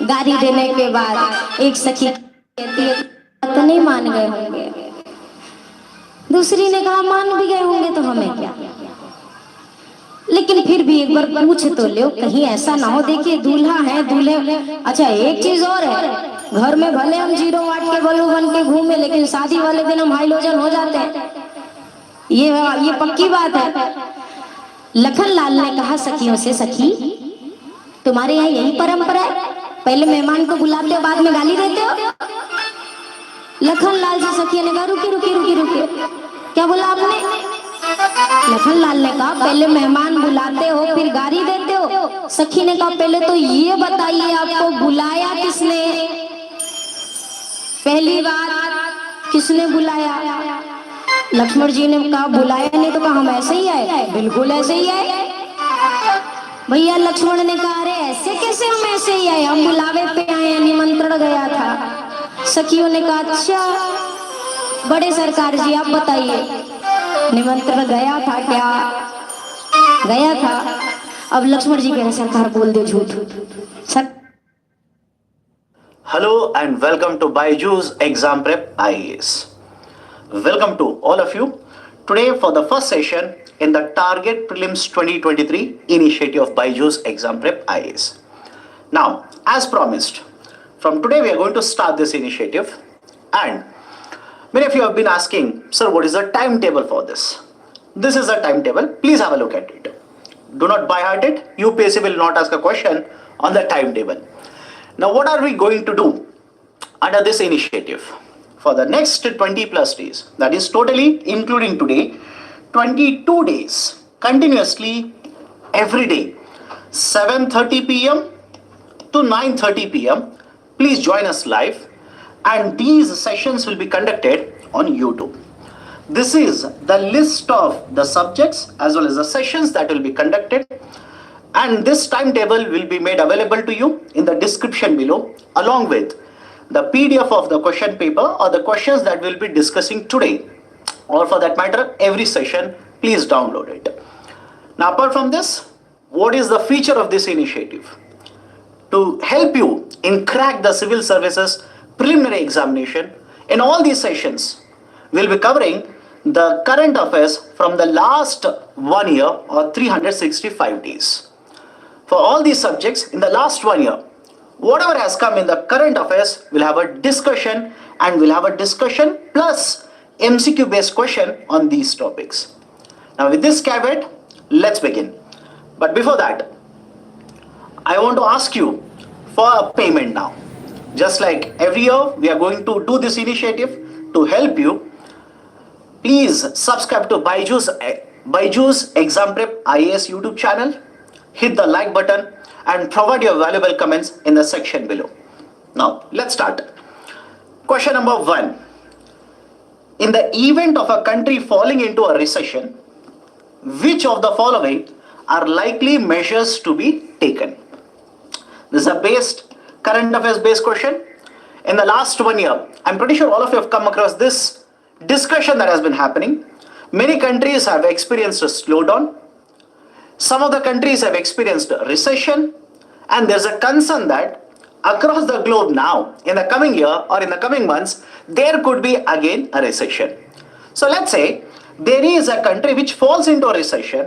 गारी देने के बाद एक सखी कहती है तो नहीं मान गए होंगे, दूसरी ने कहा मान भी गए होंगे तो हमें क्या, लेकिन फिर भी एक बार पूछ तो लो, कहीं ऐसा ना हो। देखिए दूल्हा है, दूल्हे, अच्छा एक चीज और है, घर में भले हम 0 वाट के बल्लू बन के घूमे, लेकिन शादी वाले दिन हम हाइलोजन हो जाते हैं, ये पक्की बात है। लखन लाल ने कहा सखियों से, सखी तुम्हारे यहाँ यही परंपरा है, पहले मेहमान को बुलाते हो बाद में गाली देते हो? लखन लाल से सखी ने कहा रुकी रुकी रुकी रुकी, क्या बोला आपने? लखन लाल ने कहा पहले मेहमान बुलाते हो फिर गाली देते हो। सखी ने कहा पहले तो ये बताइए आपको बुलाया किसने, पहली बार किसने बुलाया? लक्ष्मण जी ने कहा बुलाया नहीं तो कहा हम ऐसे ही आए, बिल्कुल ऐसे ही आए। भैया लक्ष्मण ने कहा अरे ऐसे कैसे, हम ऐसे ही आए, हम बुलावे पे आए, निमंत्रण गया था। सखियों ने कहा अच्छा बड़े सरकार जी आप बताइए निमंत्रण गया था क्या? गया था। अब लक्ष्मण जी कह रहे सरकार बोल दे झूठ। Hello and welcome to Byju's Exam Prep IAS. Welcome to all of you. Today for the first session in the Target Prelims 2023 initiative of Byju's Exam Prep IAS. Now, as promised, from today we are going to start this initiative, and many of you have been asking, sir, what is the timetable for this? This is the timetable. Please have a look at it. Do not by heart it. UPSC will not ask a question on the timetable. Now, what are we going to do under this initiative? For the next 20 plus days, that is totally including today, 22 days, continuously, every day, 7:30 p.m. to 9:30 p.m. Please join us live, and these sessions will be conducted on YouTube. This is the list of the subjects as well as the sessions that will be conducted, and this timetable will be made available to you in the description below, along with the PDF of the question paper or the questions that we'll be discussing today, or for that matter every session. Please download it. Now apart from this, what is the feature of this initiative? To help you in crack the civil services preliminary examination, in all these sessions, we'll be covering the current affairs from the last 1 year or 365 days. For all these subjects in the last 1 year, whatever has come in the current affairs, we'll have a discussion, and we'll have a discussion plus MCQ based question on these topics. Now with this caveat, let's begin. But before that, I want to ask you for a payment now. Just like every year, we are going to do this initiative to help you. Please subscribe to Byju's Exam Prep IAS YouTube channel. Hit the like button and provide your valuable comments in the section below. Now, let's start. Question number 1. In the event of a country falling into a recession, which of the following are likely measures to be taken? This is a current affairs based question. In the last 1 year, I'm pretty sure all of you have come across this discussion that has been happening. Many countries have experienced a slowdown. Some of the countries have experienced a recession, and there's a concern that across the globe now, in the coming year or in the coming months, there could be again a recession. So let's say there is a country which falls into a recession.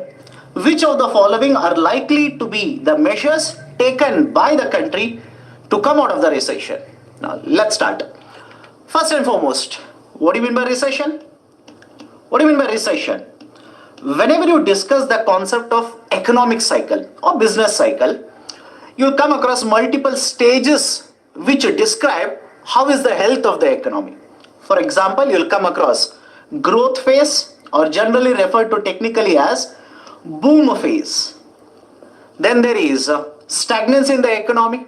Which of the following are likely to be the measures taken by the country to come out of the recession? Now let's start. First and foremost, what do you mean by recession? What do you mean by recession? Whenever you discuss the concept of economic cycle or business cycle, you'll come across multiple stages which describe how is the health of the economy. For example, you'll come across growth phase, or generally referred to technically as boom phase. Then there is stagnancy in the economy.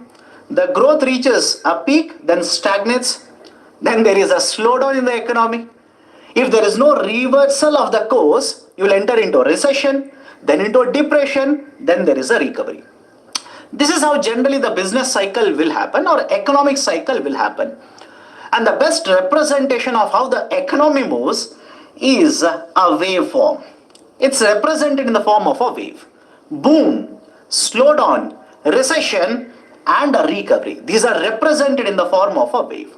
The growth reaches a peak, then stagnates. Then there is a slowdown in the economy. If there is no reversal of the course, you will enter into a recession, then into a depression, then there is a recovery. This is how generally the business cycle will happen, or economic cycle will happen. And the best representation of how the economy moves is a waveform. It's represented in the form of a wave. Boom, slowdown, recession, and a recovery. These are represented in the form of a wave.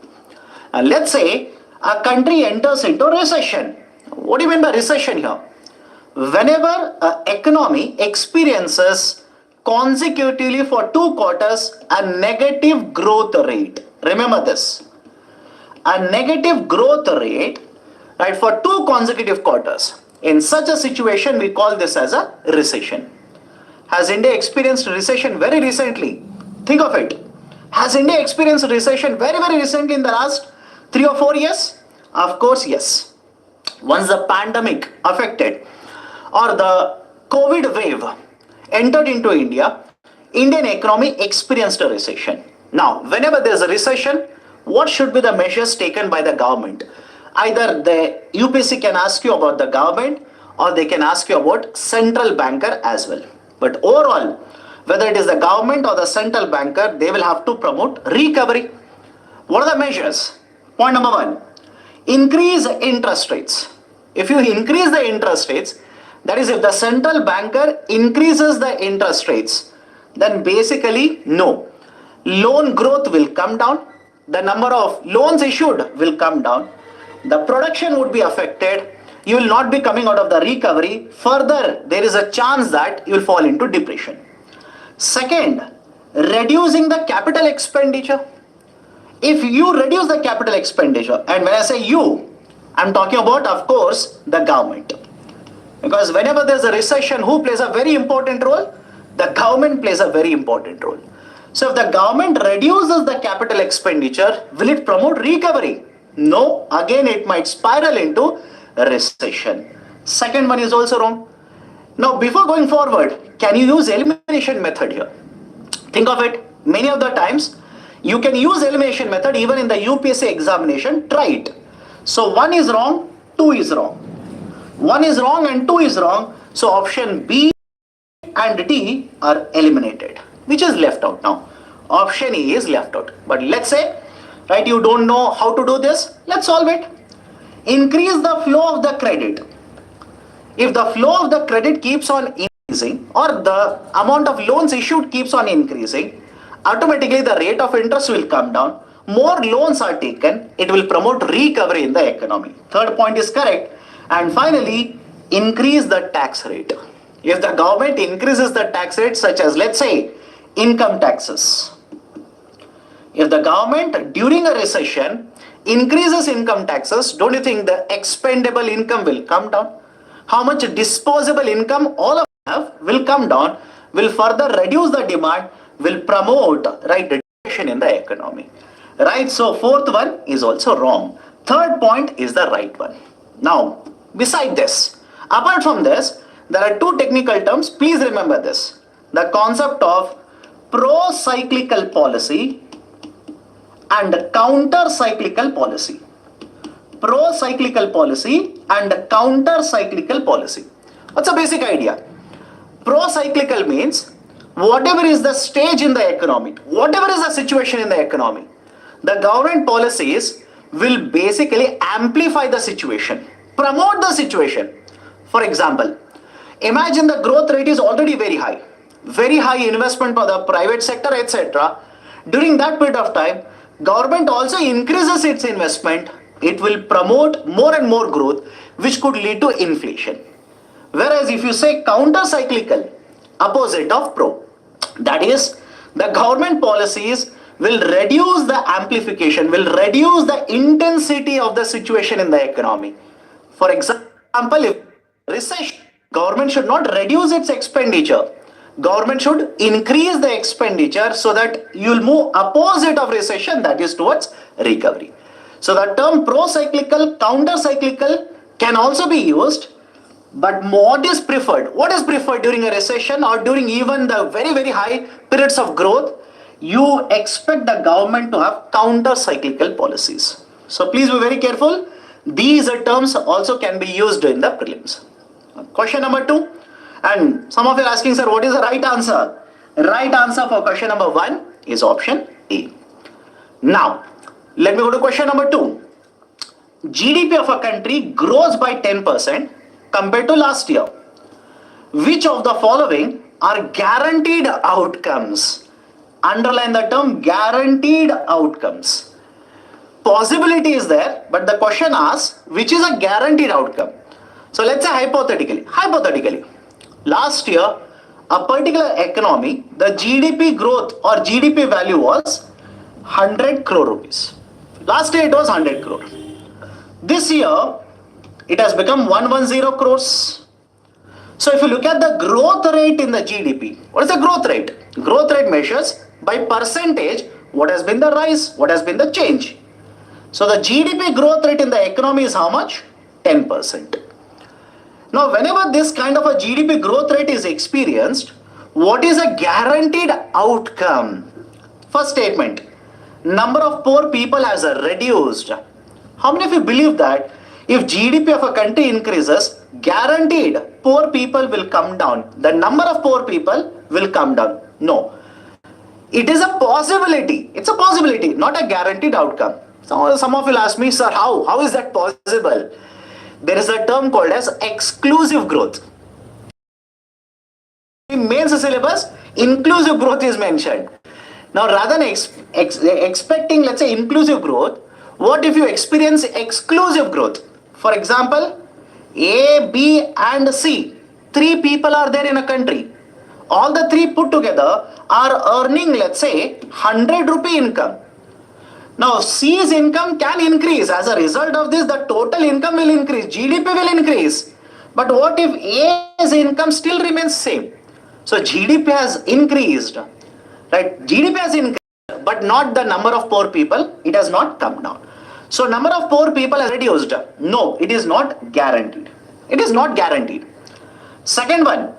And let's say a country enters into recession. What do you mean by recession here? Whenever an economy experiences consecutively for 2 quarters a negative growth rate. Remember this. A negative growth rate, right, for 2 consecutive quarters. In such a situation, we call this as a recession. Has India experienced recession very recently? Think of it. Has India experienced recession very, very recently in the last 3 or 4 years? Of course, yes. Once the pandemic affected or the COVID wave entered into India, Indian economy experienced a recession. Now, whenever there is a recession, what should be the measures taken by the government? Either the UPSC can ask you about the government, or they can ask you about central banker as well. But overall, whether it is the government or the central banker, they will have to promote recovery. What are the measures? Point number 1, increase interest rates. If you increase the interest rates, that is, if the central banker increases the interest rates, then basically no. Loan growth will come down. The number of loans issued will come down. The production would be affected. You will not be coming out of the recovery. Further, there is a chance that you will fall into depression. Second, reducing the capital expenditure. If you reduce the capital expenditure, and when I say you, I'm talking about, of course, the government. Because whenever there's a recession, who plays a very important role? The government plays a very important role. So if the government reduces the capital expenditure, will it promote recovery? No. Again, it might spiral into a recession. Second one is also wrong. Now, before going forward, can you use elimination method here? Think of it. Many of the times, you can use elimination method even in the UPSC examination. Try it. So 1 is wrong, 2 is wrong. 1 is wrong and 2 is wrong. So option B and D are eliminated. Which is left out now? Option E is left out. But let's say, right, you don't know how to do this. Let's solve it. Increase the flow of the credit. If the flow of the credit keeps on increasing, increasing or the amount of loans issued keeps on increasing, automatically the rate of interest will come down. More loans are taken, it will promote recovery in the economy. Third point is correct. And finally, increase the tax rate. If the government increases the tax rate, such as let's say income taxes, if the government during a recession increases income taxes, don't you think the expendable income will come down? How much disposable income all of us have will come down, will further reduce the demand, will promote right reduction in the economy. Right, so fourth one is also wrong. Third point is the right one. Now, beside this, apart from this, there are two technical terms. Please remember this. The concept of pro-cyclical policy and counter-cyclical policy. Pro-cyclical policy and counter-cyclical policy. What's the basic idea? Pro-cyclical means whatever is the stage in the economy, whatever is the situation in the economy, the government policies will basically amplify the situation, promote the situation. For example, imagine the growth rate is already very high investment for the private sector, etc. During that period of time, government also increases its investment. It will promote more and more growth, which could lead to inflation. Whereas if you say counter-cyclical, opposite of pro, that is, the government policies will reduce the amplification, will reduce the intensity of the situation in the economy. For example, if recession, government should not reduce its expenditure. Government should increase the expenditure so that you will move opposite of recession, that is towards recovery. So the term pro-cyclical, counter-cyclical can also be used, but what is preferred? What is preferred during a recession or during even the very, very high periods of growth? You expect the government to have counter-cyclical policies. So please be very careful. These terms also can be used in the prelims. Question number 2. And some of you are asking, sir, what is the right answer? Right answer for question number 1 is option A. Now, let me go to question number 2. GDP of a country grows by 10% compared to last year. Which of the following are guaranteed outcomes? Underline the term guaranteed outcomes. Possibility is there, but the question asks which is a guaranteed outcome. So let's say hypothetically, last year, a particular economy, the GDP growth or GDP value was 100 crore rupees. Last year it was 100 crore. This year, it has become 110 crores. So if you look at the growth rate in the GDP, what is the growth rate? Growth rate measures by percentage what has been the rise, what has been the change. So the GDP growth rate in the economy is how much? 10%. Now, whenever this kind of a GDP growth rate is experienced, what is a guaranteed outcome? First statement, number of poor people has reduced. How many of you believe that if GDP of a country increases, guaranteed poor people will come down? The number of poor people will come down. No. It is a possibility. It's a possibility, not a guaranteed outcome. Some of you will ask me, sir, how? How is that possible? There is a term called as exclusive growth. In main syllabus, inclusive growth is mentioned. Now, rather than expecting, let's say, inclusive growth, what if you experience exclusive growth? For example, A, B and C. 3 people are there in a country. All the 3 put together are earning, let's say, 100 rupee income. Now, C's income can increase. As a result of this, the total income will increase. GDP will increase. But what if A's income still remains same? So, GDP has increased. Right? GDP has increased, but not the number of poor people. It has not come down. So, number of poor people has reduced. No, it is not guaranteed. It is not guaranteed. Second one,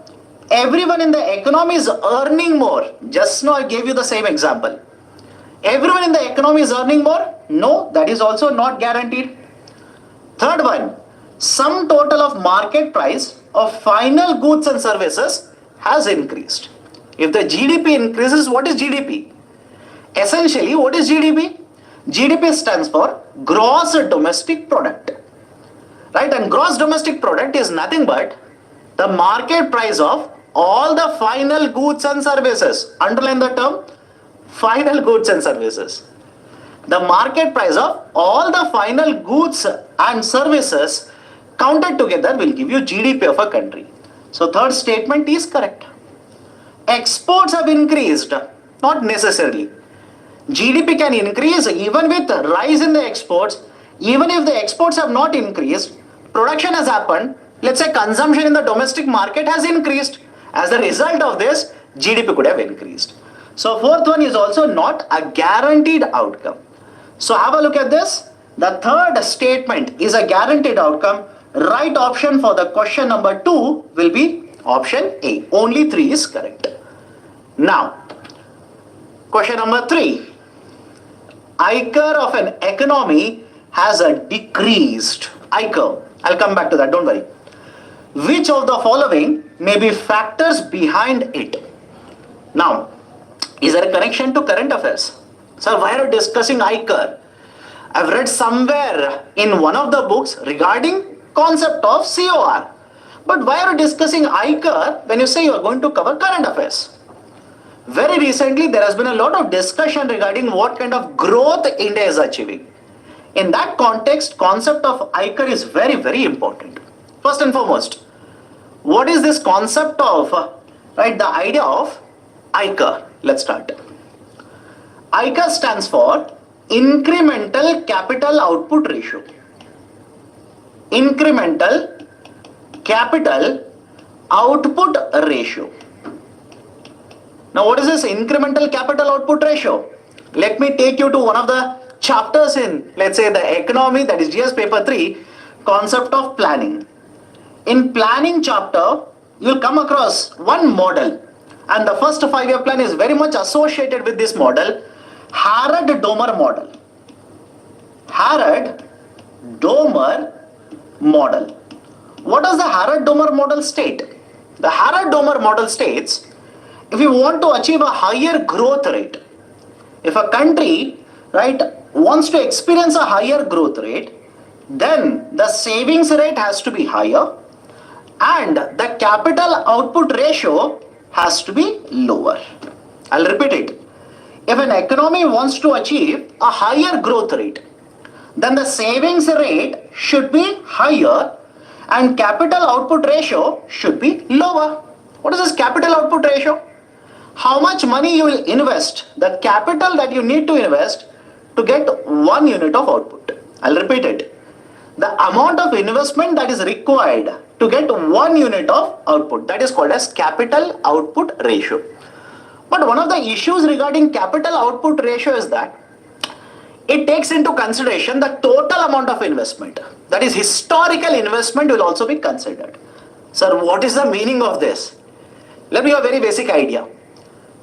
everyone in the economy is earning more. Just now I gave you the same example. Everyone in the economy is earning more? No, that is also not guaranteed. Third one, sum total of market price of final goods and services has increased. If the GDP increases, what is GDP? Essentially, what is GDP? GDP stands for gross domestic product. Right? And gross domestic product is nothing but the market price of all the final goods and services. Underline the term final goods and services. The market price of all the final goods and services counted together will give you GDP of a country. So third statement is correct. Exports have increased, not necessarily. GDP can increase even with rise in the exports. Even if the exports have not increased, production has happened. Let's say consumption in the domestic market has increased. As a result of this, GDP could have increased. So fourth one is also not a guaranteed outcome. So have a look at this. The third statement is a guaranteed outcome. Right option for the question number 2 will be option A. Only 3 is correct. Now, question number 3. ICAR of an economy has a decreased. ICAR. I'll come back to that, don't worry. Which of the following may be factors behind it? Now, is there a connection to current affairs? Sir, why are you discussing ICAR? I've read somewhere in one of the books regarding concept of COR. But why are you discussing ICAR when you say you are going to cover current affairs? Very recently, there has been a lot of discussion regarding what kind of growth India is achieving. In that context, concept of ICAR is very, very important. First and foremost, what is this concept of, the idea of ICAR? Let's start. ICAR stands for Incremental Capital Output Ratio. Incremental Capital Output Ratio. Now, what is this incremental capital output ratio? Let me take you to one of the chapters in, let's say, the economy, that is GS paper 3, concept of planning. In planning chapter, you'll come across one model, and the first 5-year plan is very much associated with this model, Harrod-Domer model. Harrod-Domer model. What does the Harrod-Domer model state? The Harrod-Domer model states, if you want to achieve a higher growth rate, if a country, wants to experience a higher growth rate, then the savings rate has to be higher and the capital output ratio has to be lower. I'll repeat it. If an economy wants to achieve a higher growth rate, then the savings rate should be higher and capital output ratio should be lower. What is this capital output ratio? How much money you will invest, the capital that you need to invest to get 1 unit of output. I'll repeat it. The amount of investment that is required to get 1 unit of output, that is called as capital output ratio. But one of the issues regarding capital output ratio is that it takes into consideration the total amount of investment. That is, historical investment will also be considered. Sir, what is the meaning of this? Let me give a very basic idea.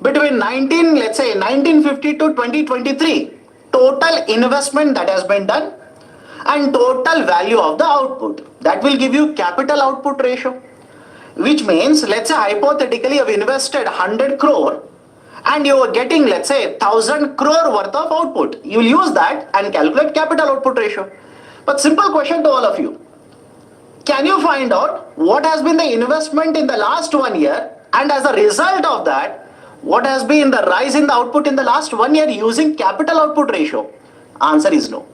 Between 1950 to 2023, total investment that has been done and total value of the output, that will give you capital output ratio. Which means, let's say hypothetically you have invested 100 crore and you are getting, let's say, 1000 crore worth of output. You will use that and calculate capital output ratio. But simple question to all of you. Can you find out what has been the investment in the last 1 year, and as a result of that, what has been the rise in the output in the last 1 year using capital output ratio? Answer is no.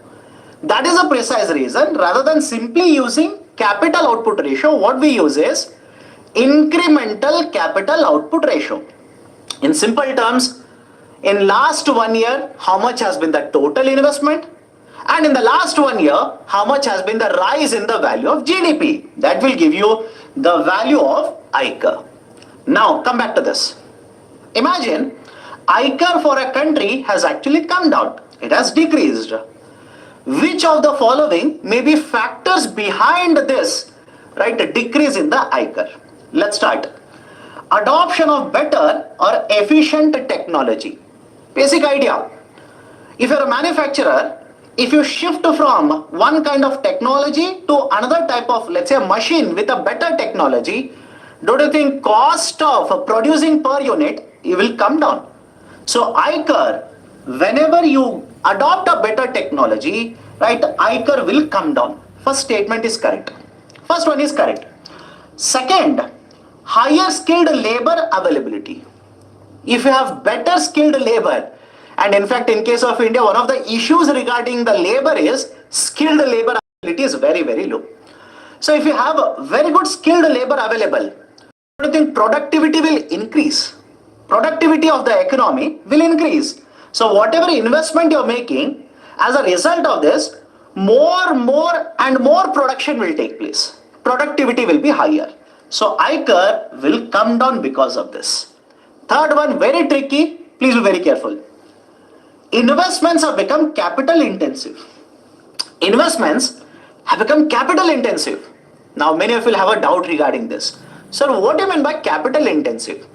That is a precise reason. Rather than simply using capital output ratio, what we use is incremental capital output ratio. In simple terms, in last 1 year, how much has been the total investment? And in the last 1 year, how much has been the rise in the value of GDP? That will give you the value of ICAR. Now, come back to this. Imagine ICAR for a country has actually come down. It has decreased. Which of the following may be factors behind this, decrease in the ICAR? Let's start. Adoption of better or efficient technology. Basic idea. If you're a manufacturer, if you shift from one kind of technology to another type of, let's say, a machine with a better technology, don't you think cost of producing per unit will come down? So ICAR, whenever you adopt a better technology, ICAR will come down. First statement is correct. First one is correct. Second, higher skilled labor availability. If you have better skilled labor, and in fact, in case of India, one of the issues regarding the labor is skilled labor availability is very, very low. So if you have a very good skilled labor available, do you think productivity will increase? Productivity of the economy will increase. So whatever investment you're making, as a result of this, more and more production will take place. Productivity will be higher. So I curve will come down because of this. Third one, very tricky. Please be very careful. Investments have become capital intensive. Investments have become capital intensive. Now many of you will have a doubt regarding this. Sir, what do you mean by capital intensive?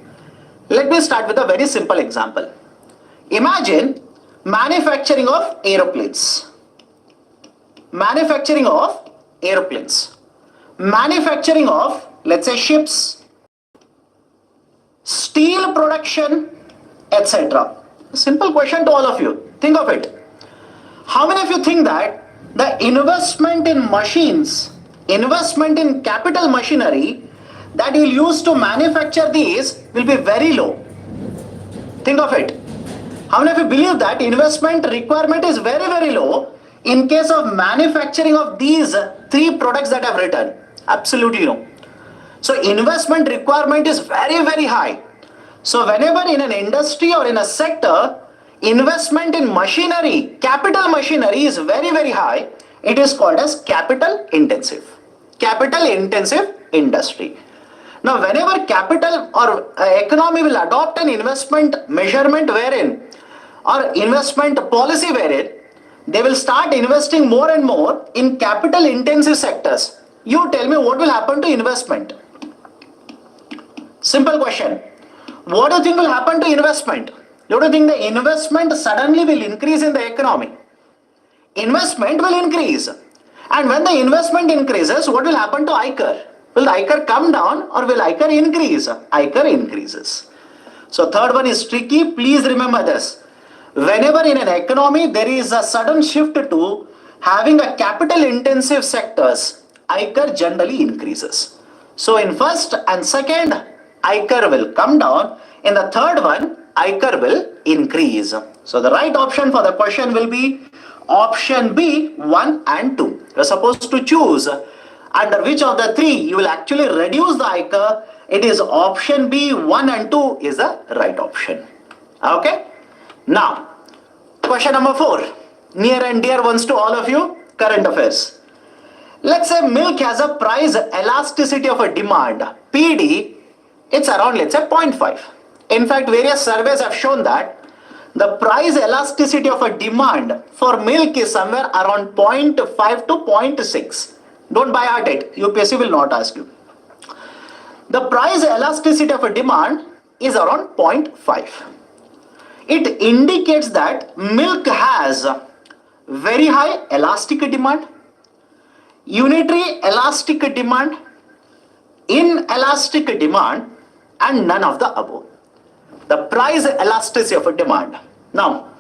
Let me start with a very simple example. Imagine manufacturing of aeroplanes. Manufacturing of aeroplanes. Manufacturing of, let's say, ships, steel production, etc. Simple question to all of you. Think of it. How many of you think that the investment in machines, investment in capital machinery that you will use to manufacture these will be very low? Think of it. How many of you believe that investment requirement is very, very low in case of manufacturing of these three products that I've written? Absolutely no. So investment requirement is very, very high. So whenever in an industry or in a sector, investment in machinery, capital machinery is very, very high, it is called as capital intensive. Capital intensive industry. Now whenever capital or economy will adopt an investment measurement wherein, or investment policy wherein, they will start investing more and more in capital intensive sectors. You tell me what will happen to investment? Simple question. What do you think will happen to investment? Do you think the investment suddenly will increase in the economy? Investment will increase. And when the investment increases, what will happen to ICAR? Will the ICAR come down or will ICAR increase? ICAR increases. So third one is tricky. Please remember this. Whenever in an economy there is a sudden shift to having a capital intensive sectors, ICAR generally increases. So in first and second, ICAR will come down. In the third one, ICAR will increase. So the right option for the question will be option B, 1 and 2. You are supposed to choose under which of the three you will actually reduce the ICAR. It is option B, 1 and 2 is the right option. Okay. Now, question number 4, near and dear ones to all of you, current affairs. Let's say milk has a price elasticity of a demand, PD, it's around, let's say, 0.5. In fact, various surveys have shown that the price elasticity of a demand for milk is somewhere around 0.5 to 0.6. Don't buy at it, UPSC will not ask you. The price elasticity of a demand is around 0.5. It indicates that milk has very high elastic demand, unitary elastic demand, inelastic demand, and none of the above. The price elasticity of a demand. Now,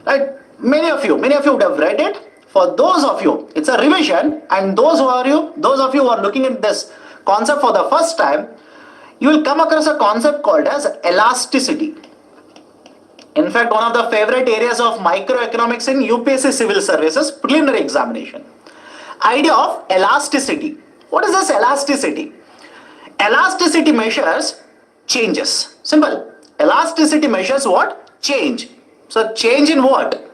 right, many of you would have read it. For those of you, it's a revision, and those of you who are looking at this concept for the first time, you will come across a concept called as elasticity. In fact, one of the favorite areas of microeconomics in UPSC Civil Services preliminary examination. Idea of elasticity. What is this elasticity? Elasticity measures changes. Simple. Elasticity measures what? Change. So change in what?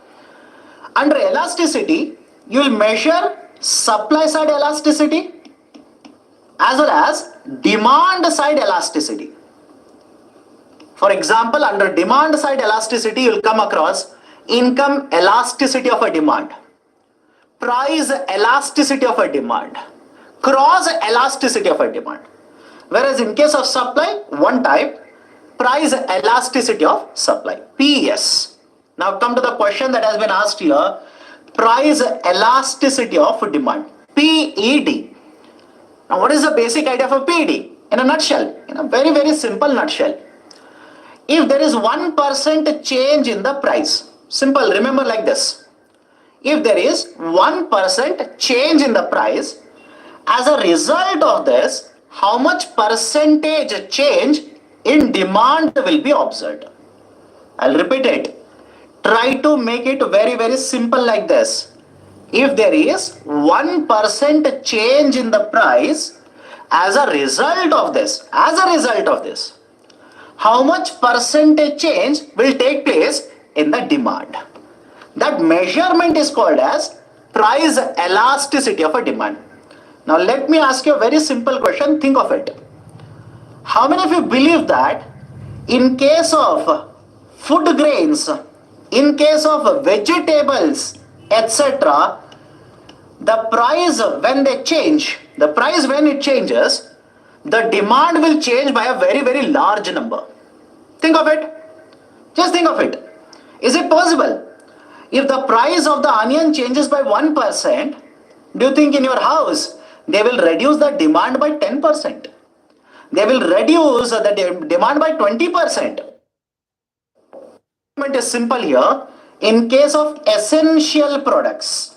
Under elasticity, you will measure supply side elasticity as well as demand side elasticity. For example, under demand side elasticity, you will come across income elasticity of a demand, price elasticity of a demand, cross elasticity of a demand. Whereas in case of supply, one type, price elasticity of supply, PES. Now come to the question that has been asked here, price elasticity of demand, PED. Now what is the basic idea of a PED? In a nutshell, in a very, very simple nutshell. If there is 1% change in the price, simple, remember like this. If there is 1% change in the price, as a result of this, how much percentage change in demand will be observed. I'll repeat it. Try to make it very, very simple like this. If there is 1% change in the price as a result of this, how much percentage change will take place in the demand? That measurement is called as price elasticity of a demand. Now let me ask you a very simple question. Think of it. How many of you believe that in case of food grains, in case of vegetables, etc., the price when they change, the price when it changes, the demand will change by a very, very large number? Think of it. Just think of it. Is it possible? If the price of the onion changes by 1%, do you think in your house they will reduce the demand by 10%? They will reduce the demand by 20%. It is simple here. In case of essential products,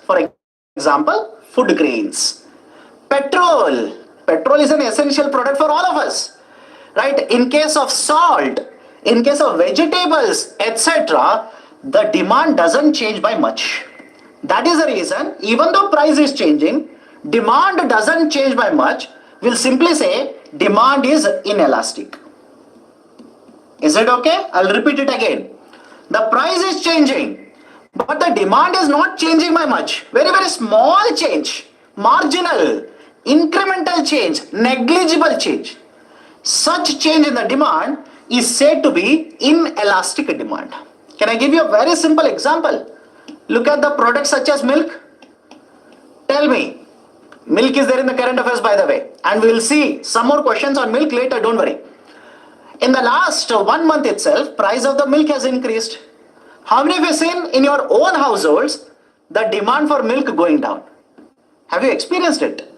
for example, food grains, petrol is an essential product for all of us, right? In case of salt, in case of vegetables, etc., the demand doesn't change by much. That is the reason, even though price is changing, demand doesn't change by much. We'll simply say demand is inelastic. Is it okay? I'll repeat it again. The price is changing, but the demand is not changing by much. Very, very small change, marginal, incremental change, negligible change. Such change in the demand is said to be inelastic demand. Can I give you a very simple example? Look at the products such as milk. Tell me, milk is there in the current affairs, by the way, and we'll see some more questions on milk later, don't worry. In the last 1 month itself, price of the milk has increased. How many of you seen in your own households the demand for milk going down? Have you experienced it?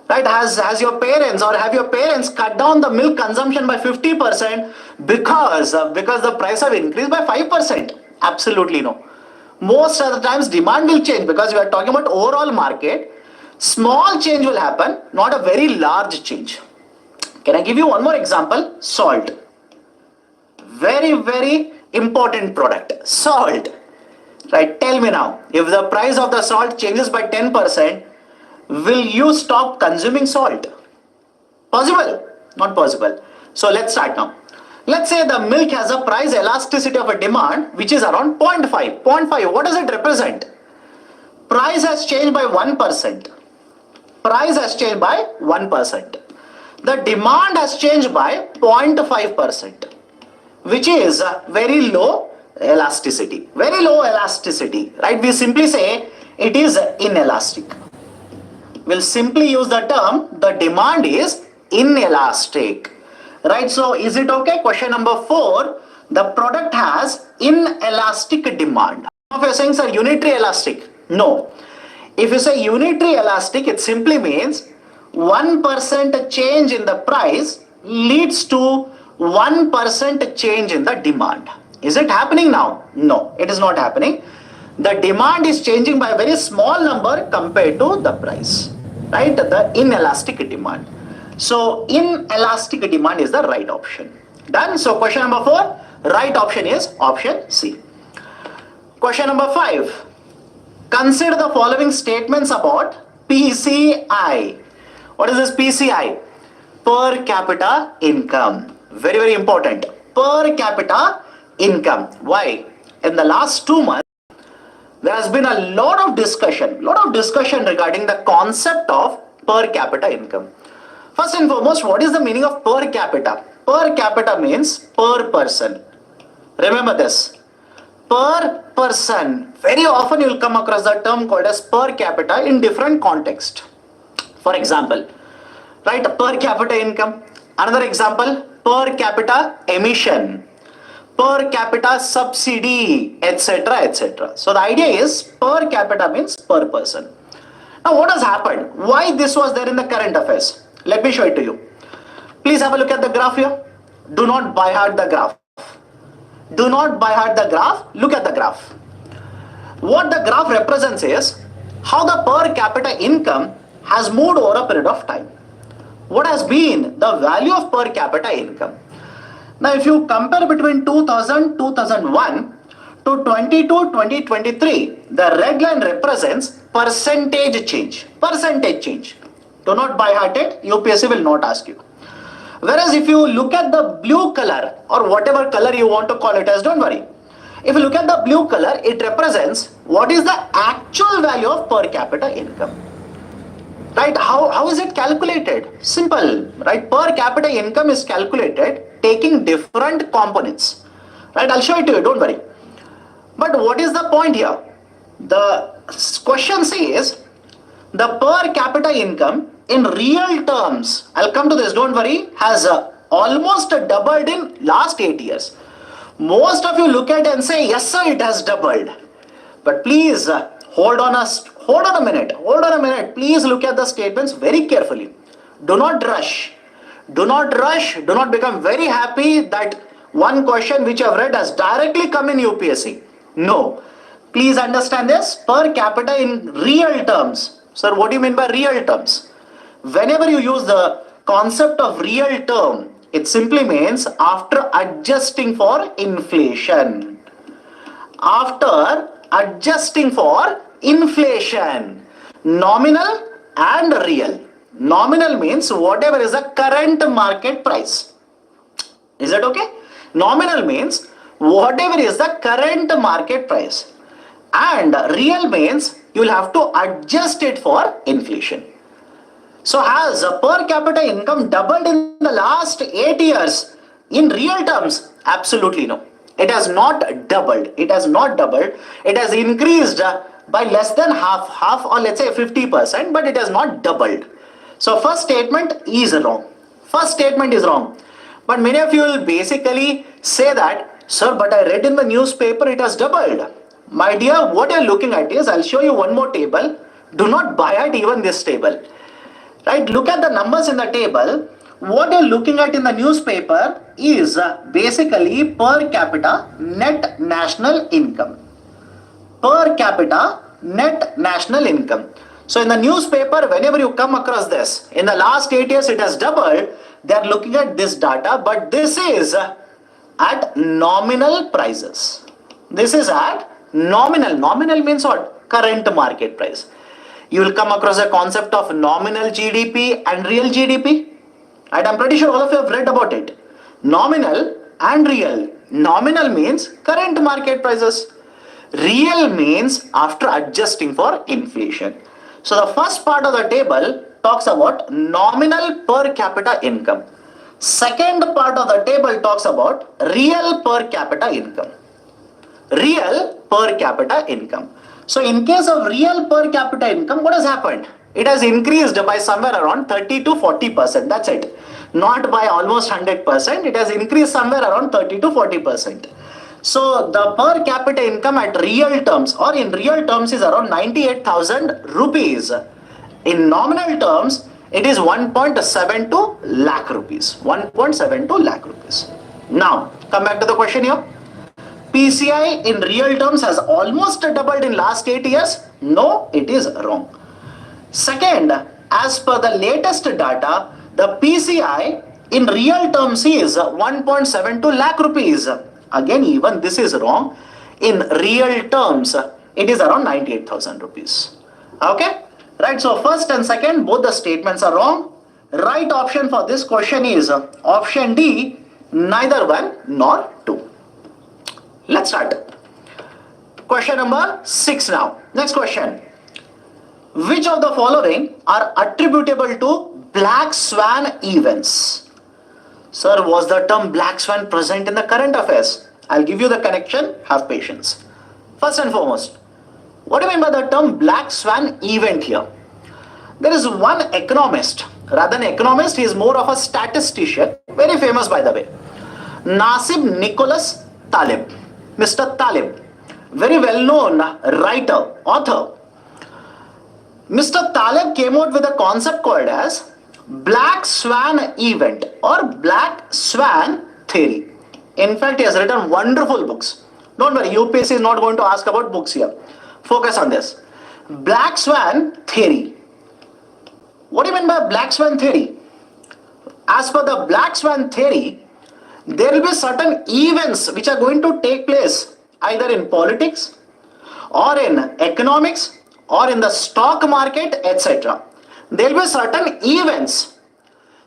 Right? Has your parents or have your parents cut down the milk consumption by 50% because the price have increased by 5%? Absolutely no. Most of the times demand will change because we are talking about overall market. Small change will happen, not a very large change. Can I give you one more example? Salt. Very, very important product. Salt. Right? Tell me now, if the price of the salt changes by 10%, will you stop consuming salt? Possible? Not possible. So let's start now. Let's say the milk has a price elasticity of a demand which is around 0.5. 0.5, what does it represent? Price has changed by 1%. Price has changed by 1%. The demand has changed by 0.5%, which is very low elasticity. Very low elasticity, right? We simply say it is inelastic. We'll simply use the term, the demand is inelastic. Right, so is it okay? Question number 4, the product has inelastic demand. If you're saying, sir, unitary elastic, no. If you say unitary elastic, it simply means 1% change in the price leads to 1% change in the demand. Is it happening now? No, it is not happening. The demand is changing by a very small number compared to the price, right? The inelastic demand. So inelastic demand is the right option. Done. So question number 4, right option is option C. Question number 5. Consider the following statements about PCI. What is this PCI? Per capita income. Very, very important. Per capita income. Why? In the last 2 months, there has been a lot of discussion regarding the concept of per capita income. First and foremost, what is the meaning of per capita? Per capita means per person. Remember this. Per person. Very often you will come across the term called as per capita in different context. For example, right, per capita income. Another example, per capita emission, per capita subsidy, etc., etc. So the idea is per capita means per person. Now what has happened? Why this was there in the current affairs? Let me show it to you. Please have a look at the graph here. Do not by heart the graph. Do not by heart the graph. Look at the graph. What the graph represents is how the per capita income has moved over a period of time. What has been the value of per capita income? Now, if you compare between 2000, 2001 to 22, 2023, the red line represents percentage change. Percentage change. Do not by heart it, UPSC will not ask you. Whereas if you look at the blue color or whatever color you want to call it as, don't worry. If you look at the blue color, it represents what is the actual value of per capita income. Right? How is it calculated? Simple, right? Per capita income is calculated taking different components. Right? I'll show it to you, don't worry. But what is the point here? The question says the per capita income in real terms, I'll come to this, don't worry, has almost doubled in last 8 years. Most of you look at it and say, yes sir, it has doubled. But please hold on a minute. Please look at the statements very carefully. Do not rush. Do not become very happy that one question which you have read has directly come in UPSC. No. Please understand this, per capita in real terms. Sir, what do you mean by real terms? Whenever you use the concept of real term, it simply means after adjusting for inflation. After adjusting for inflation. Nominal and real. Nominal means whatever is the current market price. Is that okay? Nominal means whatever is the current market price. And real means you will have to adjust it for inflation. So has per capita income doubled in the last 8 years in real terms? Absolutely no. It has not doubled. It has not doubled. It has increased by less than half or let's say 50%, but it has not doubled. So first statement is wrong. First statement is wrong. But many of you will basically say that, sir, but I read in the newspaper it has doubled. My dear, what you're looking at is, I'll show you one more table. Do not buy at even this table. Right? Look at the numbers in the table. What you're looking at in the newspaper is basically per capita net national income. Per capita net national income. So in the newspaper, whenever you come across this, in the last 8 years it has doubled. They are looking at this data, but this is at nominal prices. This is at nominal. Nominal means what? Current market price. You will come across a concept of nominal GDP and real GDP. And I'm pretty sure all of you have read about it. Nominal and real. Nominal means current market prices. Real means after adjusting for inflation. So the first part of the table talks about nominal per capita income. Second part of the table talks about real per capita income. Real per capita income. So in case of real per capita income, what has happened? It has increased by somewhere around 30 to 40%. That's it. Not by almost 100%. It has increased somewhere around 30 to 40%. So the per capita income at real terms or in real terms is around 98,000 rupees. In nominal terms, it is 1.72 lakh rupees. 1.72 lakh rupees. Now, come back to the question here. PCI in real terms has almost doubled in last 8 years. No, it is wrong. Second, as per the latest data, the PCI in real terms is 1.72 lakh rupees. Again, even this is wrong. In real terms, it is around 98,000 rupees. Okay? Right, so first and second, both the statements are wrong. Right option for this question is option D, neither 1 nor 2. Let's start. Question number 6 now. Next question. Which of the following are attributable to black swan events? Sir, was the term black swan present in the current affairs? I'll give you the connection. Have patience. First and foremost, what do you mean by the term black swan event here? There is one economist. Rather than economist, he is more of a statistician. Very famous, by the way. Nassim Nicholas Taleb. Mr. Taleb. Very well-known writer, author. Mr. Taleb came out with a concept called as black swan event or black swan theory. In fact, he has written wonderful books. Don't worry, UPSC is not going to ask about books here. Focus on this. Black swan theory. What do you mean by black swan theory? As per the black swan theory, there will be certain events which are going to take place either in politics or in economics or in the stock market, etc. There will be certain events.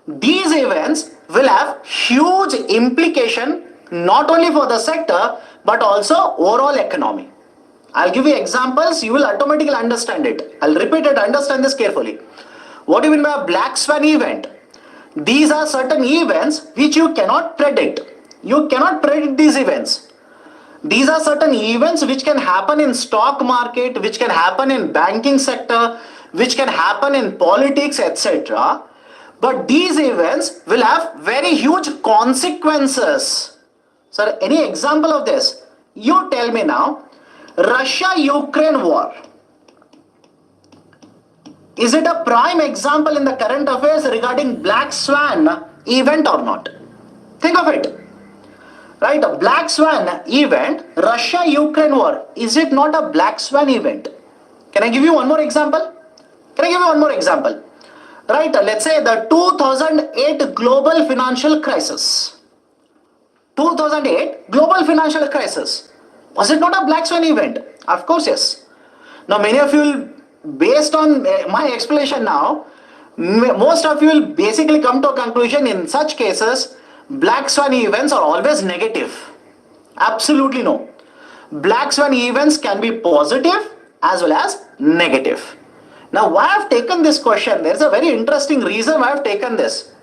These events will have huge implication not only for the sector but also overall economy. I'll give you examples, you will automatically understand it. I'll repeat it, understand this carefully. What do you mean by a black swan event? These are certain events which you cannot predict. You cannot predict these events. These are certain events which can happen in stock market, which can happen in banking sector, which can happen in politics, etc. But these events will have very huge consequences. Sir, any example of this? You tell me now. Russia-Ukraine war. Is it a prime example in the current affairs regarding black swan event or not? Think of it. Right, a black swan event, Russia-Ukraine war. Is it not a black swan event? Can I give you one more example? Right, let's say the 2008 global financial crisis. 2008 global financial crisis. Was it not a black swan event? Of course, yes. Now, many of you will, based on my explanation now, most of you will basically come to a conclusion in such cases, black swan events are always negative. Absolutely no. Black swan events can be positive as well as negative. Now, why I have taken this question? There is a very interesting reason why I have taken this.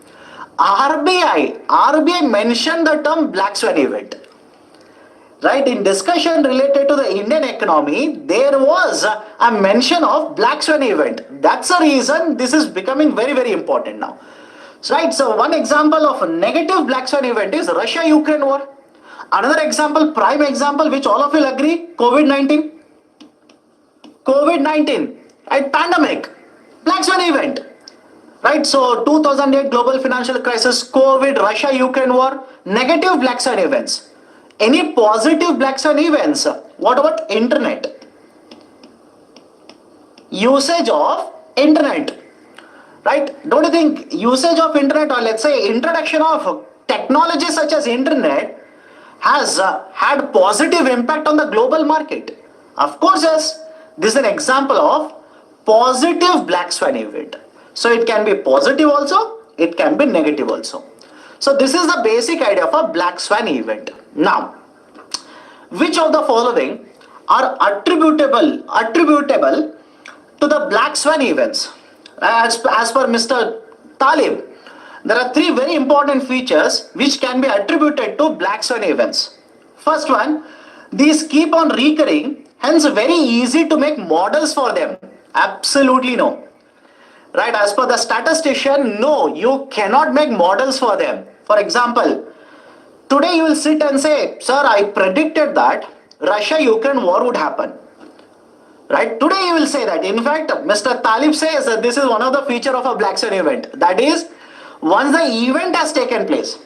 RBI mentioned the term black swan event. Right, in discussion related to the Indian economy, there was a mention of black swan event. That's the reason this is becoming very, very important now. Right, so one example of a negative black swan event is Russia-Ukraine war. Another example, prime example, which all of you will agree, COVID-19. COVID-19, right, pandemic, black swan event. Right, so 2008 global financial crisis, COVID, Russia-Ukraine war, negative black swan events. Any positive black swan events? What about internet? Usage of internet. Right? Don't you think usage of internet, or let's say introduction of technology such as internet has had positive impact on the global market? Of course, yes. This is an example of positive black swan event. So it can be positive also, it can be negative also. So this is the basic idea of a black swan event. Now, which of the following are attributable to the black swan events? As per Mr. Talib, there are three very important features which can be attributed to black swan events. First one, these keep on recurring, hence very easy to make models for them. Absolutely no. Right, as per the statistician, no, you cannot make models for them. For example, today you will sit and say, sir, I predicted that Russia-Ukraine war would happen. Right, today you will say that. In fact, Mr. Talib says that this is one of the features of a black swan event. That is, once the event has taken place,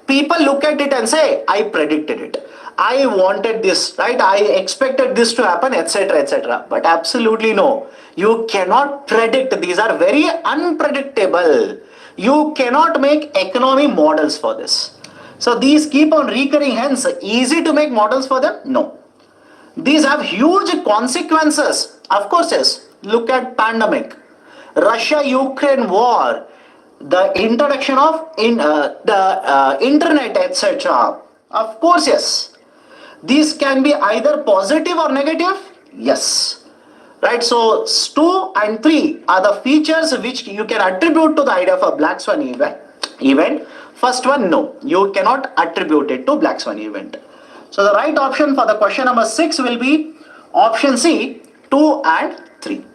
people look at it and say, I predicted it. I wanted this, right? I expected this to happen, etc., etc. But absolutely no. You cannot predict. These are very unpredictable. You cannot make economy models for this. So these keep on recurring, hence easy to make models for them? No. These have huge consequences. Of course, yes. Look at pandemic, Russia-Ukraine war, the introduction of internet, etc. Of course, yes. These can be either positive or negative. Yes. Right. So 2 and 3 are the features which you can attribute to the idea of a black swan event. First one, no, you cannot attribute it to black swan event. So the right option for the question number 6 will be option C, 2 and 3.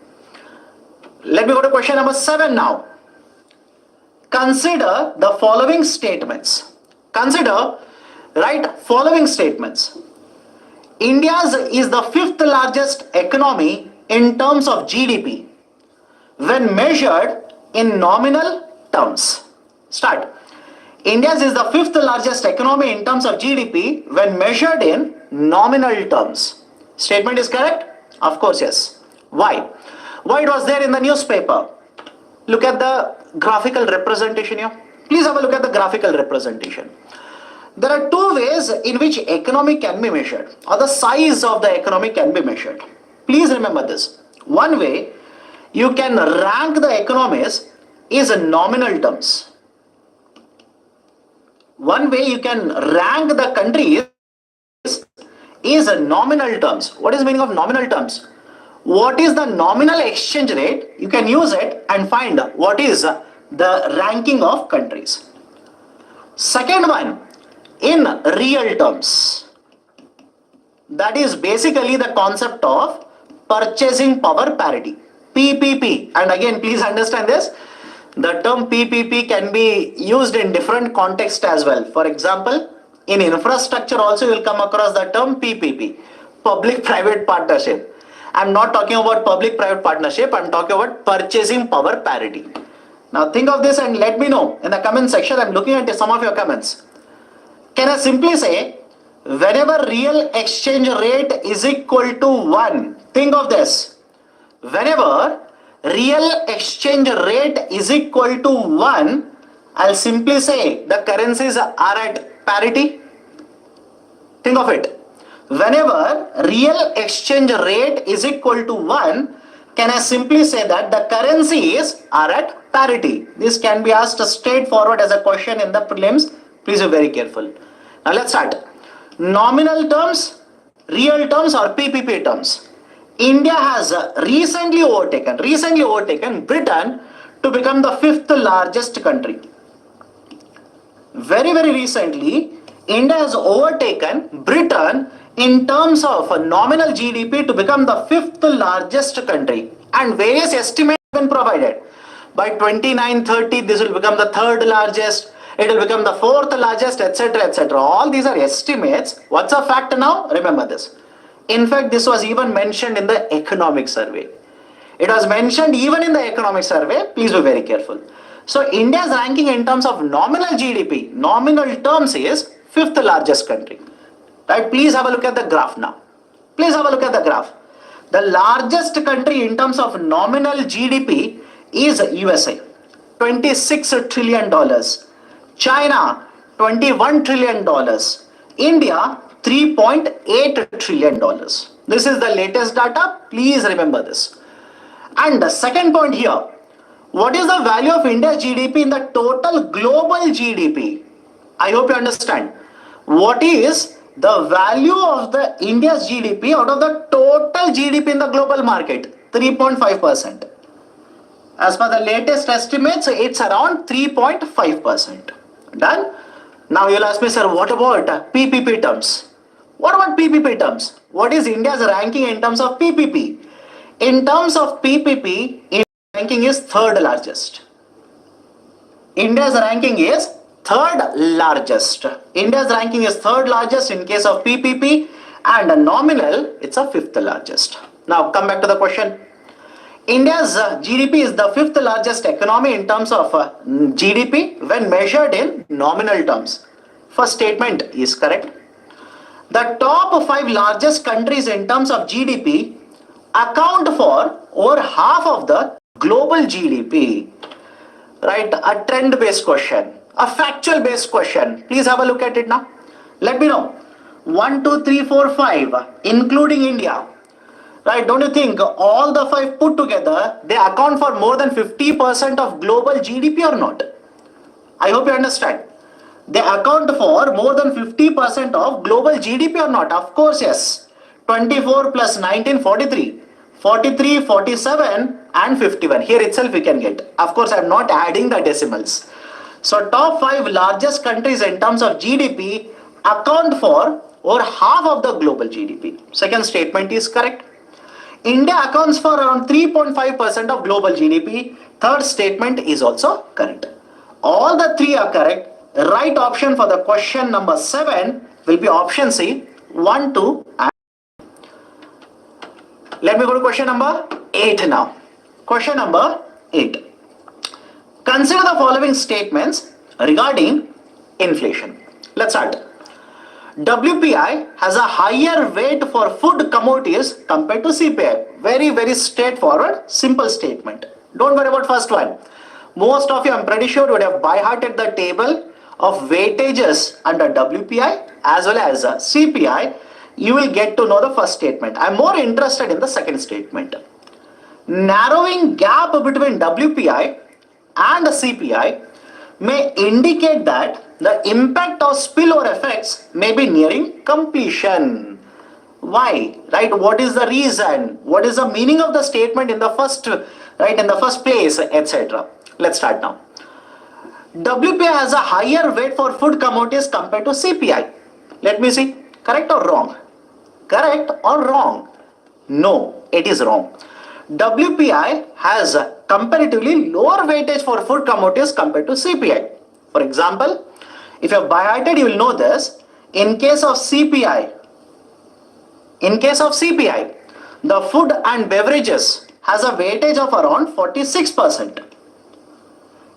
Let me go to question number 7 now. Consider the following statements. Consider, right, following statements. India's is the 5th largest economy in terms of GDP when measured in nominal terms. Start. India's is the 5th largest economy in terms of GDP when measured in nominal terms. Statement is correct? Of course, yes. Why? Why it was there in the newspaper? Look at the graphical representation here. Please have a look at the graphical representation. There are two ways in which economy can be measured, or the size of the economy can be measured. Please remember this. One way you can rank the economies is in nominal terms. One way you can rank the countries is in nominal terms. What is the meaning of nominal terms? What is the nominal exchange rate? You can use it and find what is the ranking of countries. Second one, in real terms. That is basically the concept of purchasing power parity, PPP. And again, please understand this. The term PPP can be used in different contexts as well. For example, in infrastructure also you will come across the term PPP, public-private partnership. I'm not talking about public-private partnership, I'm talking about purchasing power parity. Now think of this and let me know in the comment section. I'm looking at some of your comments. Can I simply say, whenever real exchange rate is equal to 1, think of this. Whenever real exchange rate is equal to 1, I'll simply say the currencies are at parity. Think of it. Whenever real exchange rate is equal to 1, can I simply say that the currencies are at parity? This can be asked straightforward as a question in the prelims. Please be very careful. Now let's start. Nominal terms, real terms or PPP terms. India has recently overtaken Britain to become the 5th largest country. Very, very recently, India has overtaken Britain in terms of nominal GDP to become the 5th largest country. And various estimates have been provided. By 29-30, this will become the 3rd largest. It will become the 4th largest, etc., etc. All these are estimates. What's a fact now? Remember this. In fact, this was even mentioned in the economic survey. It was mentioned even in the economic survey. Please be very careful. So India's ranking in terms of nominal GDP, nominal terms is 5th largest country. Right? Please have a look at the graph now. Please have a look at the graph. The largest country in terms of nominal GDP is USA, $26 trillion. China, $21 trillion. India, $3.8 trillion. This is the latest data. Please remember this. And the second point here, what is the value of India's GDP in the total global GDP? I hope you understand. What is the value of the India's GDP out of the total GDP in the global market? 3.5%. As per the latest estimates, it's around 3.5%. Done? Now you'll ask me, sir, what about PPP terms? What about PPP terms? What is India's ranking in terms of PPP? In terms of PPP, India's ranking is 3rd largest. India's ranking is 3rd largest. India's ranking is 3rd largest in case of PPP, and nominal, it's a 5th largest. Now come back to the question. India's GDP is the 5th largest economy in terms of GDP when measured in nominal terms. First statement is correct. The top 5 largest countries in terms of GDP account for over half of the global GDP. Right? A trend-based question, a factual-based question. Please have a look at it now. Let me know. 1, 2, 3, 4, 5, including India. Right? Don't you think all the 5 put together, they account for more than 50% of global GDP or not? I hope you understand. They account for more than 50% of global GDP or not? Of course, yes. 24 plus 19, 43. 43, 47 and 51. Here itself we can get. Of course, I am not adding the decimals. So top 5 largest countries in terms of GDP account for over half of the global GDP. Second statement is correct. India accounts for around 3.5% of global GDP. Third statement is also correct. All the 3 are correct. Right option for the question number 7 will be option C, 1, 2 and let me go to question number 8 now. Question number 8. Consider the following statements regarding inflation. Let's start. WPI has a higher weight for food commodities compared to CPI. Very, very straightforward, simple statement. Don't worry about first one. Most of you, I'm pretty sure, would have by-hearted the table of weightages under WPI as well as CPI. You will get to know the first statement. I'm more interested in the second statement. Narrowing gap between WPI and CPI may indicate that the impact of spillover effects may be nearing completion. Why? Right? What is the reason? What is the meaning of the statement in the first, right, in the first place, etc. Let's start now. WPI has a higher weight for food commodities compared to CPI. Let me see. Correct or wrong? Correct or wrong? No, it is wrong. WPI has a comparatively lower weightage for food commodities compared to CPI. For example, if you have by-hearted, you will know this. In case of CPI, the food and beverages has a weightage of around 46%.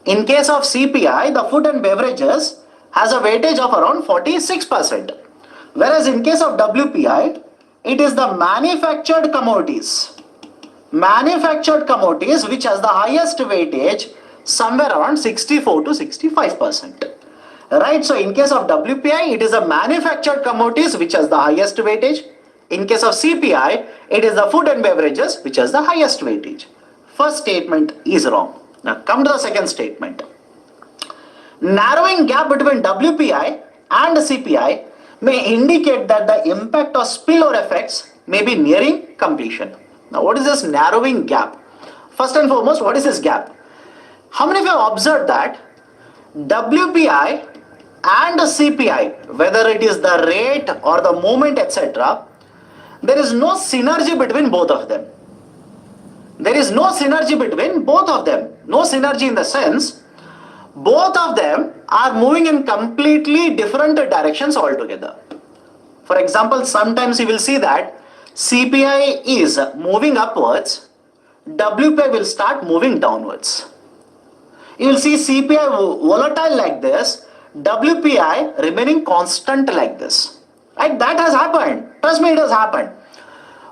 In case of CPI, the food and beverages has a weightage of around 46%. Whereas in case of WPI, it is the manufactured commodities which has the highest weightage, somewhere around 64 to 65%. Right? So in case of WPI, it is the manufactured commodities which has the highest weightage. In case of CPI, it is the food and beverages which has the highest weightage. First statement is wrong. Now come to the second statement. Narrowing gap between WPI and CPI may indicate that the impact of spillover effects may be nearing completion. Now what is this narrowing gap? First and foremost, what is this gap? How many of you have observed that WPI and CPI, whether it is the rate or the movement, etc., there is no synergy between both of them. There is no synergy between both of them. No synergy in the sense, both of them are moving in completely different directions altogether. For example, sometimes you will see that CPI is moving upwards, WPI will start moving downwards. You will see CPI volatile like this, WPI remaining constant like this. Right? That has happened. Trust me, it has happened.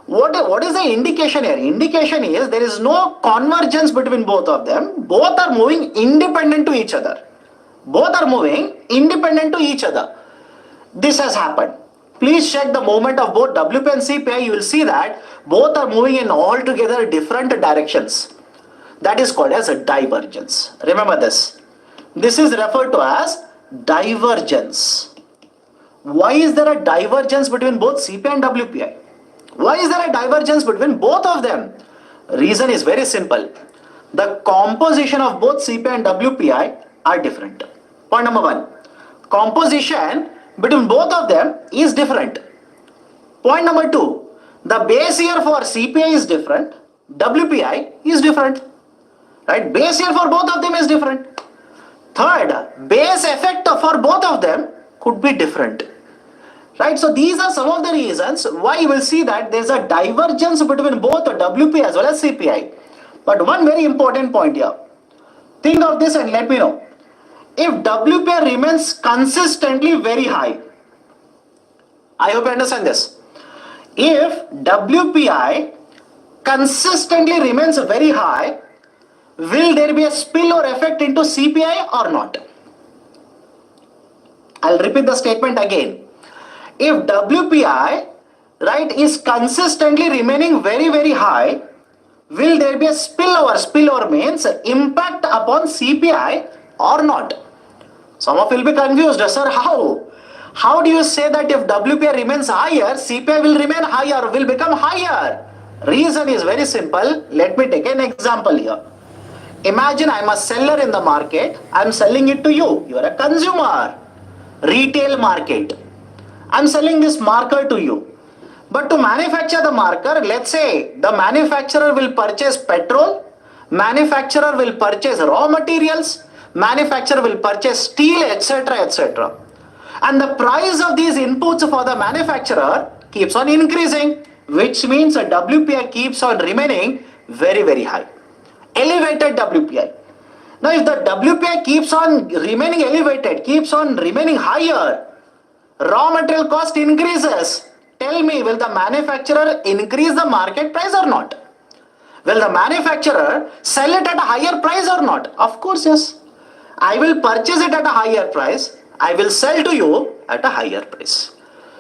What is the indication here? Indication is there is no convergence between both of them. Both are moving independent to each other. Both are moving independent to each other. This has happened. Please check the movement of both WPI and CPI. You will see that both are moving in altogether different directions. That is called as a divergence. Remember this. This is referred to as divergence. Why is there a divergence between both CPI and WPI? Why is there a divergence between both of them? Reason is very simple. The composition of both CPI and WPI are different. Point number one. Composition between both of them is different. Point number two. The base year for CPI is different. WPI is different. Right? Base year for both of them is different. Third, base effect for both of them could be different. Right? So these are some of the reasons why you will see that there is a divergence between both WPI as well as CPI. But one very important point here. Think of this and let me know. If WPI remains consistently very high, I hope you understand this. If WPI consistently remains very high, will there be a spillover effect into CPI or not? I'll repeat the statement again. If WPI, right, is consistently remaining very high, will there be a spillover? Spillover means impact upon CPI or not? Some of you will be confused. Sir, how? How do you say that if WPI remains higher, CPI will remain higher, will become higher? Reason is very simple. Let me take an example here. Imagine I'm a seller in the market. I'm selling it to you. You are a consumer. Retail market. I'm selling this marker to you. But to manufacture the marker, let's say the manufacturer will purchase petrol, manufacturer will purchase raw materials, manufacturer will purchase steel, etc., etc. And the price of these inputs for the manufacturer keeps on increasing, which means a WPI keeps on remaining very high. Elevated WPI. Now if the WPI keeps on remaining elevated, keeps on remaining higher, raw material cost increases, tell me, will the manufacturer increase the market price or not? Will the manufacturer sell it at a higher price or not? Of course, yes. I will purchase it at a higher price. I will sell to you at a higher price.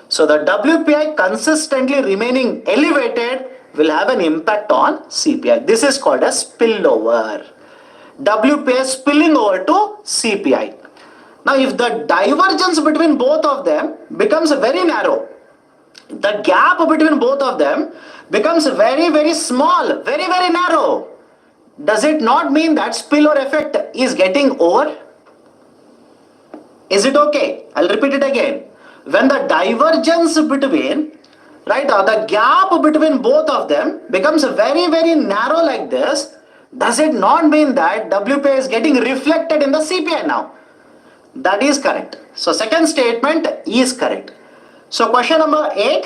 So the WPI consistently remaining elevated will have an impact on CPI. This is called a spillover. WPI spilling over to CPI. Now, if the divergence between both of them becomes very narrow, the gap between both of them becomes very, very small, very, very narrow, does it not mean that spillover effect is getting over? Is it okay? I'll repeat it again. When the divergence between, right, or the gap between both of them becomes very, very narrow like this, does it not mean that WPI is getting reflected in the CPI now? That is correct. So second statement is correct. So question number 8,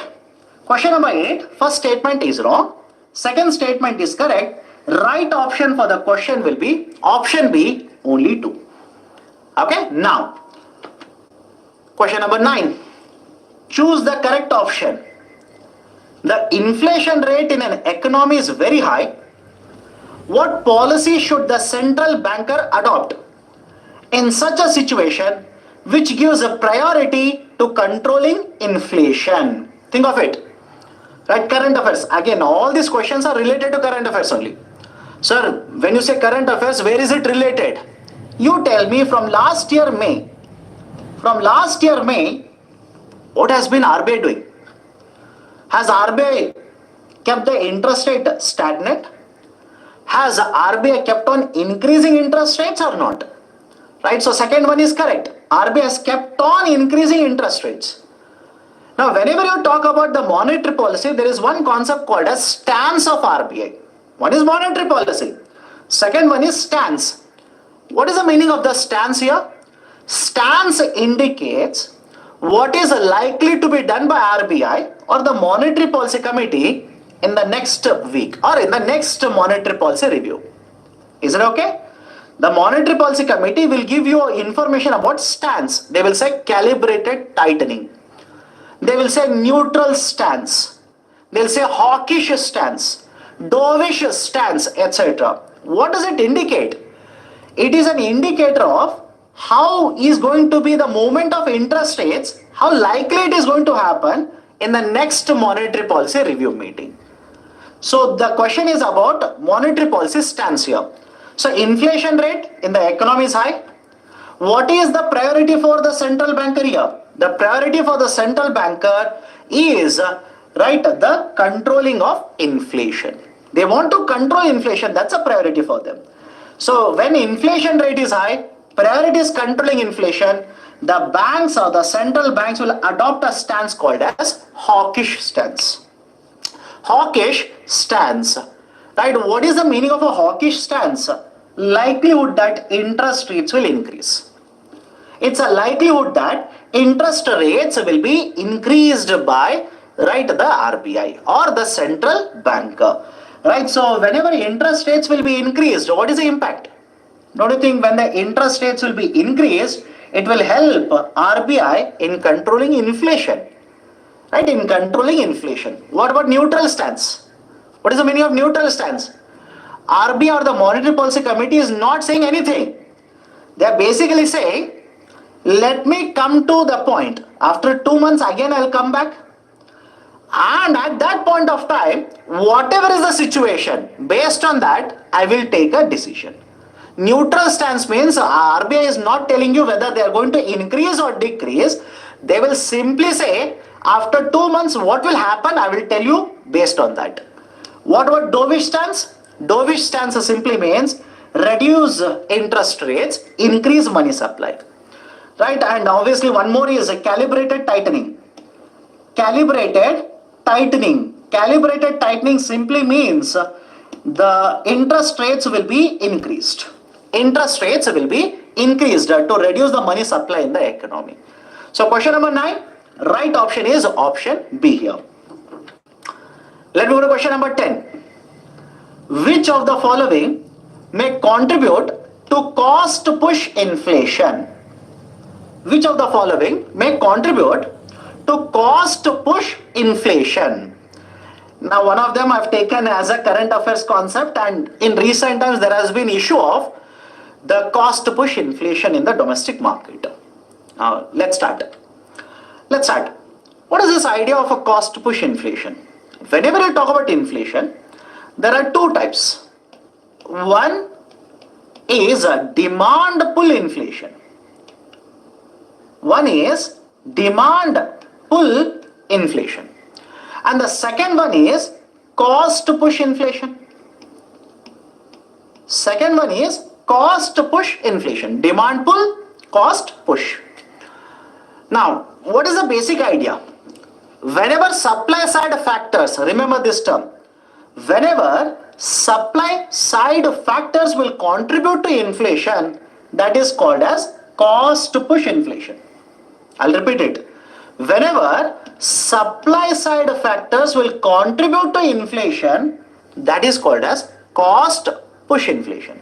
first statement is wrong. Second statement is correct. Right option for the question will be option B, only 2. Okay, now question number 9. Choose the correct option. The inflation rate in an economy is very high. What policy should the central banker adopt in such a situation which gives a priority to controlling inflation? Think of it. Right, current affairs. Again, all these questions are related to current affairs only. Sir, when you say current affairs, where is it related? You tell me from last year May. From last year May, what has been RBI doing? Has RBI kept the interest rate stagnant? Has RBI kept on increasing interest rates or not? Right, so second one is correct. RBI has kept on increasing interest rates. Now, whenever you talk about the monetary policy, there is one concept called as stance of RBI. One is monetary policy. Second one is stance. What is the meaning of the stance here? Stance indicates what is likely to be done by RBI or the monetary policy committee in the next week or in the next monetary policy review. Is it okay? The monetary policy committee will give you information about stance. They will say calibrated tightening. They will say neutral stance. They'll say hawkish stance, dovish stance, etc. What does it indicate? It is an indicator of how is going to be the movement of interest rates, how likely it is going to happen in the next monetary policy review meeting. So the question is about monetary policy stance here. So inflation rate in the economy is high. What is the priority for the central banker here? The priority for the central banker is, right, the controlling of inflation. They want to control inflation. That's a priority for them. So when inflation rate is high, priority is controlling inflation. The banks or the central banks will adopt a stance called as hawkish stance. Hawkish stance. Right? What is the meaning of a hawkish stance? Likelihood that interest rates will increase. It's a likelihood that interest rates will be increased by, right, the RBI or the central banker. Right? So whenever interest rates will be increased, what is the impact? Don't you think when the interest rates will be increased, it will help RBI in controlling inflation? Right? In controlling inflation. What about neutral stance? What is the meaning of neutral stance? RBI or the Monetary Policy Committee is not saying anything. They are basically saying, let me come to the point. After 2 months again I'll come back. And at that point of time, whatever is the situation, based on that, I will take a decision. Neutral stance means RBI is not telling you whether they are going to increase or decrease. They will simply say, after 2 months, what will happen? I will tell you based on that. What about dovish stance? Dovish stance simply means reduce interest rates, increase money supply. Right? And obviously one more is a calibrated tightening. Calibrated tightening. Calibrated tightening simply means the interest rates will be increased. Interest rates will be increased to reduce the money supply in the economy. So question number 9, right option is option B here. Let me go to question number 10. Which of the following may contribute to cost push inflation? Which of the following may contribute to cost push inflation. Now, one of them I've taken as a current affairs concept, and in recent times there has been issue of the cost push inflation in the domestic market. Now, let's start. What is this idea of a cost push inflation? Whenever you talk about inflation, there are two types. One is a demand pull inflation. One is demand pull inflation. And the second one is cost push inflation. Second one is cost push inflation. Demand pull, cost push. Now, what is the basic idea? Whenever supply side factors, remember this term, whenever supply side factors will contribute to inflation, that is called as cost push inflation. I'll repeat it. Whenever supply side factors will contribute to inflation, that is called as cost push inflation.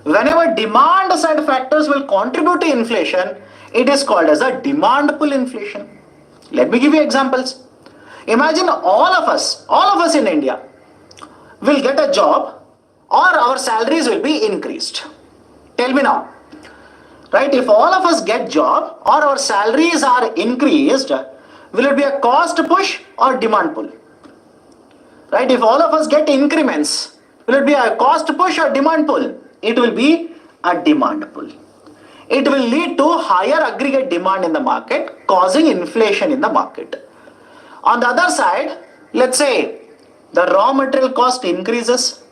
Whenever demand side factors will contribute to inflation, it is called as a demand pull inflation. Let me give you examples. Imagine all of us in India will get a job or our salaries will be increased. Tell me now. Right? If all of us get job or our salaries are increased, will it be a cost push or demand pull? Right? If all of us get increments, will it be a cost push or demand pull? It will be a demand pull. It will lead to higher aggregate demand in the market, causing inflation in the market. On the other side, let's say the raw material cost increases.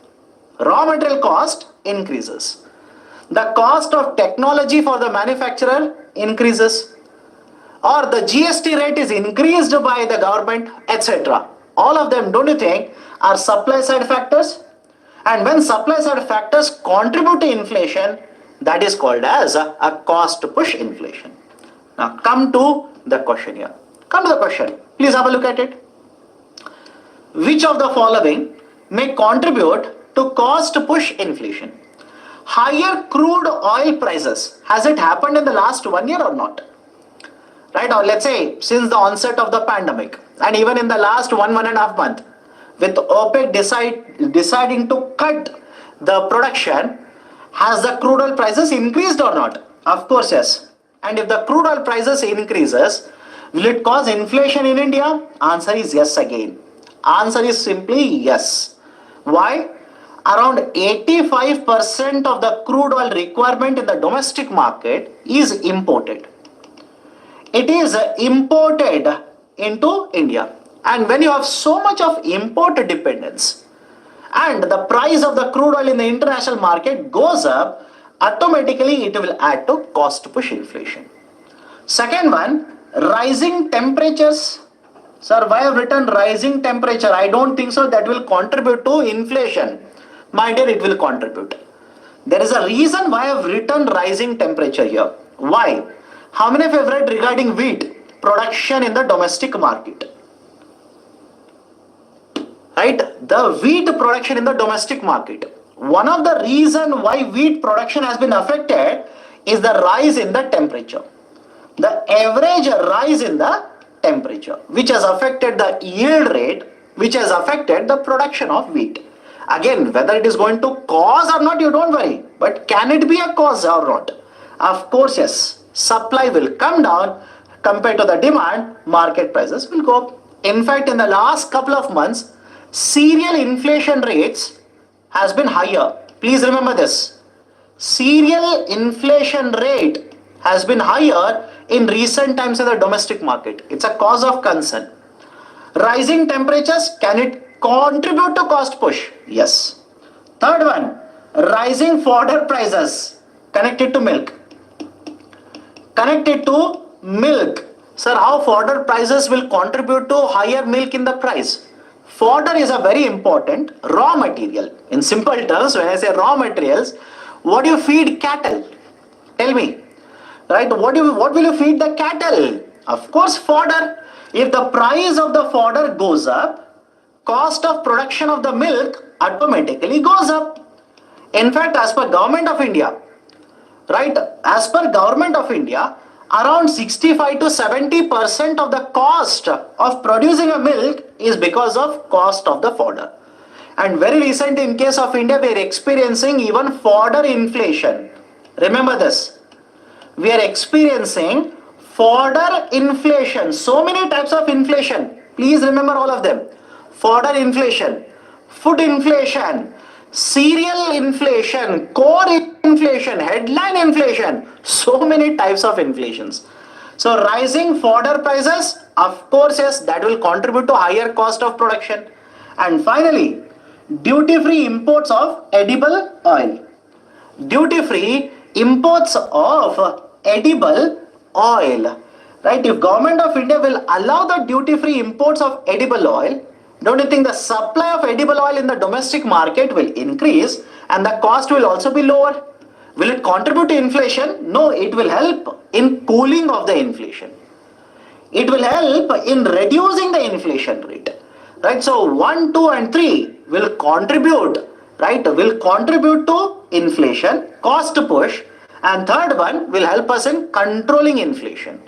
The cost of technology for the manufacturer increases, or the GST rate is increased by the government, etc. All of them, don't you think, are supply side factors? And when supply side factors contribute to inflation, that is called as a cost push inflation. Now come to the question here. Please have a look at it. Which of the following may contribute to cost push inflation? Higher crude oil prices. Has it happened in the last 1 year or not? Right, or let's say since the onset of the pandemic, and even in the last 1.5 months, with OPEC deciding to cut the production, has the crude oil prices increased or not? Of course, yes. And if the crude oil prices increases, will it cause inflation in India? Answer is yes again. Answer is simply yes. Why? Around 85% of the crude oil requirement in the domestic market is imported. It is imported into India. And when you have so much of import dependence and the price of the crude oil in the international market goes up, automatically it will add to cost push inflation. Second one, rising temperatures. Sir, why have written rising temperature? I don't think so that will contribute to inflation. My dear, it will contribute. There is a reason why I have written rising temperature here. Why? How many of you have read regarding wheat production in the domestic market? Right? The wheat production in the domestic market. One of the reasons why wheat production has been affected is the rise in the temperature. The average rise in the temperature, which has affected the yield rate, which has affected the production of wheat. Again, whether it is going to cause or not, you don't worry. But can it be a cause or not? Of course, yes. Supply will come down compared to the demand, market prices will go up. In fact, in the last couple of months, cereal inflation rates has been higher. Please remember this. Cereal inflation rate has been higher in recent times in the domestic market. It's a cause of concern. Rising temperatures, can it contribute to cost push? Yes. Third one, rising fodder prices connected to milk. Sir, how fodder prices will contribute to higher milk in the price? Fodder is a very important raw material. In simple terms, when I say raw materials, what do you feed cattle? Tell me. Right? What will you feed the cattle? Of course, fodder. If the price of the fodder goes up, cost of production of the milk automatically goes up. In fact, as per Government of India, right, as per Government of India, around 65 to 70% of the cost of producing a milk is because of cost of the fodder. And very recent in case of India, we are experiencing even fodder inflation. Remember this. We are experiencing fodder inflation. So many types of inflation. Please remember all of them. Fodder inflation, food inflation, cereal inflation, core inflation, headline inflation. So many types of inflations. So rising fodder prices, of course, yes, that will contribute to higher cost of production. And finally, duty-free imports of edible oil. Duty-free imports of edible oil. Right? If Government of India will allow the duty-free imports of edible oil, don't you think the supply of edible oil in the domestic market will increase and the cost will also be lower? Will it contribute to inflation? No, it will help in cooling of the inflation. It will help in reducing the inflation rate. Right? So 1, 2 and 3 will contribute, right? Will contribute to inflation, cost push, and third one will help us in controlling inflation.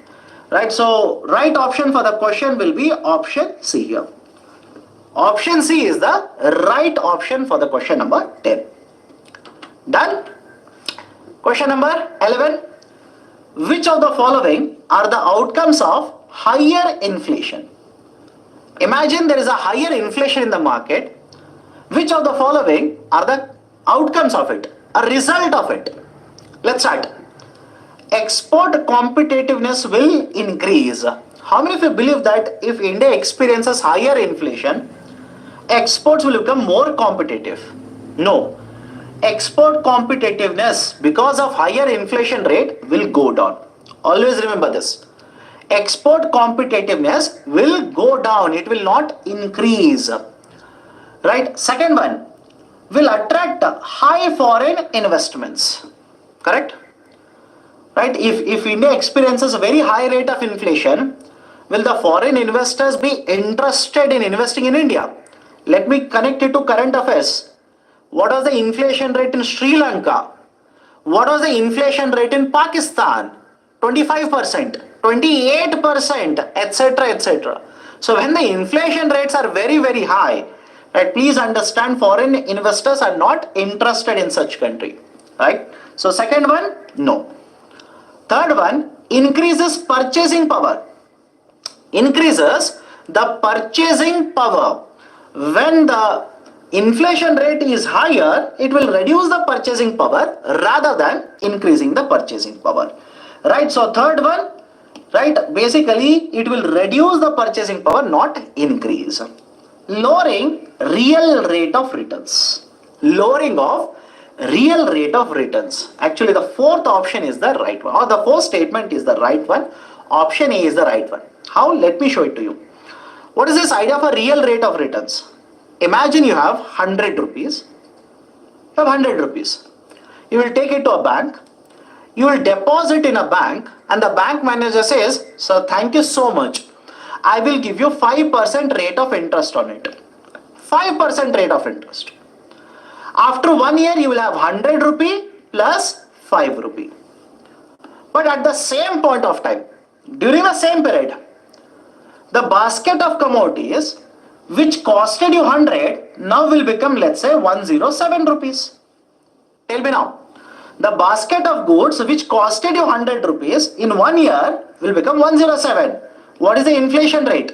Right? So right option for the question will be option C here. Option C is the right option for the question number 10. Done? Question number 11. Which of the following are the outcomes of higher inflation? Imagine there is a higher inflation in the market. Which of the following are the outcomes of it? A result of it. Let's start. Export competitiveness will increase. How many of you believe that if India experiences higher inflation, exports will become more competitive? No. Export competitiveness because of higher inflation rate will go down. Always remember this. Export competitiveness will go down. It will not increase. Right? Second one, will attract high foreign investments. Correct? Right? If India experiences a very high rate of inflation, will the foreign investors be interested in investing in India? Let me connect it to current affairs. What was the inflation rate in Sri Lanka? What was the inflation rate in Pakistan? 25%, 28%, etc., etc. So when the inflation rates are very, very high, right, please understand foreign investors are not interested in such country. Right? So second one, no. Third one, increases purchasing power. Increases the purchasing power. When the inflation rate is higher, it will reduce the purchasing power rather than increasing the purchasing power. Right? So third one, right, basically it will reduce the purchasing power, not increase. Lowering real rate of returns. Lowering of real rate of returns. Actually, the fourth option is the right one, or the fourth statement is the right one. Option A is the right one. How? Let me show it to you. What is this idea of a real rate of returns? Imagine you have 100 rupees. You have 100 rupees. You will take it to a bank. You will deposit in a bank, and the bank manager says, "Sir, thank you so much. I will give you 5% rate of interest on it." 5% rate of interest. After 1 year, you will have 100 rupee plus 5 rupee. But at the same point of time, during the same period, the basket of commodities which costed you 100 now will become, let's say, 107 rupees. Tell me now, the basket of goods which costed you 100 rupees in 1 year will become 107. What is the inflation rate?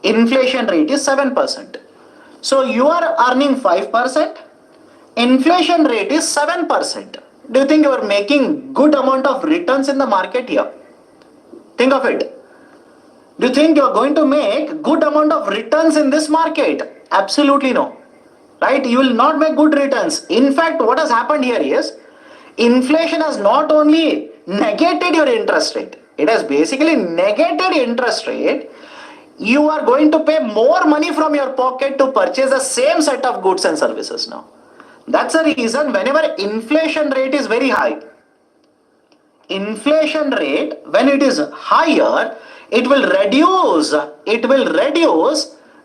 Inflation rate is 7%. So you are earning 5%. Inflation rate is 7%. Do you think you are making good amount of returns in the market here? Think of it. Do you think you are going to make good amount of returns in this market? Absolutely no. Right? You will not make good returns. In fact, what has happened here is inflation has not only negated your interest rate, it has basically negated interest rate. You are going to pay more money from your pocket to purchase the same set of goods and services now. That's the reason whenever inflation rate is very high, inflation rate, when it is higher, it will reduce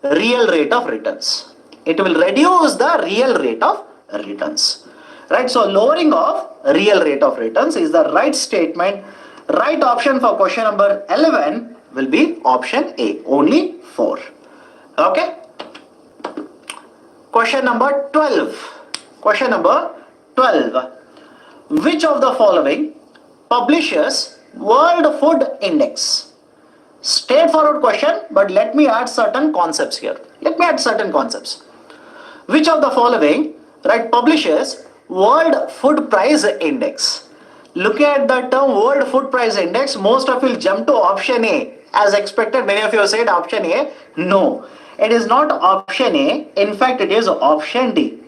real rate of returns. It will reduce the real rate of returns. Right? So lowering of real rate of returns is the right statement. Right option for question number 11 will be option A, only 4. Okay. Question number 12. Question number 12. Which of the following publishes World Food Index? Straightforward question, but let me add certain concepts here. Which of the following, right, publishes World Food Price Index? Looking at the term World Food Price Index, most of you will jump to option A. As expected, many of you said option A. No, it is not option A. In fact, it is option D.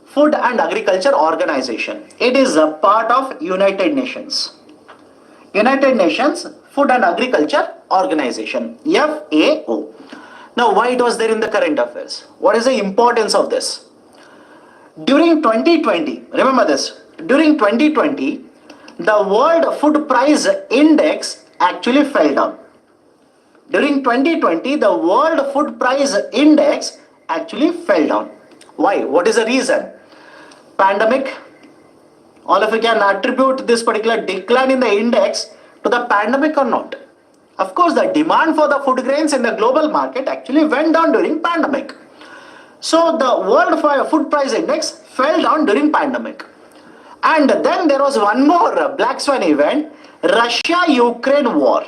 Food and Agriculture Organization. It is a part of United Nations. United Nations Food and Agriculture Organization, FAO. Now, why it was there in the current affairs? What is the importance of this? During 2020, remember this, during 2020, the World Food Price Index actually fell down. During 2020, the World Food Price Index actually fell down. Why? What is the reason? Pandemic. All of you can attribute this particular decline in the index to the pandemic or not? Of course, the demand for the food grains in the global market actually went down during pandemic. So the World Food Price Index fell down during pandemic. And then there was one more black swan event, Russia-Ukraine war.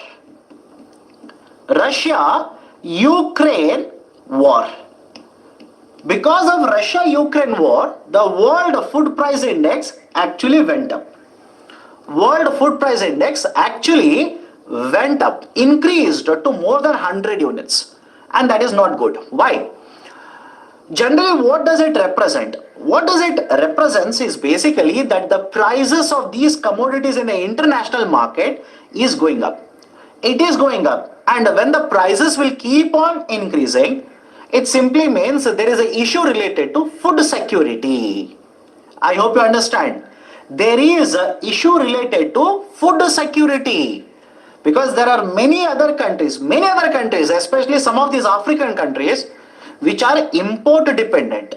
Russia-Ukraine war. Because of Russia-Ukraine war, the World Food Price Index actually went up. World Food Price Index actually went up, increased to more than 100 units. And that is not good. Why? Generally, what does it represent? What does it represent is basically that the prices of these commodities in the international market is going up. It is going up. And when the prices will keep on increasing, it simply means there is an issue related to food security. I hope you understand. There is an issue related to food security. Because there are many other countries, especially some of these African countries, which are import dependent,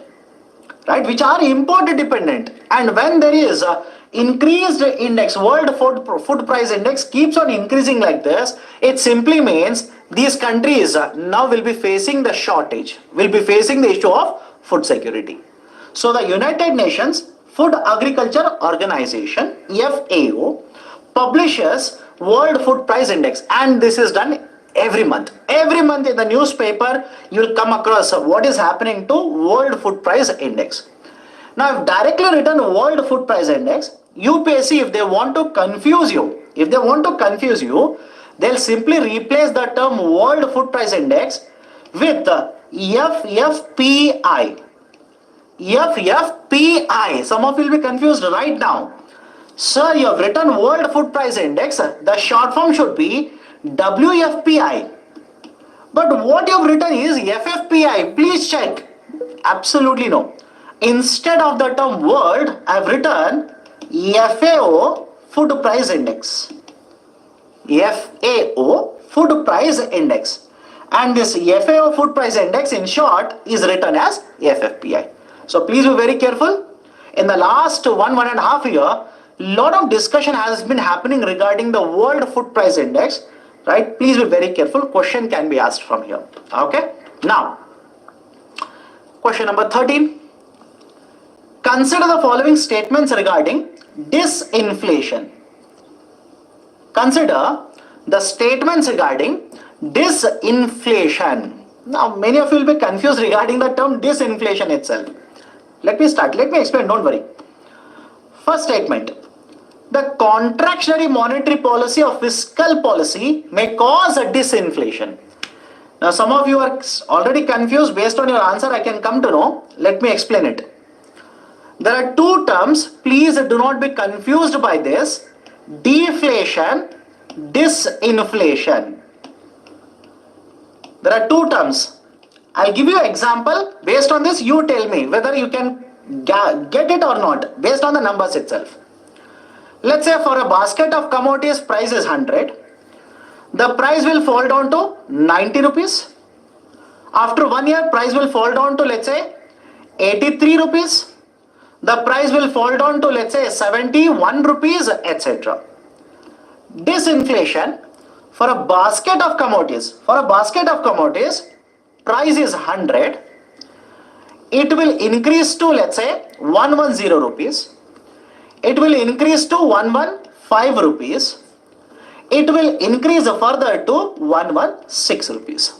right? Which are import dependent. And when there is a increased index, World Food Price Index keeps on increasing like this, it simply means these countries now will be facing the shortage, will be facing the issue of food security. So the United Nations Food Agriculture Organization, FAO, publishes World Food Price Index, and this is done every month. Every month in the newspaper, you will come across what is happening to World Food Price Index. Now, if directly written World Food Price Index, UPSC, if they want to confuse you, they'll simply replace the term World Food Price Index with FFPI. FFPI. Some of you will be confused right now. Sir, you have written World Food Price Index. The short form should be WFPI. But what you have written is FFPI. Please check. Absolutely no. Instead of the term world, I have written FAO Food Price Index. FAO Food Price Index. And this FAO Food Price Index in short is written as FFPI. So please be very careful. In the last 1.5 years, lot of discussion has been happening regarding the World Food Price Index, right? Please be very careful. Question can be asked from here. Okay. Now, question number 13. Consider the following statements regarding disinflation. Consider the statements regarding disinflation. Now, many of you will be confused regarding the term disinflation itself. Let me start. Let me explain. Don't worry. First statement. The contractionary monetary policy or fiscal policy may cause a disinflation. Now, some of you are already confused. Based on your answer, I can come to know. Let me explain it. There are two terms. Please do not be confused by this. Deflation, disinflation. There are two terms. I'll give you an example. Based on this, you tell me whether you can get it or not based on the numbers itself. Let's say for a basket of commodities, price is 100. The price will fall down to 90 rupees. After 1 year, price will fall down to, let's say, 83 rupees. The price will fall down to, let's say, 71 rupees, etc. disinflation for a basket of commodities. For a basket of commodities, price is 100. It will increase to, let's say, 110 rupees. It will increase to 115 rupees. It will increase further to 116 rupees.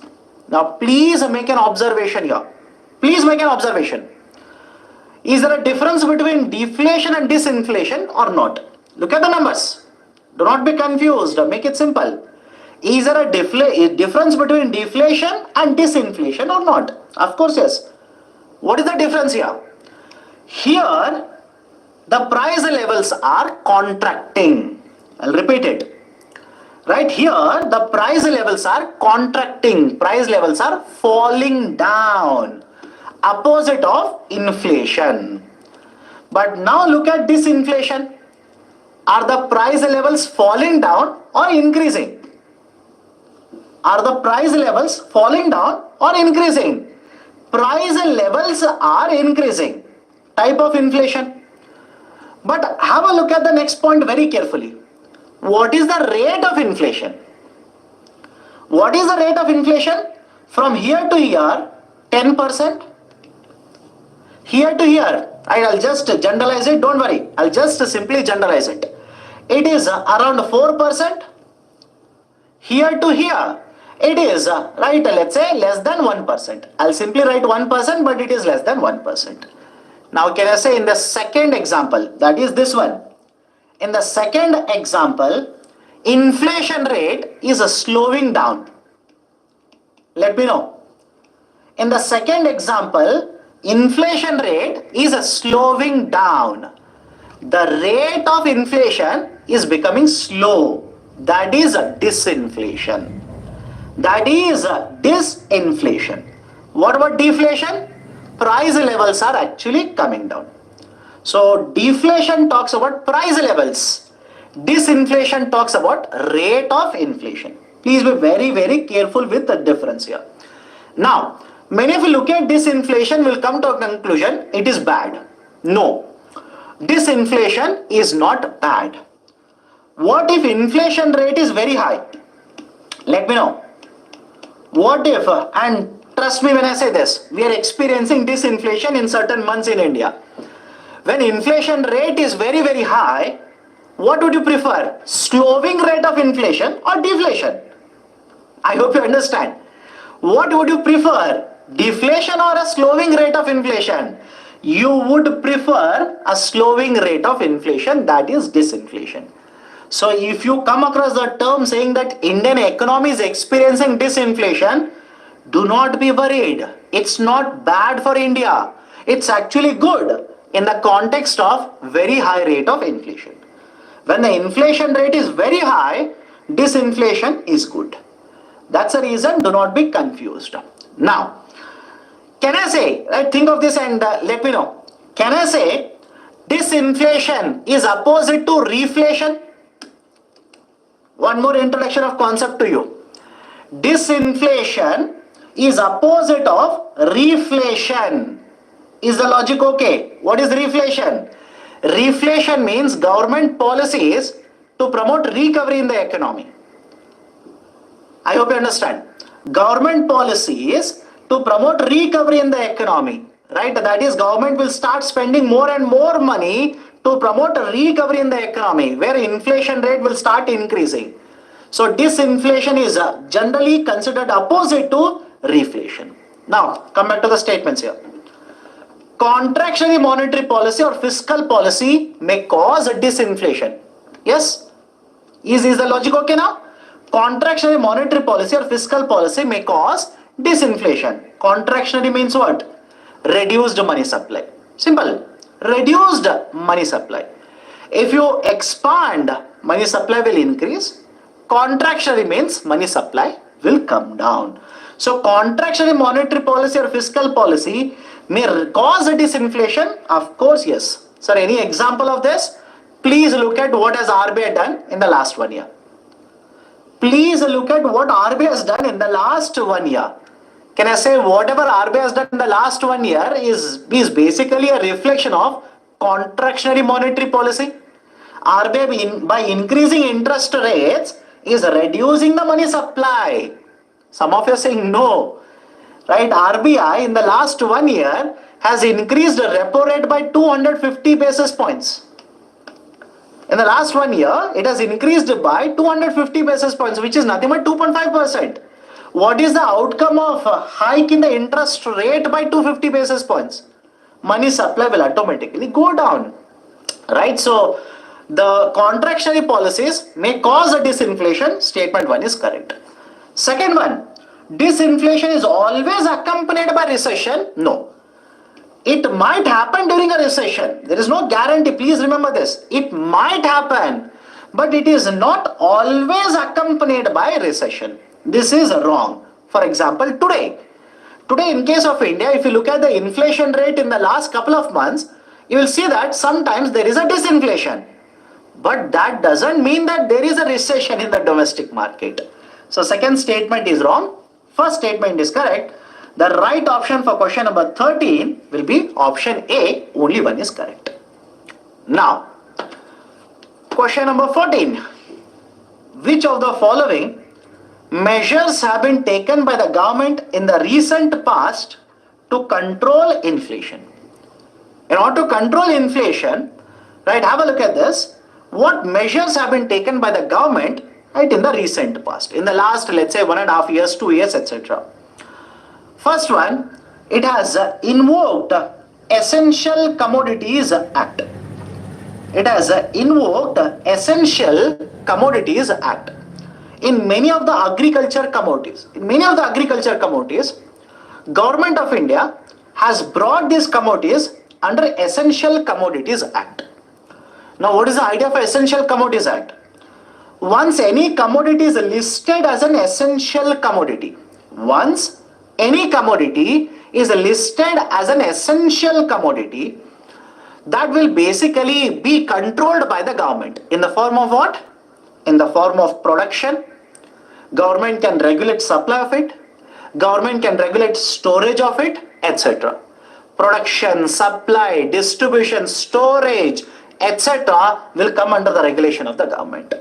Now, please make an observation here. Please make an observation. Is there a difference between deflation and disinflation or not? Look at the numbers. Do not be confused. Make it simple. Is there a difference between deflation and disinflation or not? Of course, yes. What is the difference here? Here, the price levels are contracting. I'll repeat it. Right here, the price levels are contracting. Price levels are falling down. Opposite of inflation. But now look at disinflation. Are the price levels falling down or increasing? Are the price levels falling down or increasing? Price levels are increasing. Type of inflation. But have a look at the next point very carefully. What is the rate of inflation? What is the rate of inflation? From here to here, 10%. Here to here, I'll just generalize it, don't worry. I'll just simply generalize it. It is around 4%. Here to here, it is, right, let's say less than 1%. I'll simply write 1%, but it is less than 1%. Now, can I say in the second example, that is this one. In the second example, inflation rate is slowing down. Let me know. In the second example, inflation rate is slowing down. The rate of inflation is becoming slow. That is a disinflation. That is a disinflation. What about deflation? Price levels are actually coming down. So deflation talks about price levels. Disinflation talks about rate of inflation. Please be very, very careful with the difference here. Now, many of you look at disinflation will come to a conclusion, it is bad. No. Disinflation is not bad. What if inflation rate is very high? Let me know. What if, and trust me when I say this, we are experiencing disinflation in certain months in India. When inflation rate is very, very high, what would you prefer? Slowing rate of inflation or deflation? I hope you understand. What would you prefer? Deflation or a slowing rate of inflation? You would prefer a slowing rate of inflation, that is disinflation. So if you come across the term saying that Indian economy is experiencing disinflation, do not be worried. It's not bad for India. It's actually good in the context of very high rate of inflation. When the inflation rate is very high, disinflation is good. That's the reason, do not be confused. Now, can I say, think of this and let me know. Can I say disinflation is opposite to reflation? One more introduction of concept to you. Disinflation is opposite of reflation. Is the logic okay? What is reflation? Reflation means government policies to promote recovery in the economy. I hope you understand. Government policies to promote recovery in the economy. Right? That is, government will start spending more and more money to promote recovery in the economy, where inflation rate will start increasing. So disinflation is generally considered opposite to reflation. Now, come back to the statements here. Contractionary monetary policy or fiscal policy may cause disinflation. Yes? Is the logic okay now? Contractionary monetary policy or fiscal policy may cause disinflation. Contractionary means what? Reduced money supply. Simple. Reduced money supply. If you expand, money supply will increase. Contractionary means money supply will come down. So contractionary monetary policy or fiscal policy may cause a disinflation? Of course, yes. Sir, any example of this? Please look at what has RBI done in the last 1 year. Please look at what RBI has done in the last 1 year. Can I say whatever RBI has done in the last 1 year is basically a reflection of contractionary monetary policy? RBI by increasing interest rates is reducing the money supply. Some of you are saying no, right? RBI in the last 1 year has increased the repo rate by 250 basis points. In the last 1 year, it has increased by 250 basis points, which is nothing but 2.5%. What is the outcome of a hike in the interest rate by 250 basis points? Money supply will automatically go down, right? So the contractionary policies may cause a disinflation. Statement 1 is correct. Second one, disinflation is always accompanied by recession. No. It might happen during a recession. There is no guarantee. Please remember this. It might happen, but it is not always accompanied by recession. This is wrong. For example, today in case of India, if you look at the inflation rate in the last couple of months, you will see that sometimes there is a disinflation. But that doesn't mean that there is a recession in the domestic market. So second statement is wrong. First statement is correct. The right option for question number 13 will be option A. Only one is correct. Now, question number 14. Which of the following measures have been taken by the government in the recent past to control inflation? In order to control inflation, right, have a look at this. What measures have been taken by the government, right, in the recent past, in the last, let's say, 1.5 years, 2 years, etc. First one, it has invoked Essential Commodities Act. It has invoked Essential Commodities Act. In many of the agriculture commodities, Government of India has brought these commodities under Essential Commodities Act. Now, what is the idea of Essential Commodities Act? Once any commodity is listed as an essential commodity, once any commodity is listed as an essential commodity, that will basically be controlled by the government. In the form of what? In the form of production. Government can regulate supply of it. Government can regulate storage of it, etc. Production, supply, distribution, storage, etc. will come under the regulation of the government.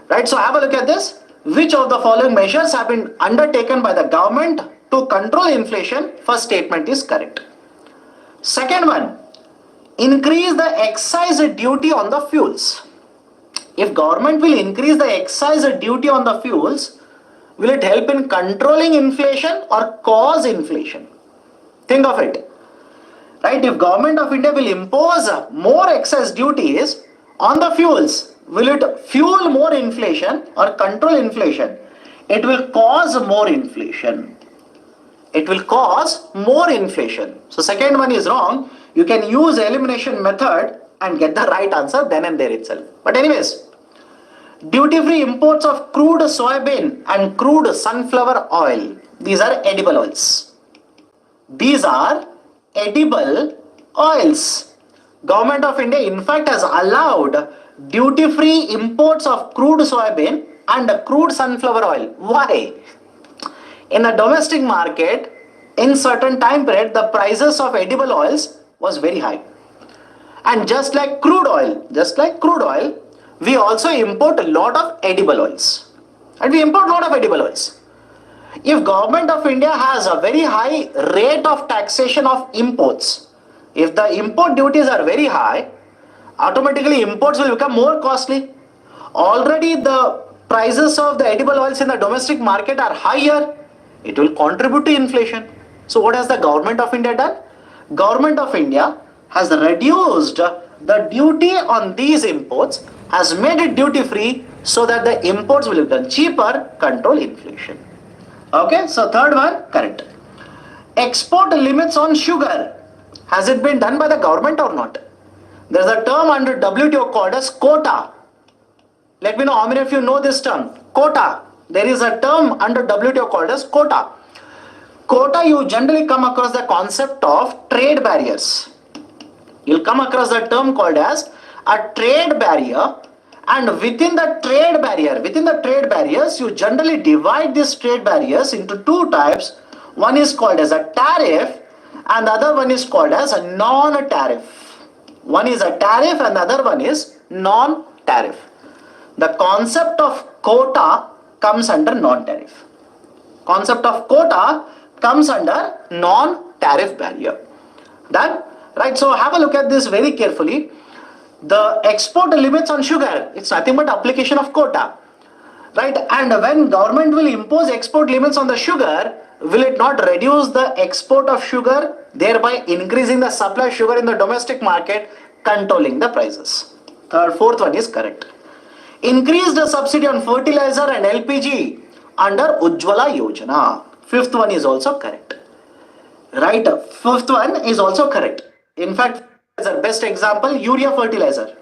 Right? So have a look at this. Which of the following measures have been undertaken by the government to control inflation? First statement is correct. Second one, increase the excise duty on the fuels. If government will increase the excise duty on the fuels, will it help in controlling inflation or cause inflation? Think of it. Right? If Government of India will impose more excise duties on the fuels, will it fuel more inflation or control inflation? It will cause more inflation. It will cause more inflation. So second one is wrong. You can use elimination method and get the right answer then and there itself. But anyways, duty-free imports of crude soybean and crude sunflower oil. These are edible oils. These are edible oils. Government of India in fact has allowed duty-free imports of crude soybean and crude sunflower oil. Why? In the domestic market, in certain time period, the prices of edible oils was very high. And just like crude oil, we also import a lot of edible oils. And we import a lot of edible oils. If Government of India has a very high rate of taxation of imports, if the import duties are very high, automatically imports will become more costly. Already the prices of the edible oils in the domestic market are higher. It will contribute to inflation. So what has the Government of India done? Government of India has reduced the duty on these imports, has made it duty free so that the imports will become cheaper, control inflation. Okay, so third one, correct. Export limits on sugar. Has it been done by the government or not? There is a term under WTO called as quota. Let me know how many of you know this term. Quota. There is a term under WTO called as quota. Quota, you generally come across the concept of trade barriers. You'll come across the term called as a trade barrier, and within the trade barriers, you generally divide these trade barriers into two types. One is called as a tariff and the other one is called as a non-tariff. One is a tariff and the other one is non-tariff. The concept of quota comes under non-tariff. Concept of quota comes under non-tariff barrier. Done? Right, so have a look at this very carefully. The export limits on sugar, it's nothing but application of quota. Right, and when government will impose export limits on the sugar, will it not reduce the export of sugar, thereby increasing the supply of sugar in the domestic market, controlling the prices? Fourth one is correct. Increase the subsidy on fertilizer and LPG under Ujjwala Yojana. Fifth one is also correct. Right, fifth one is also correct. In fact, as a best example, urea fertilizer.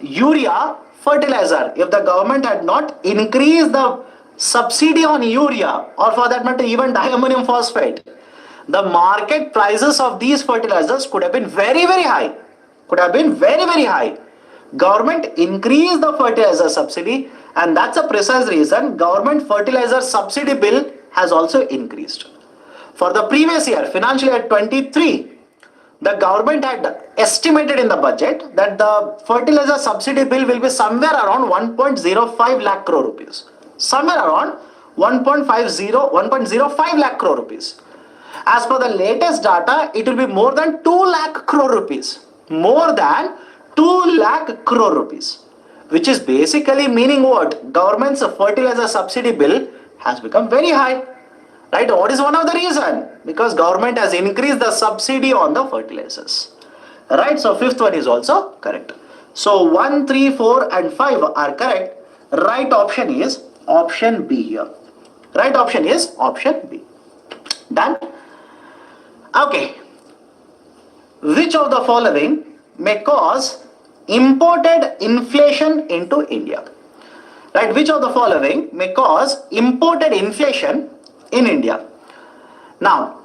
Urea fertilizer, if the government had not increased the subsidy on urea, or for that matter even diammonium phosphate, the market prices of these fertilizers could have been very, very high. Could have been very, very high. Government increased the fertilizer subsidy, and that's a precise reason government fertilizer subsidy bill has also increased. For the previous year, financial year 23, the government had estimated in the budget that the fertilizer subsidy bill will be somewhere around 1.05 lakh crore rupees. Somewhere around 1.05 lakh crore rupees. As per the latest data, it will be more than 2 lakh crore rupees. More than 2 lakh crore rupees. Which is basically meaning what? Government's fertilizer subsidy bill has become very high. Right? What is one of the reason? Because government has increased the subsidy on the fertilizers. Right? So fifth one is also correct. So 1, 3, 4 and 5 are correct. Right option is option B here. Right option is option B. Done? Okay. Which of the following may cause imported inflation into India? Right? Which of the following may cause imported inflation in India? Now,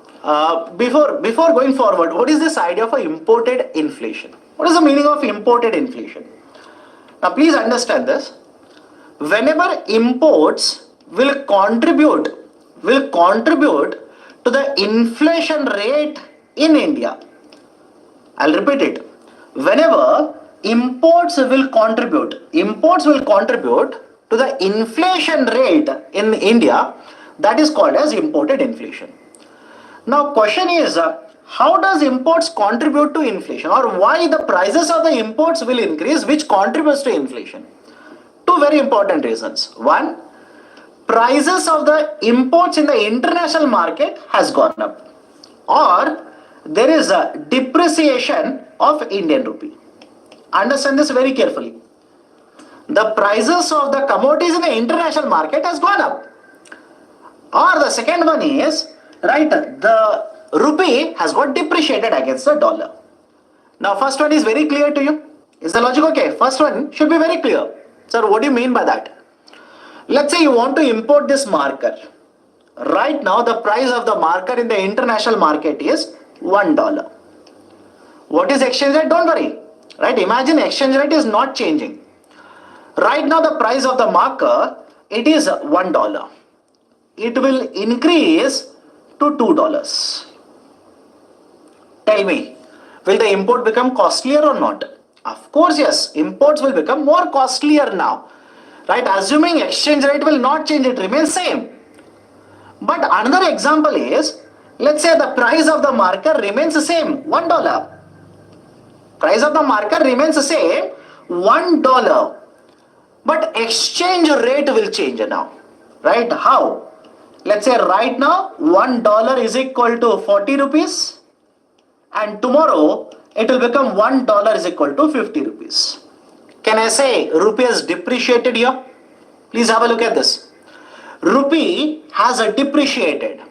before going forward, what is this idea of imported inflation? What is the meaning of imported inflation? Now, please understand this. Whenever imports will contribute to the inflation rate in India, I'll repeat it. Whenever imports will contribute to the inflation rate in India, that is called as imported inflation. Now question is, how does imports contribute to inflation, or why the prices of the imports will increase, which contributes to inflation? Two very important reasons. One, prices of the imports in the international market has gone up, or there is a depreciation of Indian rupee. Understand this very carefully. The prices of the commodities in the international market has gone up. Or the second one is, right, the rupee has got depreciated against the dollar. Now first one is very clear to you. Is the logic okay? First one should be very clear. Sir, what do you mean by that? Let's say you want to import this marker. Right now the price of the marker in the international market is $1. What is exchange rate? Don't worry. Right? Imagine exchange rate is not changing. Right now the price of the marker, it is $1. It will increase to $2. Tell me, will the import become costlier or not? Of course, yes. Imports will become more costlier now. Right? Assuming exchange rate will not change, it remains same. But another example is, let's say the price of the marker remains the same, $1. Price of the marker remains the same, $1. But exchange rate will change now. Right? How? Let's say right now $1 is equal to 40 rupees, and tomorrow it will become $1 is equal to 50 rupees. Can I say rupee has depreciated here? Please have a look at this. Rupee has depreciated,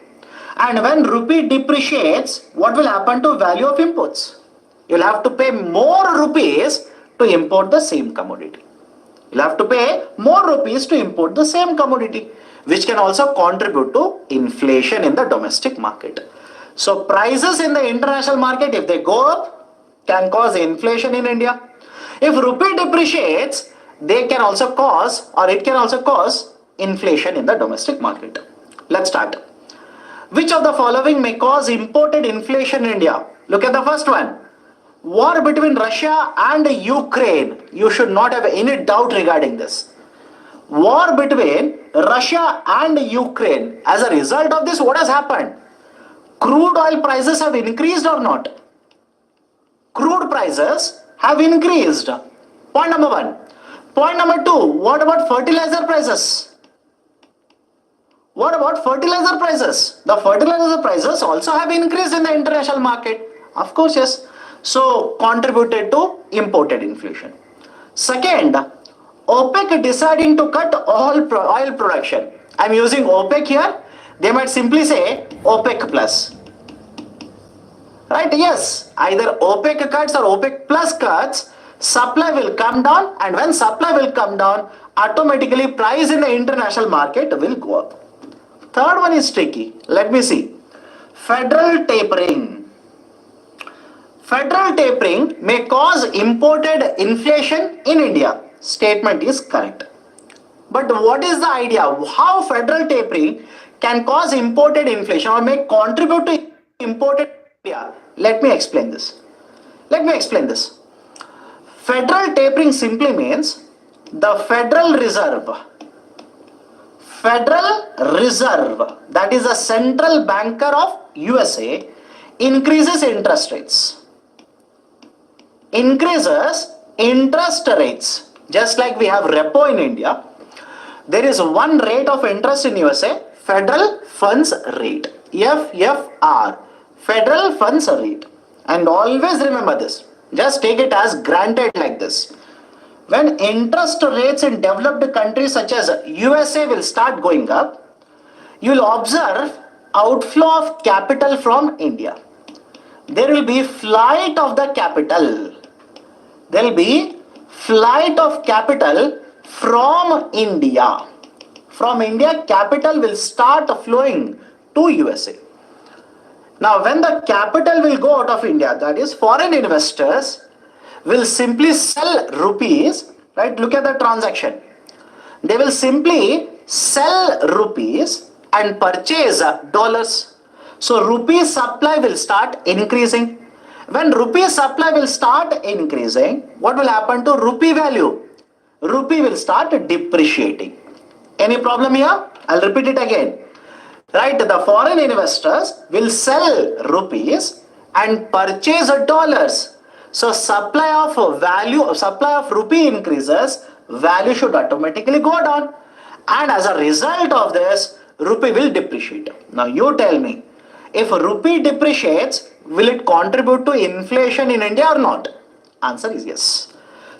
and when rupee depreciates, what will happen to value of imports? You'll have to pay more rupees to import the same commodity. You'll have to pay more rupees to import the same commodity, which can also contribute to inflation in the domestic market. So prices in the international market, if they go up, can cause inflation in India. If rupee depreciates, they can also cause, or it can also cause inflation in the domestic market. Let's start. Which of the following may cause imported inflation in India? Look at the first one. War between Russia and Ukraine. You should not have any doubt regarding this. War between Russia and Ukraine. As a result of this, what has happened? Crude oil prices have increased or not? Crude prices have increased. Point number one. Point number two, what about fertilizer prices? What about fertilizer prices? The fertilizer prices also have increased in the international market. Of course, yes. So, contributed to imported inflation. Second, OPEC deciding to cut all oil production. I am using OPEC here. They might simply say OPEC plus. Right? Yes. Either OPEC cuts or OPEC plus cuts, supply will come down, and when supply will come down, automatically price in the international market will go up. Third one is tricky. Let me see. Federal tapering. Federal tapering may cause imported inflation in India. Statement is correct. But what is the idea? How federal tapering can cause imported inflation or may contribute to imported India? Let me explain this. Federal tapering simply means the Federal Reserve, that is the central banker of USA, increases interest rates. Just like we have repo in India, there is one rate of interest in USA, Federal Funds Rate, FFR, Federal Funds Rate. And always remember this, just take it as granted like this. When interest rates in developed countries such as USA will start going up, you will observe outflow of capital from India. There will be flight of the capital. There will be flight of capital from India. From India, capital will start flowing to USA. Now, when the capital will go out of India, that is foreign investors will simply sell rupees, right? Look at the transaction. They will simply sell rupees and purchase dollars. So, rupee supply will start increasing. When rupee supply will start increasing, what will happen to rupee value? Rupee will start depreciating. Any problem here? I'll repeat it again. Right, the foreign investors will sell rupees and purchase dollars. So supply of rupee increases, value should automatically go down. And as a result of this, rupee will depreciate. Now you tell me, if rupee depreciates, will it contribute to inflation in India or not? Answer is yes.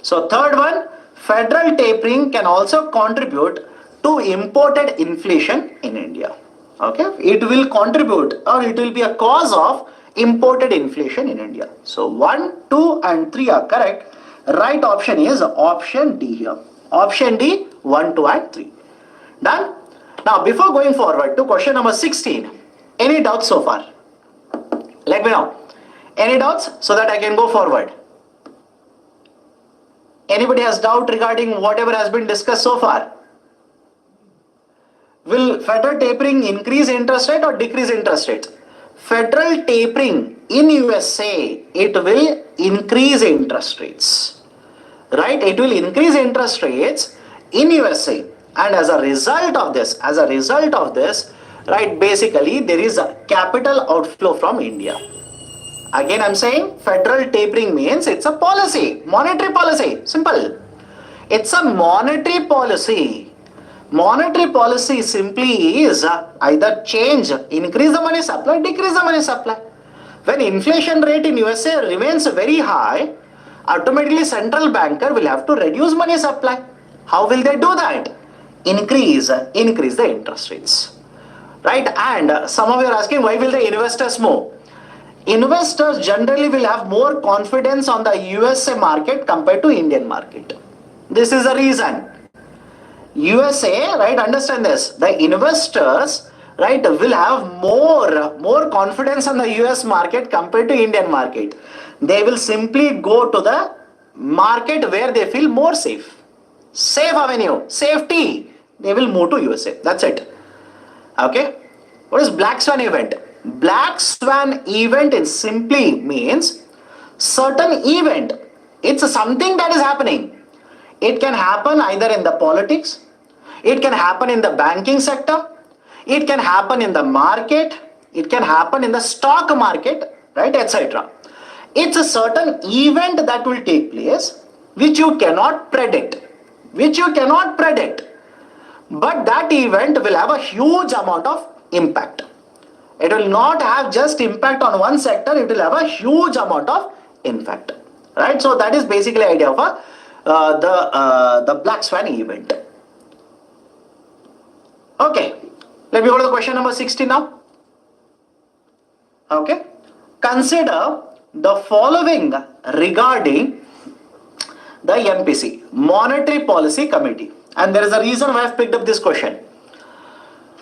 So third one, federal tapering can also contribute to imported inflation in India. Okay, it will contribute or it will be a cause of imported inflation in India. So 1, 2 and 3 are correct. Right option is option D here. Option D, 1, 2 and 3. Done? Now before going forward to question number 16, any doubts so far? Let me know. Any doubts so that I can go forward? Anybody has doubt regarding whatever has been discussed so far? Will federal tapering increase interest rate or decrease interest rate? Federal tapering in USA, it will increase interest rates. Right? It will increase interest rates in USA. And as a result of this, right, basically there is a capital outflow from India. Again, I'm saying federal tapering means it's a policy, monetary policy, simple. It's a monetary policy. Monetary policy simply is either change, increase the money supply, decrease the money supply. When inflation rate in USA remains very high, automatically central banker will have to reduce money supply. How will they do that? Increase the interest rates. Right? And some of you are asking, why will the investors move? Investors generally will have more confidence on the USA market compared to Indian market. This is the reason. USA, right, understand this, the investors, right, will have more confidence on the US market compared to Indian market. They will simply go to the market where they feel more safe. Safe avenue, safety. They will move to USA. That's it. Okay. What is Black Swan event? Black Swan event simply means certain event. It's something that is happening. It can happen either in the politics, it can happen in the banking sector, it can happen in the market, it can happen in the stock market, right, etc. It's a certain event that will take place which you cannot predict, but that event will have a huge amount of impact. It will not have just impact on one sector, it will have a huge amount of impact, right? So that is basically the idea of the black swan event. Okay, let me go to the question number 60 now. Okay, consider the following regarding the MPC, Monetary Policy Committee, and there is a reason why I have picked up this question.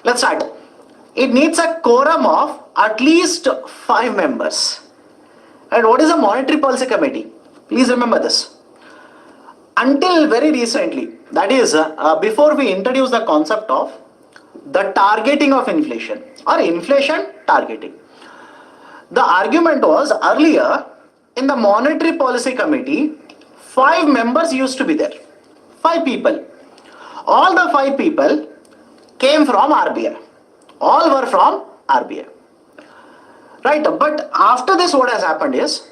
Let's start. It needs a quorum of at least 5 members. And what is a Monetary Policy Committee? Please remember this. Until very recently, that is before we introduce the concept of the targeting of inflation or inflation targeting, the argument was earlier in the Monetary Policy Committee, 5 members used to be there. 5 people. All the 5 people came from RBI. All were from RBI. Right, but after this what has happened is,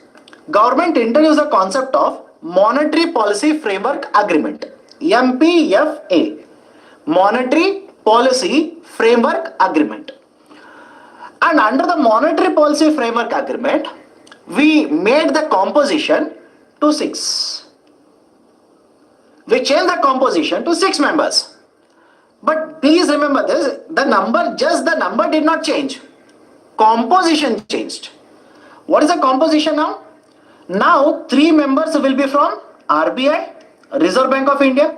government introduced the concept of Monetary Policy Framework Agreement, MPFA, Monetary Policy Framework Agreement. And under the Monetary Policy Framework Agreement, we made the composition to 6. We changed the composition to 6 members. But please remember this, the number did not change. Composition changed. What is the composition now? Now 3 members will be from RBI, Reserve Bank of India,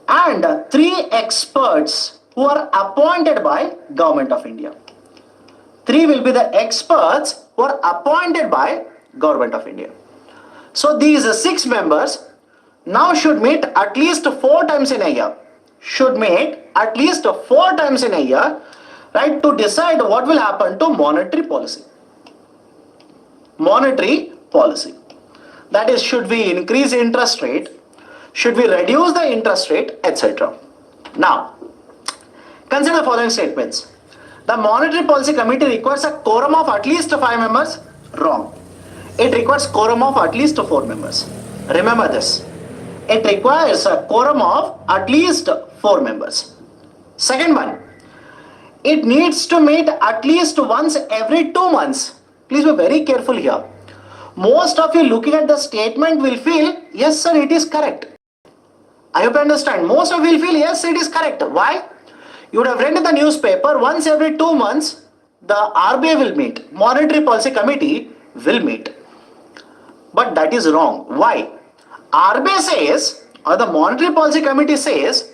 and 3 experts who are appointed by Government of India. 3 will be the experts who are appointed by Government of India. So these 6 members now should meet at least 4 times in a year. Right, to decide what will happen to monetary policy. Monetary policy. That is, should we increase interest rate? Should we reduce the interest rate, etc. Now, consider the following statements. The Monetary Policy Committee requires a quorum of at least 5 members. Wrong. It requires quorum of at least 4 members. Remember this. It requires a quorum of at least 4 members. Second one, it needs to meet at least once every 2 months. Please be very careful here. Most of you looking at the statement will feel, yes sir, it is correct. I hope you understand. Most of you will feel, yes, it is correct. Why? You would have read in the newspaper, once every 2 months, the RBI will meet. Monetary Policy Committee will meet. But that is wrong. Why? RBI says, or the Monetary Policy Committee says,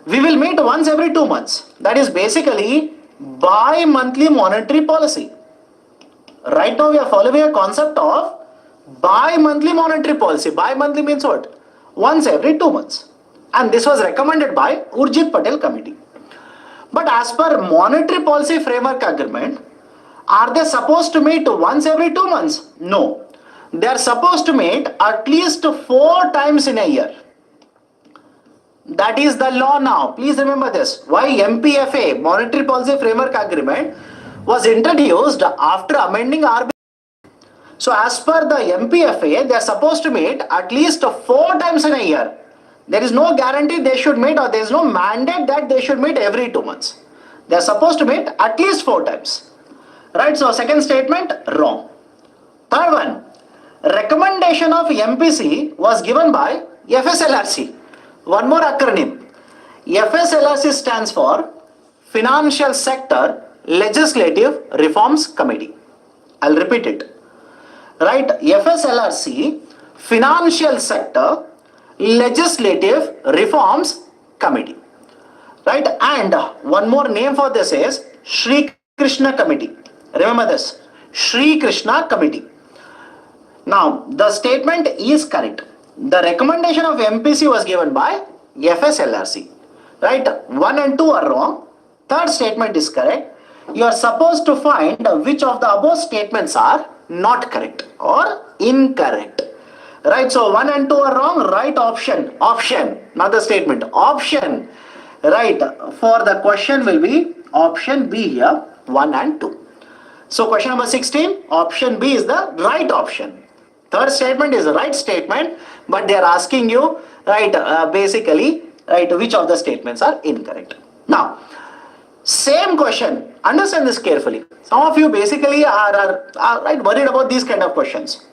we will meet once every 2 months. That is basically bi-monthly monetary policy. Right now we are following a concept of bi-monthly monetary policy. Bi-monthly means what? Once every 2 months. And this was recommended by Urjit Patel Committee. But as per Monetary Policy Framework Agreement, are they supposed to meet once every 2 months? No. They are supposed to meet at least 4 times in a year. That is the law now. Please remember this. Why MPFA, Monetary Policy Framework Agreement, was introduced after amending RBI. So as per the MPFA, they are supposed to meet at least 4 times in a year. There is no guarantee they should meet, or there is no mandate that they should meet every 2 months. They are supposed to meet at least 4 times. Right, so second statement, wrong. Third one, recommendation of MPC was given by FSLRC. One more acronym. FSLRC stands for Financial Sector Legislative Reforms Committee. I'll repeat it. Right, FSLRC, Financial Sector Legislative Reforms Committee. Right, and one more name for this is Shri Krishna Committee. Remember this, Shri Krishna Committee. Now, the statement is correct. The recommendation of MPC was given by FSLRC. Right, 1 and 2 are wrong. Third statement is correct. You are supposed to find which of the above statements are not correct or incorrect. Right, so 1 and 2 are wrong. Right option, not the statement, option. Right, for the question will be option B here, 1 and 2. So question number 16, option B is the right option. Third statement is the right statement, but they are asking you, right, basically, right, which of the statements are incorrect. Now, same question, understand this carefully. Some of you basically are right, worried about these kind of questions.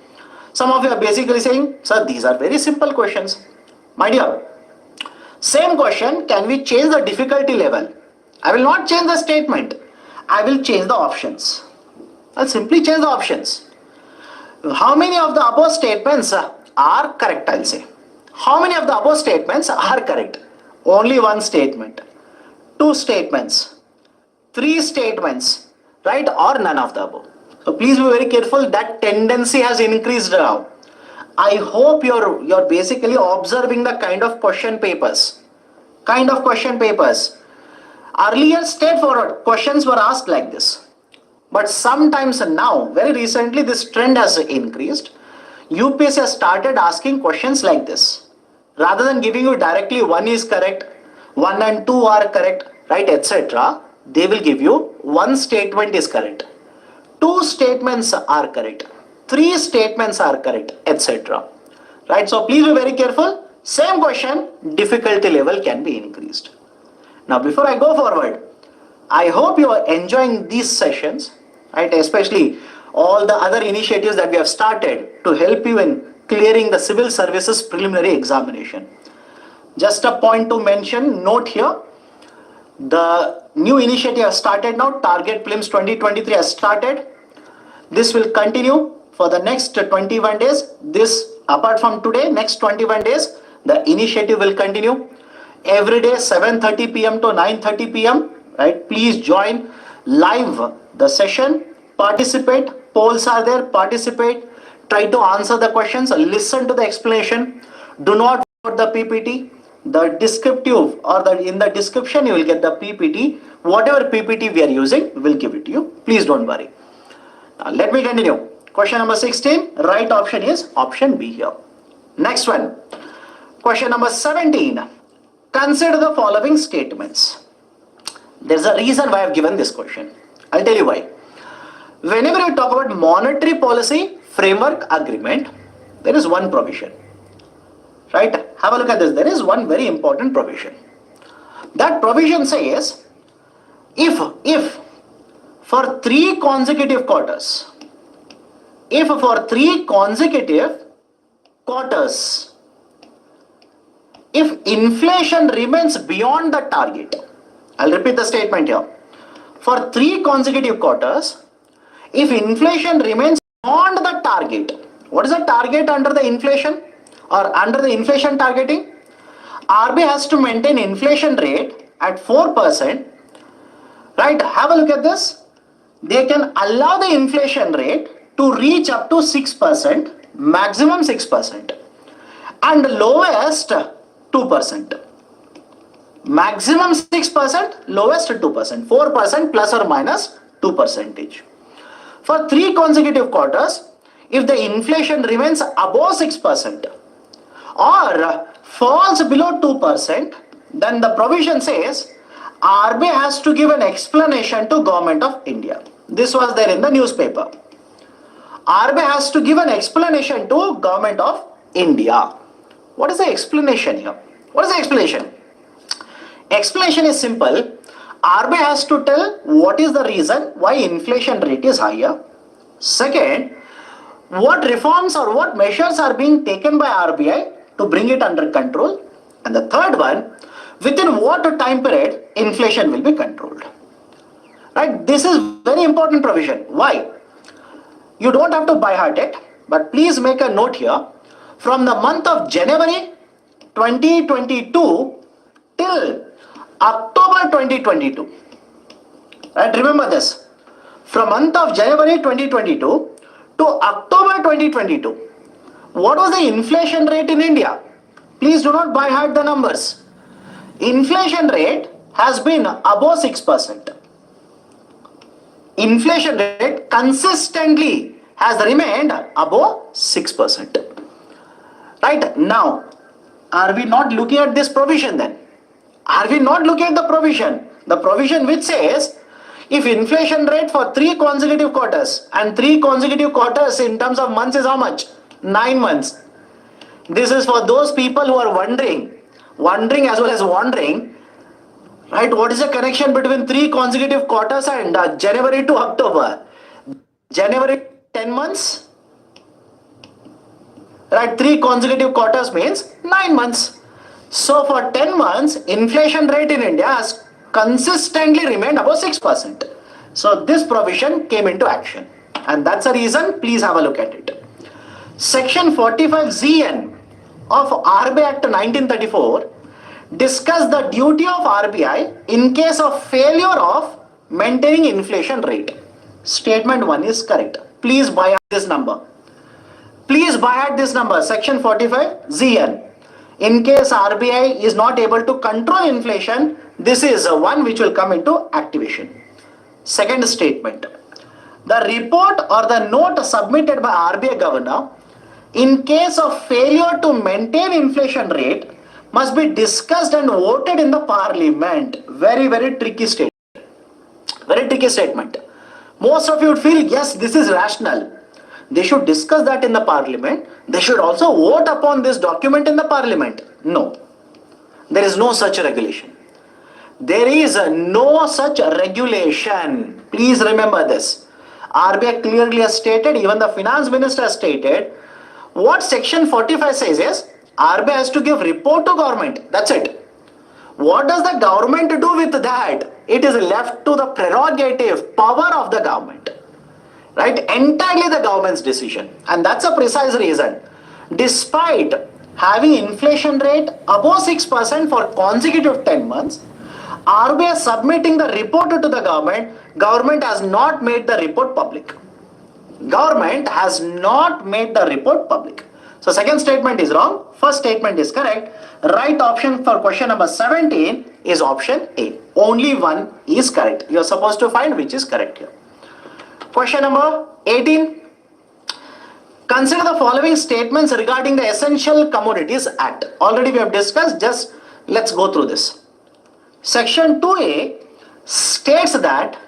Some of you are basically saying, sir, these are very simple questions. My dear, same question, can we change the difficulty level? I will not change the statement. I will change the options. I'll simply change the options. How many of the above statements are correct, I'll say. How many of the above statements are correct? Only one statement, 2 statements, 3 statements, right, or none of the above. So please be very careful, that tendency has increased now. I hope you're basically observing the kind of question papers. Earlier, straightforward questions were asked like this. But sometimes now, very recently, this trend has increased. UPSC has started asking questions like this. Rather than giving you directly 1 is correct, 1 and 2 are correct, right, etc., they will give you 1 statement is correct, 2 statements are correct, 3 statements are correct, etc. Right, so please be very careful. Same question, difficulty level can be increased. Now, before I go forward, I hope you are enjoying these sessions, right, especially all the other initiatives that we have started to help you in clearing the civil services preliminary examination. Just a point to mention, note here, the new initiative has started now, Target Prelims 2023 has started. This will continue for the next 21 days. This, apart from today, next 21 days, the initiative will continue. Every day, 7:30 p.m. to 9:30 p.m., right? Please join live the session, participate, polls are there, participate, try to answer the questions, listen to the explanation. Do not put the PPT. The descriptive or in the description you will get the PPT. Whatever PPT we are using, we will give it to you. Please don't worry. Now let me continue. Question number 16, right option is option B here. Next one. Question number 17. Consider the following statements. There's a reason why I've given this question. I'll tell you why. Whenever you talk about monetary policy framework agreement, there is one provision. Right? Have a look at this. There is one very important provision. That provision says, if for 3 consecutive quarters, if inflation remains beyond the target, I'll repeat the statement here. For 3 consecutive quarters, if inflation remains beyond the target, what is the target under the inflation or under the inflation targeting? RBI has to maintain inflation rate at 4%. Right? Have a look at this. They can allow the inflation rate to reach up to 6%, maximum 6%, and lowest 2%. Maximum 6%, lowest 2%, 4% plus or minus 2%. For 3 consecutive quarters, if the inflation remains above 6% or falls below 2%, then the provision says RBI has to give an explanation to Government of India. This was there in the newspaper. RBI has to give an explanation to Government of India. What is the explanation here? What is the explanation? Explanation is simple. RBI has to tell what is the reason why inflation rate is higher. Second, what reforms or what measures are being taken by RBI to bring it under control. And the third one, within what time period inflation will be controlled. Right? This is very important provision. Why? You don't have to by heart it, but please make a note here. From the month of January 2022 till October 2022. Right? Remember this. From month of January 2022 to October 2022. What was the inflation rate in India? Please do not by heart the numbers. Inflation rate has been above 6%. Inflation rate consistently has remained above 6%. Right now, are we not looking at this provision then? Are we not looking at the provision? The provision which says if inflation rate for 3 consecutive quarters, and 3 consecutive quarters in terms of months is how much? 9 months. This is for those people who are wondering as well as wandering, right? What is the connection between 3 consecutive quarters and January to October? January 10 months, right? 3 consecutive quarters means 9 months. So for 10 months, inflation rate in India has consistently remained above 6%. So this provision came into action, and that's the reason. Please have a look at it. Section 45ZN of RBI Act 1934 discuss the duty of RBI in case of failure of maintaining inflation rate. Statement 1 is correct. Please buy at this number. Please buy at this number, section 45ZN. In case RBI is not able to control inflation, this is one which will come into activation. Second statement. The report or the note submitted by RBI governor in case of failure to maintain inflation rate must be discussed and voted in the parliament. Very, very tricky statement. Very tricky statement. Most of you would feel, yes, this is rational. They should discuss that in the parliament. They should also vote upon this document in the parliament. No. There is no such regulation. There is no such regulation. Please remember this. RBI clearly has stated, even the finance minister has stated, what section 45 says is, RBI has to give report to government. That's it. What does the government do with that? It is left to the prerogative, power of the government. Right? Entirely the government's decision. And that's a precise reason. Despite having inflation rate above 6% for consecutive 10 months, RBI submitting the report to the government has not made the report public. Government has not made the report public. So second statement is wrong. First statement is correct. Right option for question number 17 is option A. Only one is correct. You are supposed to find which is correct here. Question number 18. Consider the following statements regarding the Essential Commodities Act. Already we have discussed, just let's go through this. Section 2A states that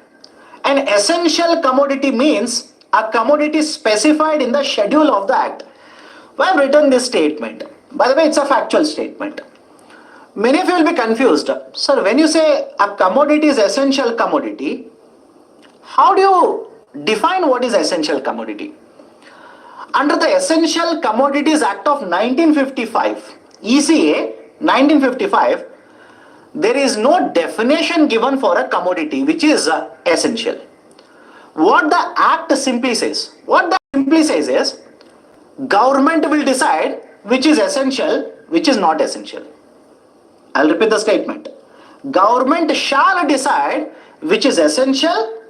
an essential commodity means a commodity specified in the schedule of the Act. We have written this statement. By the way, it's a factual statement. Many of you will be confused. Sir, when you say a commodity is essential commodity, how do you define what is essential commodity? Under the Essential Commodities Act of 1955, ECA 1955, there is no definition given for a commodity which is essential. What the Act simply says, is government will decide which is essential, which is not essential. I'll repeat the statement. Government shall decide which is essential,